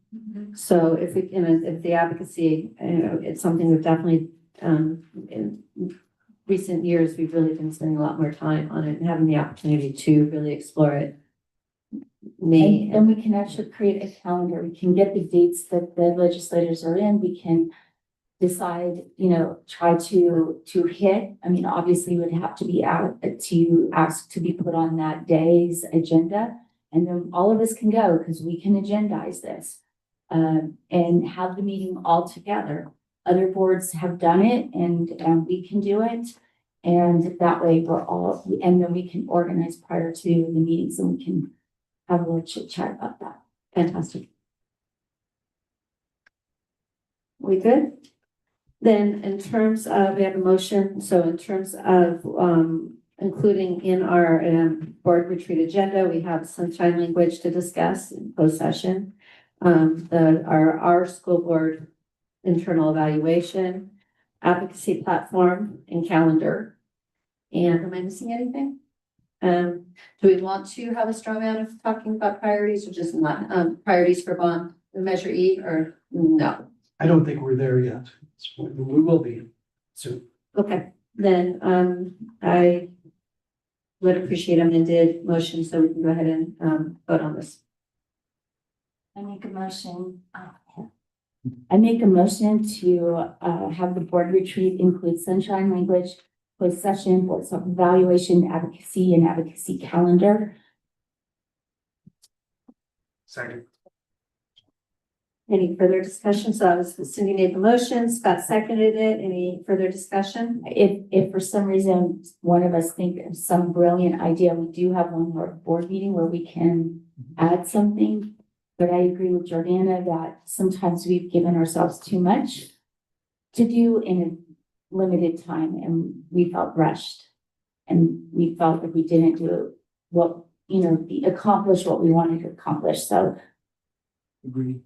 So if the advocacy, it's something we've definitely, in recent years, we've really been spending a lot more time on it and having the opportunity to really explore it. And then we can actually create a calendar. We can get the dates that the legislators are in. We can decide, try to hit. I mean, obviously would have to be out to ask to be put on that day's agenda. And then all of us can go, because we can agendize this and have the meeting all together. Other boards have done it, and we can do it. And that way and then we can organize prior to the meetings, and we can have a little chit chat about that. Fantastic. We good? Then in terms of, we have a motion. So in terms of including in our board retreat agenda, we have sunshine language to discuss in closed session. Our school board internal evaluation, advocacy platform, and calendar. And am I missing anything? Do we want to have a straw man of talking about priorities, or just not priorities for bond measure E, or no? I don't think we're there yet. We will be soon. Okay, then I would appreciate amended motion so we can go ahead and vote on this. I make a motion. I make a motion to have the board retreat include sunshine language, closed session, board self-evaluation, advocacy, and advocacy calendar. Second. Any further discussion? So that was Cindy made the motion, Scott seconded it. Any further discussion? If for some reason one of us think of some brilliant idea, we do have one more board meeting where we can add something. But I agree with Jordana that sometimes we've given ourselves too much to do in a limited time and we felt rushed. And we felt that we didn't do what, accomplish what we wanted to accomplish. So. Agreed.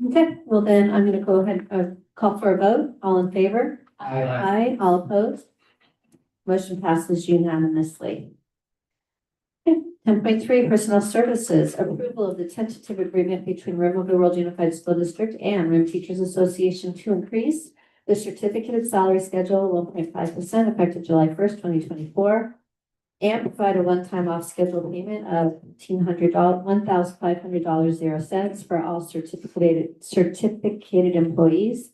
Okay, well then I'm gonna go ahead and call for a vote. All in favor? Aye. Aye, all opposed? Motion passes unanimously. 10.3 Personnel Services, approval of the tentative agreement between Rim of the World Unified School District and Rim Teachers Association to increase the certificated salary schedule 1.5% effective July 1st, 2024, and provide a one-time off-schedule payment of $1,500.00 for all certificated employees.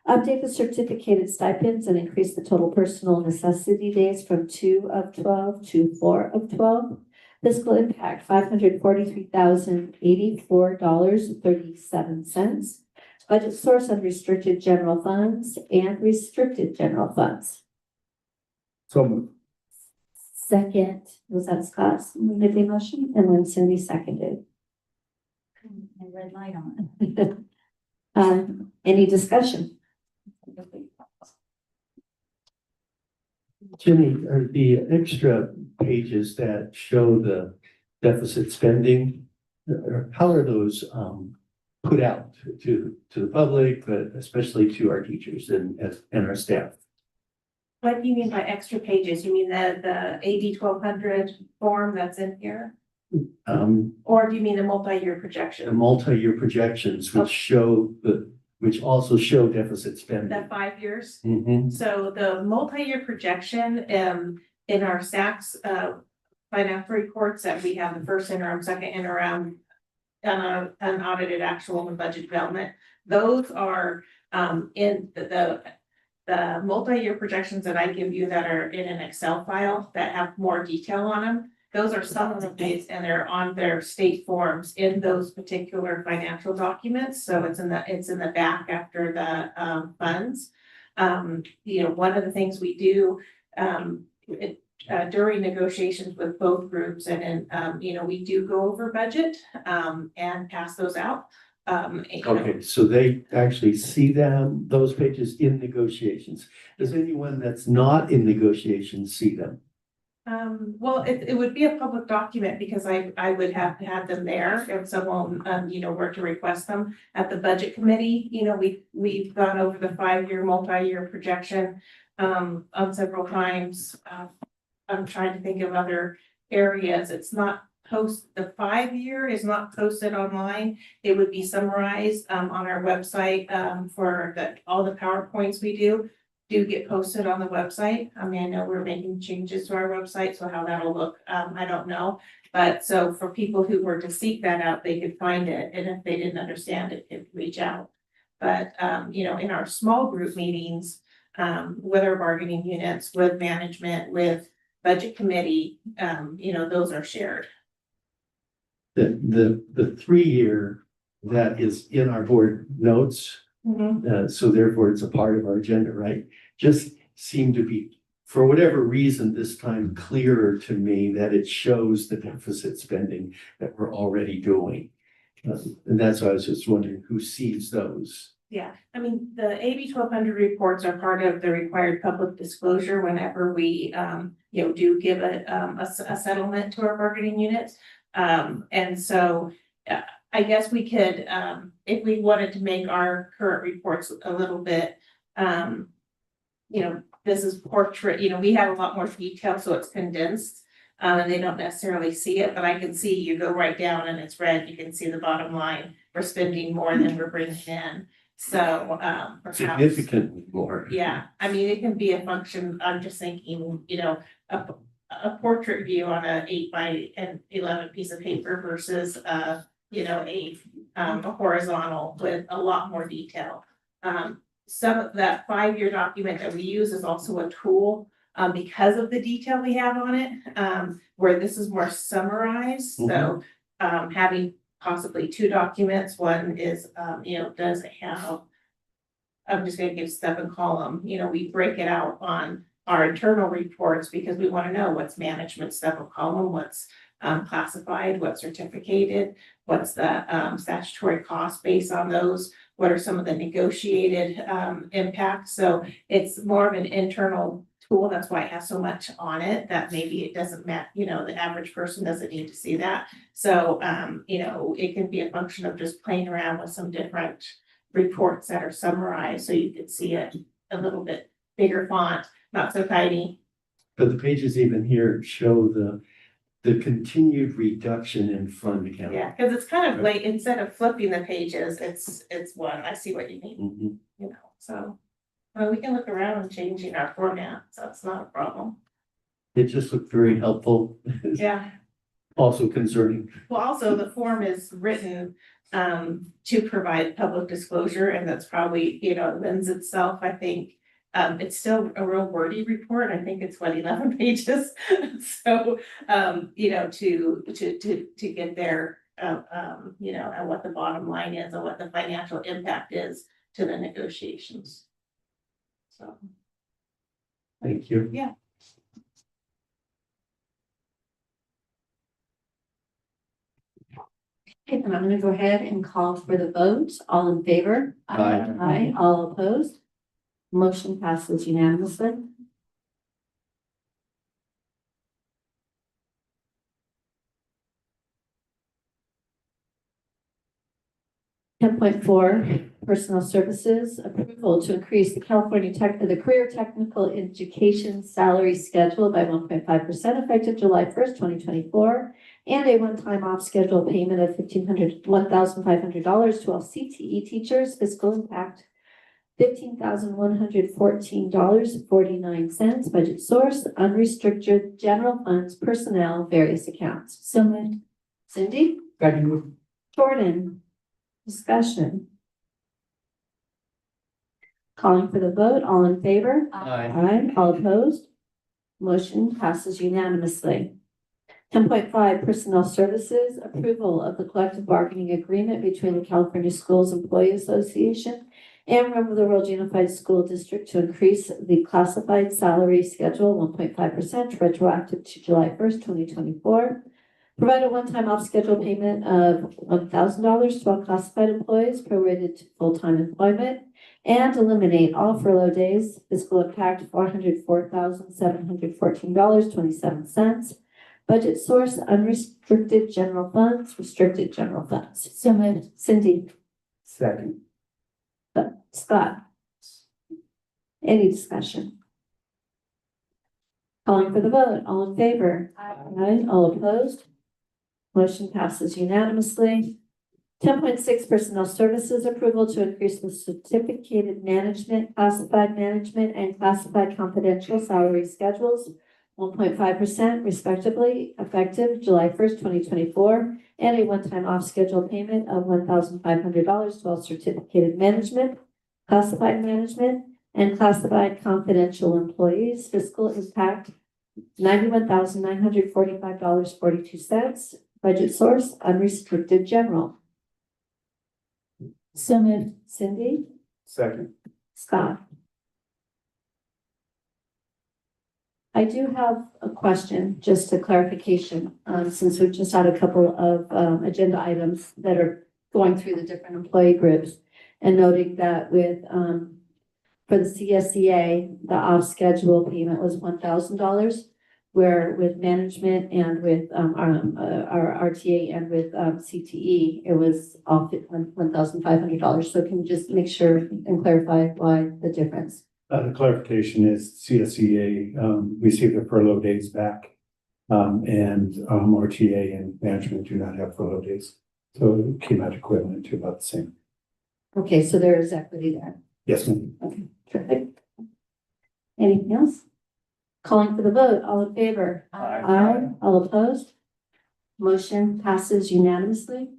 Update the certificated stipends and increase the total personal necessity days from 2 of 12 to 4 of 12. Fiscal impact, $543,084.37. Budget source unrestricted general funds and restricted general funds. So moved. Second, was that Scott made the motion and then Cindy seconded. And red light on. Any discussion? Jimmy, are the extra pages that show the deficit spending, how are those put out to the public, but especially to our teachers and our staff? What do you mean by extra pages? You mean the AB 1200 form that's in here? Or do you mean the multi-year The projection? multi-year projections, which also show deficit spending. That 5 years? Mhm. So the multi-year projection, in our SACS, financial reports that we have the first interim, second interim, unaudited actual and budget development, those are, in the multi-year projections that I give you that are in an Excel file that have more detail on them. Those are some of the dates and they're on their state forms in those particular financial documents. So it's in the back after the funds. One of the things we do during negotiations with both groups and we do go over budget and pass those out. Okay, so they actually see those pages in negotiations. Does anyone that's not in negotiations see them? Well, it would be a public document because I would have to have them there if someone, were to request them at the budget committee. We've gone over the 5-year, multi-year projection, on several times. I'm trying to think of other areas. It's not the 5-year is not posted online. It would be summarized, on our website, for all the PowerPoints we do get posted on the website. I mean, I know we're making changes to our website, so how that'll look, I don't know. But so for people who were to seek that out, they could find it, and if they didn't understand it, could reach out. But in our small group meetings, with our bargaining units, with management, with budget committee, those are shared. The 3-year that is in our board notes, so therefore it's a part of our agenda, right? Just seemed to be, for whatever reason, this time clearer to me that it shows the deficit spending that we're already doing. And that's why I was just wondering who sees those. Yeah, I mean, the AB 1200 reports are part of the required public disclosure whenever we, do give a settlement to our bargaining units. And so I guess we could, if we wanted to make our current reports a little bit, this is portrait, we have a lot more detail, so it's condensed. And they don't necessarily see it, but I can see you go right down and it's red. You can see the bottom line. We're spending more than we're bringing in. So, perhaps, Significantly more. yeah, I mean, it can be a function. I'm just thinking, a portrait view on a 8x11 piece of paper versus, a horizontal with a lot more detail. Some of that 5-year document that we use is also a tool, because of the detail we have on it, where this is more summarized. So, having possibly two documents. One is, does it have, I'm just gonna give step and column, we break it out on our internal reports because we want to know what's management step and column, what's classified, what's certificated, what's the statutory cost based on those, what are some of the negotiated impacts. So it's more of an internal tool. That's why it has so much on it that maybe it doesn't match, the average person doesn't need to see that. So, it can be a function of just playing around with some different reports that are summarized so you could see it a little bit bigger font, not so tiny. But the pages even here show the continued reduction in fund account. Yeah, because it's kind of like, instead of flipping the pages, it's one. I see what you mean. So we can look around and changing our format, so it's not a problem. It just looked very helpful. Yeah. Also concerning. Well, also the form is written to provide public disclosure, and that's probably, lends itself, I think. It's still a real wordy report. I think it's 11 pages. So, to get there, and what the bottom line is and what the financial impact is to the negotiations. So. Thank you. Yeah. Okay, then I'm gonna go ahead and call for the vote. All in favor? Aye. Aye. All opposed? Motion passes unanimously. Ten point four, personnel services, approval to increase the the Career Technical Education salary schedule by 1.5% effective July 1st, 2024, and a one-time off schedule payment of $1,500 to all CTE teachers, fiscal impact $15,114.49, budget source, unrestricted general funds, personnel, various accounts. So moved. Cindy? Second. Jordan? Discussion. Calling for the vote, all in favor? Aye. Aye. All opposed? Motion passes unanimously. 10.5, personnel services, approval of the collective bargaining agreement between the California Schools Employee Association and River of the World Unified School District to increase the classified salary schedule 1.5% retroactive to July 1st, 2024. Provide a one-time off-schedule payment of $1,000 to all classified employees prorated to full-time employment, and eliminate all furlough days, fiscal impact $404,714.27. Budget source, unrestricted general funds, restricted general funds. So moved. Cindy? Second. Scott? Any discussion? Calling for the vote, all in favor? Aye. All opposed? Motion passes unanimously. 10.6, personnel services, approval to increase the certificated management, classified management, and classified confidential salary schedules 1.5% respectively, effective July 1st, 2024, and a one-time off-schedule payment of $1,500 to all certificated management, classified management, and classified confidential employees. Fiscal impact $91,945.42. Budget source, unrestricted general. So moved. Cindy? Second. Scott? I do have a question, just a clarification, since we've just had a couple of agenda items that are going through the different employee groups, and noting that with for the CSEA, the off-schedule payment was $1,000, where with management and with our RTA and with CTE, it was off at $1,500. So can you just make sure and clarify why the difference? The clarification is CSEA received their furlough days back, and RTA and management do not have furlough days. So it came out equivalent to about the same. Okay, so there is equity there. Yes, ma'am. Okay, terrific. Anything else? Calling for the vote, all in favor? Aye. Aye. All opposed? Motion passes unanimously.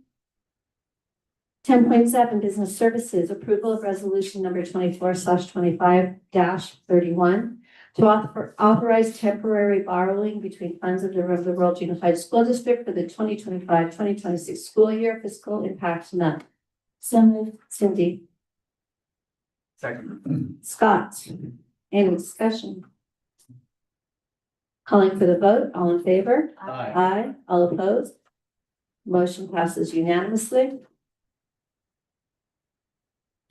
10.7, business services, approval of resolution number 24/25-31, To authorize temporary borrowing between funds of the River World Unified School District for the 2025-2026 school year fiscal impact none. So moved. Cindy, Second. Scott, any discussion? Calling for the vote, all in favor? Aye. All opposed? Motion passes unanimously.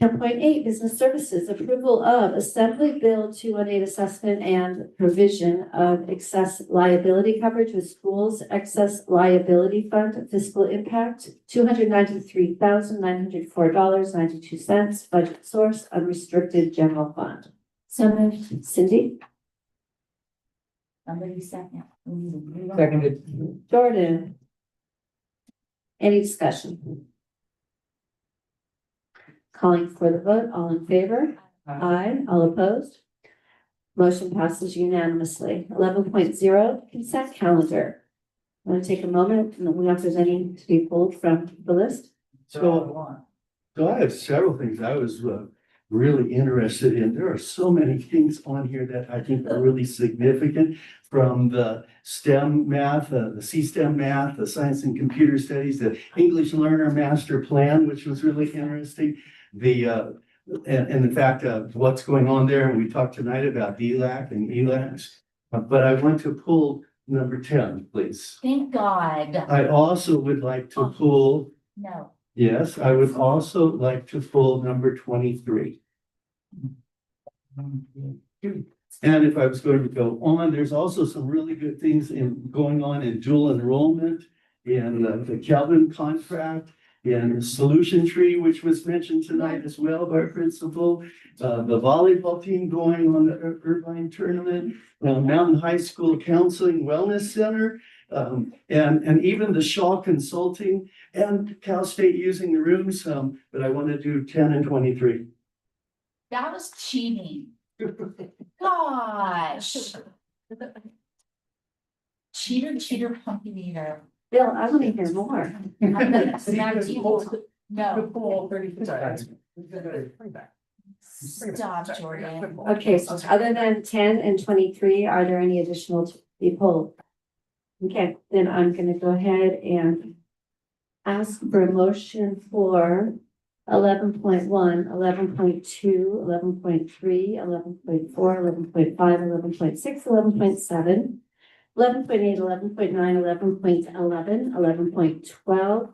10.8, Business Services, approval of Assembly Bill 218 assessment and provision of excess liability coverage with schools excess liability fund fiscal impact, $293,904.92, budget source, unrestricted general fund. So moved. Cindy? Somebody second. Seconded. Jordan? Any discussion? Calling for the vote, all in favor? Aye. All opposed? Motion passes unanimously. 11.0, consent calendar. Want to take a moment and we know if there's any to be pulled from the list? So I have several things I was really interested in. There are so many things on here that I think are really significant, from the STEM math, the C-STEM math, the science and computer studies, the English learner master plan, which was really interesting. And the fact of what's going on there. And we talked tonight about DLAC and ELACs. But I want to pull number 10, please. Thank God. I also would like to pull, No. yes, I would also like to pull number 23. And if I was going to go on, there's also some really good things going on in dual enrollment, in the Kelvin contract, in the solution tree, which was mentioned tonight as well by our principal, the volleyball team going on the Irvine tournament, Mountain High School Counseling Wellness Center, and even the Shaw Consulting and Cal State using the rooms, but I want to do 10 and 23. That was cheating. Gosh. Cheater, pumpkin eater. Bill, I want to hear more. Stop, Jordan. Okay, so other than 10 and 23, are there any additional to be pulled? Okay, then I'm going to go ahead and ask for a motion for 11.1, 11.2, 11.3, 11.4, 11.5, 11.6, 11.7, 11.8, 11.9, 11.11, 11.12,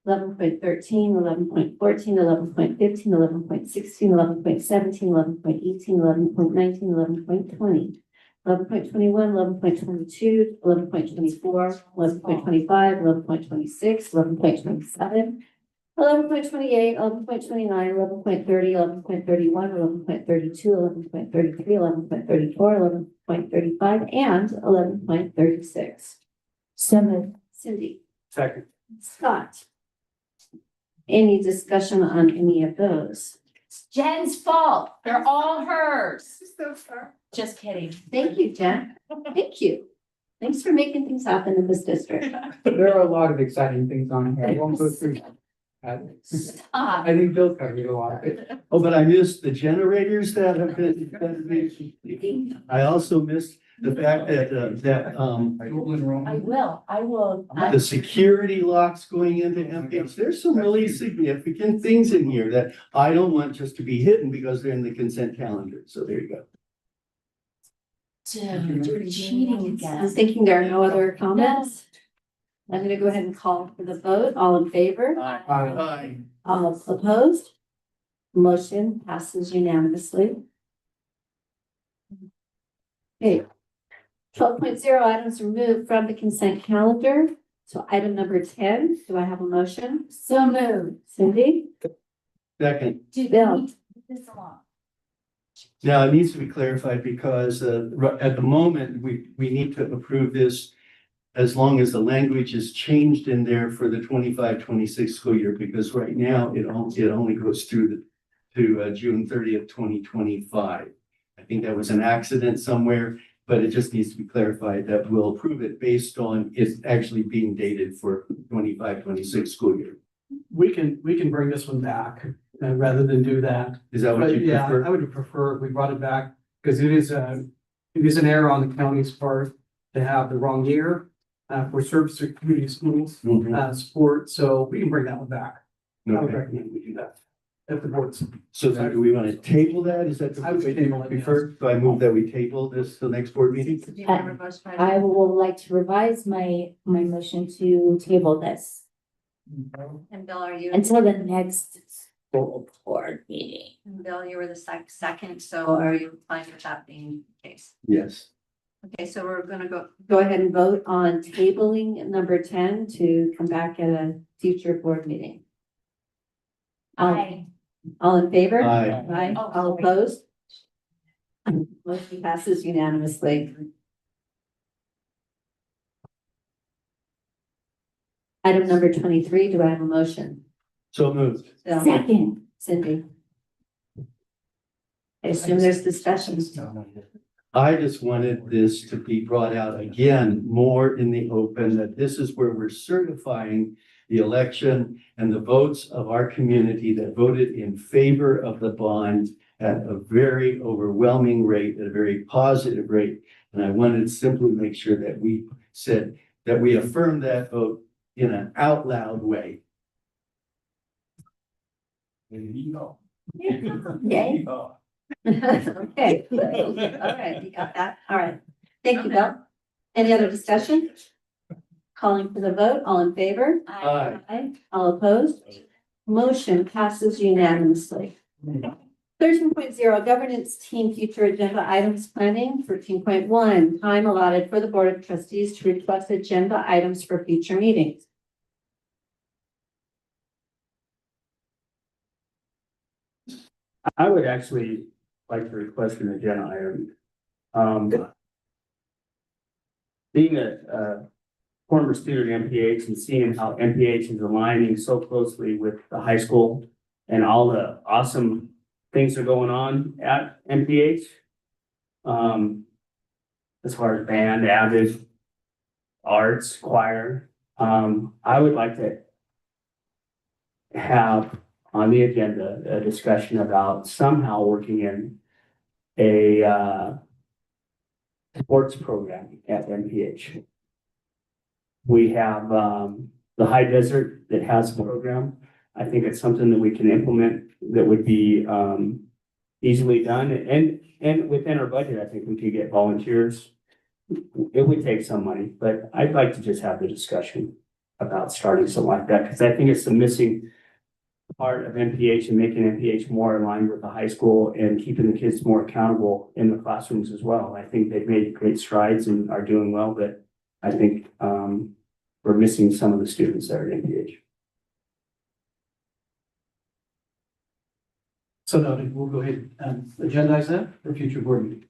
11.13, 11.14, 11.15, 11.16, 11.17, 11.18, 11.19, 11.20, 11.21, 11.22, 11.24, 11.25, 11.26, 11.27, 11.28, 11.29, 11.30, 11.31, 11.32, 11.33, 11.34, 11.35, and 11.36. So moved. Cindy, Second. Scott. Any discussion on any of those? It's Jen's fault. They're all hers. Just kidding. Thank you, Jen. Thank you. Thanks for making things happen in this district. There are a lot of exciting things on here. I won't go through. Stop. I think Bill covered a lot of it. Oh, but I missed the generators that have been, I also missed the fact that, I will. the security locks going into MPH. There's some really significant things in here that I don't want just to be hidden because they're in the consent calendar. So there you go. Dude, you're cheating again. I'm thinking there are no other comments. I'm going to go ahead and call for the vote. All in favor? Aye. All opposed? Motion passes unanimously. Okay. 12.0 items removed from the consent calendar. So item number 10, do I have a motion? So moved. Cindy? Second. Bill? Move this along. Now, it needs to be clarified because at the moment, we need to approve this as long as the language is changed in there for the 25-26 school year, because right now it only goes through to June 30th, 2025. I think that was an accident somewhere, but it just needs to be clarified that we'll approve it based on it actually being dated for 25-26 school year. We can bring this one back rather than do that. Is that what But you yeah, prefer? I would prefer if we brought it back Because it is an error on the county's part to have the wrong year for service or community schools support, so we can bring that one back. I would Okay. recommend we do that. If the board's. So now do we want to table that? Is that the I would way table you it, prefer? So I move that we table this to the next board meeting? Do you remember most? I will like to revise my motion to table this And Bill, are you? until the next school board meeting. And Bill, you were the second, so are you fine with that being the case? Yes. Okay, so we're gonna Go ahead and vote on tabling number 10 to come back at a future board meeting. Aye. All in favor? Aye. Aye. Oh, All sorry. opposed? Motion passes unanimously. Item number 23, do I have a motion? So moved. Bill? Second. Cindy? I assume there's discussion. I just wanted this to be brought out again, more in the open, that this is where we're certifying the election and the votes of our community that voted in favor of the bond at a very overwhelming rate, at a very positive rate. And I wanted to simply make sure that we said that we affirm that vote in an out loud way. Okay. Okay, all right, you got that, all right. Thank you, Bill. Any other discussion? Calling for the vote, all in favor? Aye. Aye. All opposed? Motion passes unanimously. 13.0 Governance Team Future Agenda Items Planning. 13.1 Time allotted for the Board of Trustees to request agenda items for future meetings. I would actually like to request an agenda item. Being a former student at MPH and seeing how MPH is aligning so closely with the high school and all the awesome things that are going on at MPH. As far as band, Avid, arts, choir, I would like to have on the agenda a discussion about somehow working in a sports program at MPH. We have the High Desert that has a program. I think it's something that we can implement that would be easily done, and within our budget, I think we could get volunteers. It would take some money, but I'd like to just have the discussion about starting something like that, because I think it's the missing part of MPH and making MPH more aligned with the high school and keeping the kids more accountable in the classrooms as well. I think they've made great strides and are doing well, but I think we're missing some of the students there at MPH. So noted, we'll go ahead and agendize that for future board meeting.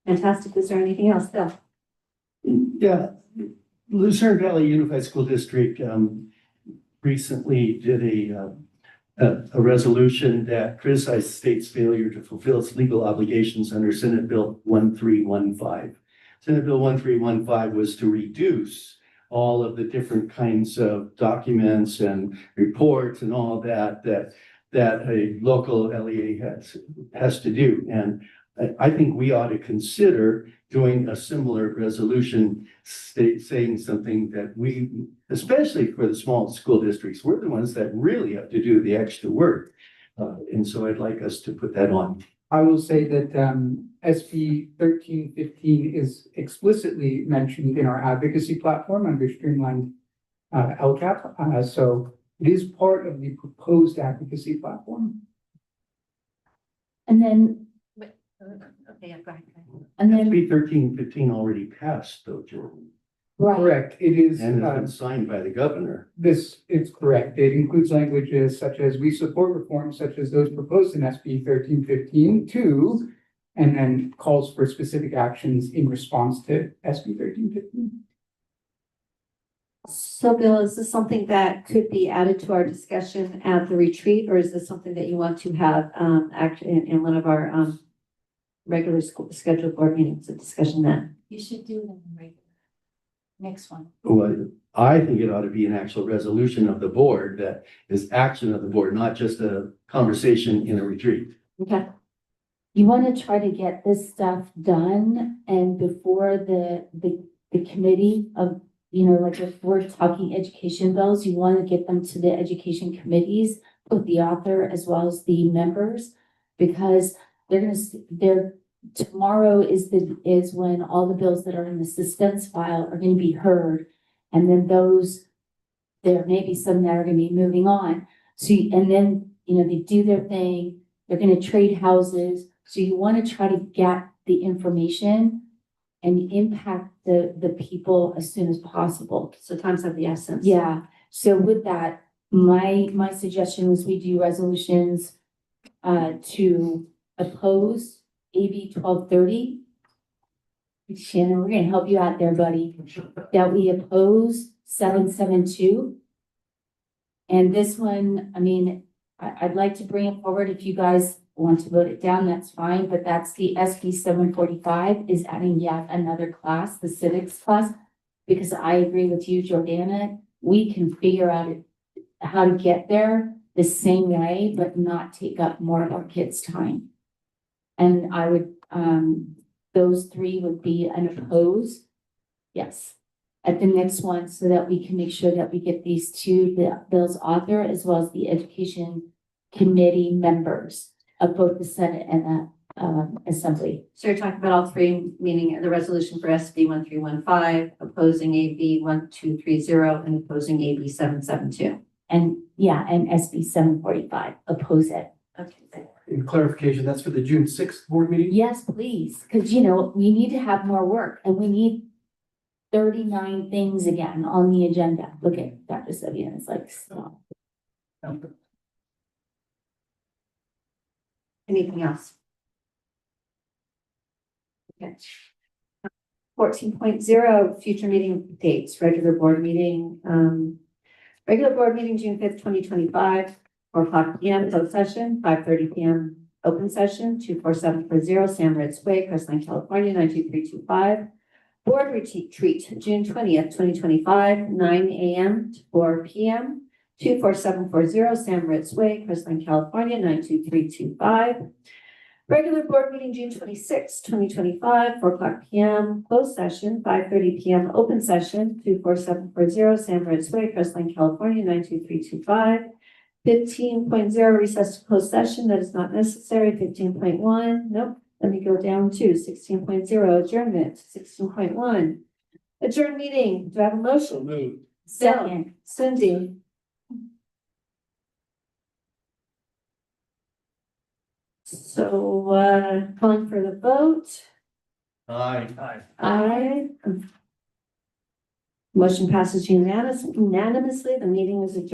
Fantastic. Is there anything else, Bill? Yeah, Lucerne Valley Unified School District recently did a resolution that criticized the state's failure to fulfill its legal obligations under Senate Bill 1315. Senate Bill 1315 was to reduce all of the different kinds of documents and reports and all that a local LEA has to do. And I think we ought to consider doing a similar resolution, saying something that we, especially for the small school districts, we're the ones that really have to do the extra work. And so I'd like us to put that on. I will say that SB 1315 is explicitly mentioned in our advocacy platform under streamlined LCAP. So it is part of the proposed advocacy platform. And then, Okay, go ahead. and then, SB 1315 already passed though, Jordan, right, Correct, it is. and it's been signed by the governor. This is correct. It includes languages such as we support reforms such as those proposed in SB 1315 too, and then calls for specific actions in response to SB 1315. So Bill, is this something that could be added to our discussion at the retreat, or is this something that you want to have act in one of our regular scheduled board meetings, a discussion then? You should do them right. Next one. Well, I think it ought to be an actual resolution of the board that is action of the board, not just a conversation in a retreat. Okay, you want to try to get this stuff done and before the committee of, you know, like if we're talking education bills, you want to get them to the education committees, both the author as well as the members, because they're tomorrow is when all the bills that are in the suspense file are going to be heard. And then there may be some that are going to be moving on. So, and then, you know, they do their thing, they're going to trade houses. So you want to try to get the information and impact the people as soon as possible. So time's of the essence. Yeah, so with that, my suggestion was we do resolutions to oppose AB 1230. Shannon, we're gonna help you out there, buddy. That we oppose 772. And this one, I mean, I'd like to bring it forward. If you guys want to vote it down, that's fine, but that's the SB 745 is adding yet another class, the civics class. Because I agree with you, Jordana, we can figure out how to get there the same way, but not take up more of our kids' time. And I would, those three would be an oppose, yes, at the next one, so that we can make sure that we get these two, the bill's author, as well as the education committee members of both the Senate and the Assembly. So you're talking about all three, meaning the resolution for SB 1315, opposing AB 1230, and opposing AB 772. And yeah, and SB 745, oppose it. Okay. In clarification, that's for the June 6th board meeting? Yes, please, because you know, we need to have more work and we need 39 things again on the agenda. Look at Dr. Sevian, it's like, stop. Anything else? Okay. 14.0, future meeting dates, regular board meeting, June 5th, 2025, 4:00 p.m. closed session, 5:30 p.m. open session, 24740 San Ritz Way, Crestline, California, 92325. Board retreat, June 20th, 2025, 9 a.m. to 4 p.m. 24740 San Ritz Way, Crestline, California, 92325. Regular board meeting, June 26th, 2025, 4:00 p.m. closed session, 5:30 p.m. open session, 24740 San Ritz Way, Crestline, California, 92325. 15.0 recess to closed session, that is not necessary. 15.1, nope. Let me go down to 16.0 adjournment. 16.1 adjourn meeting. Do I have a motion? Move. Second. Cindy. So, calling for the vote. Aye. Aye. Motion passes unanimously. The meeting is adjourned.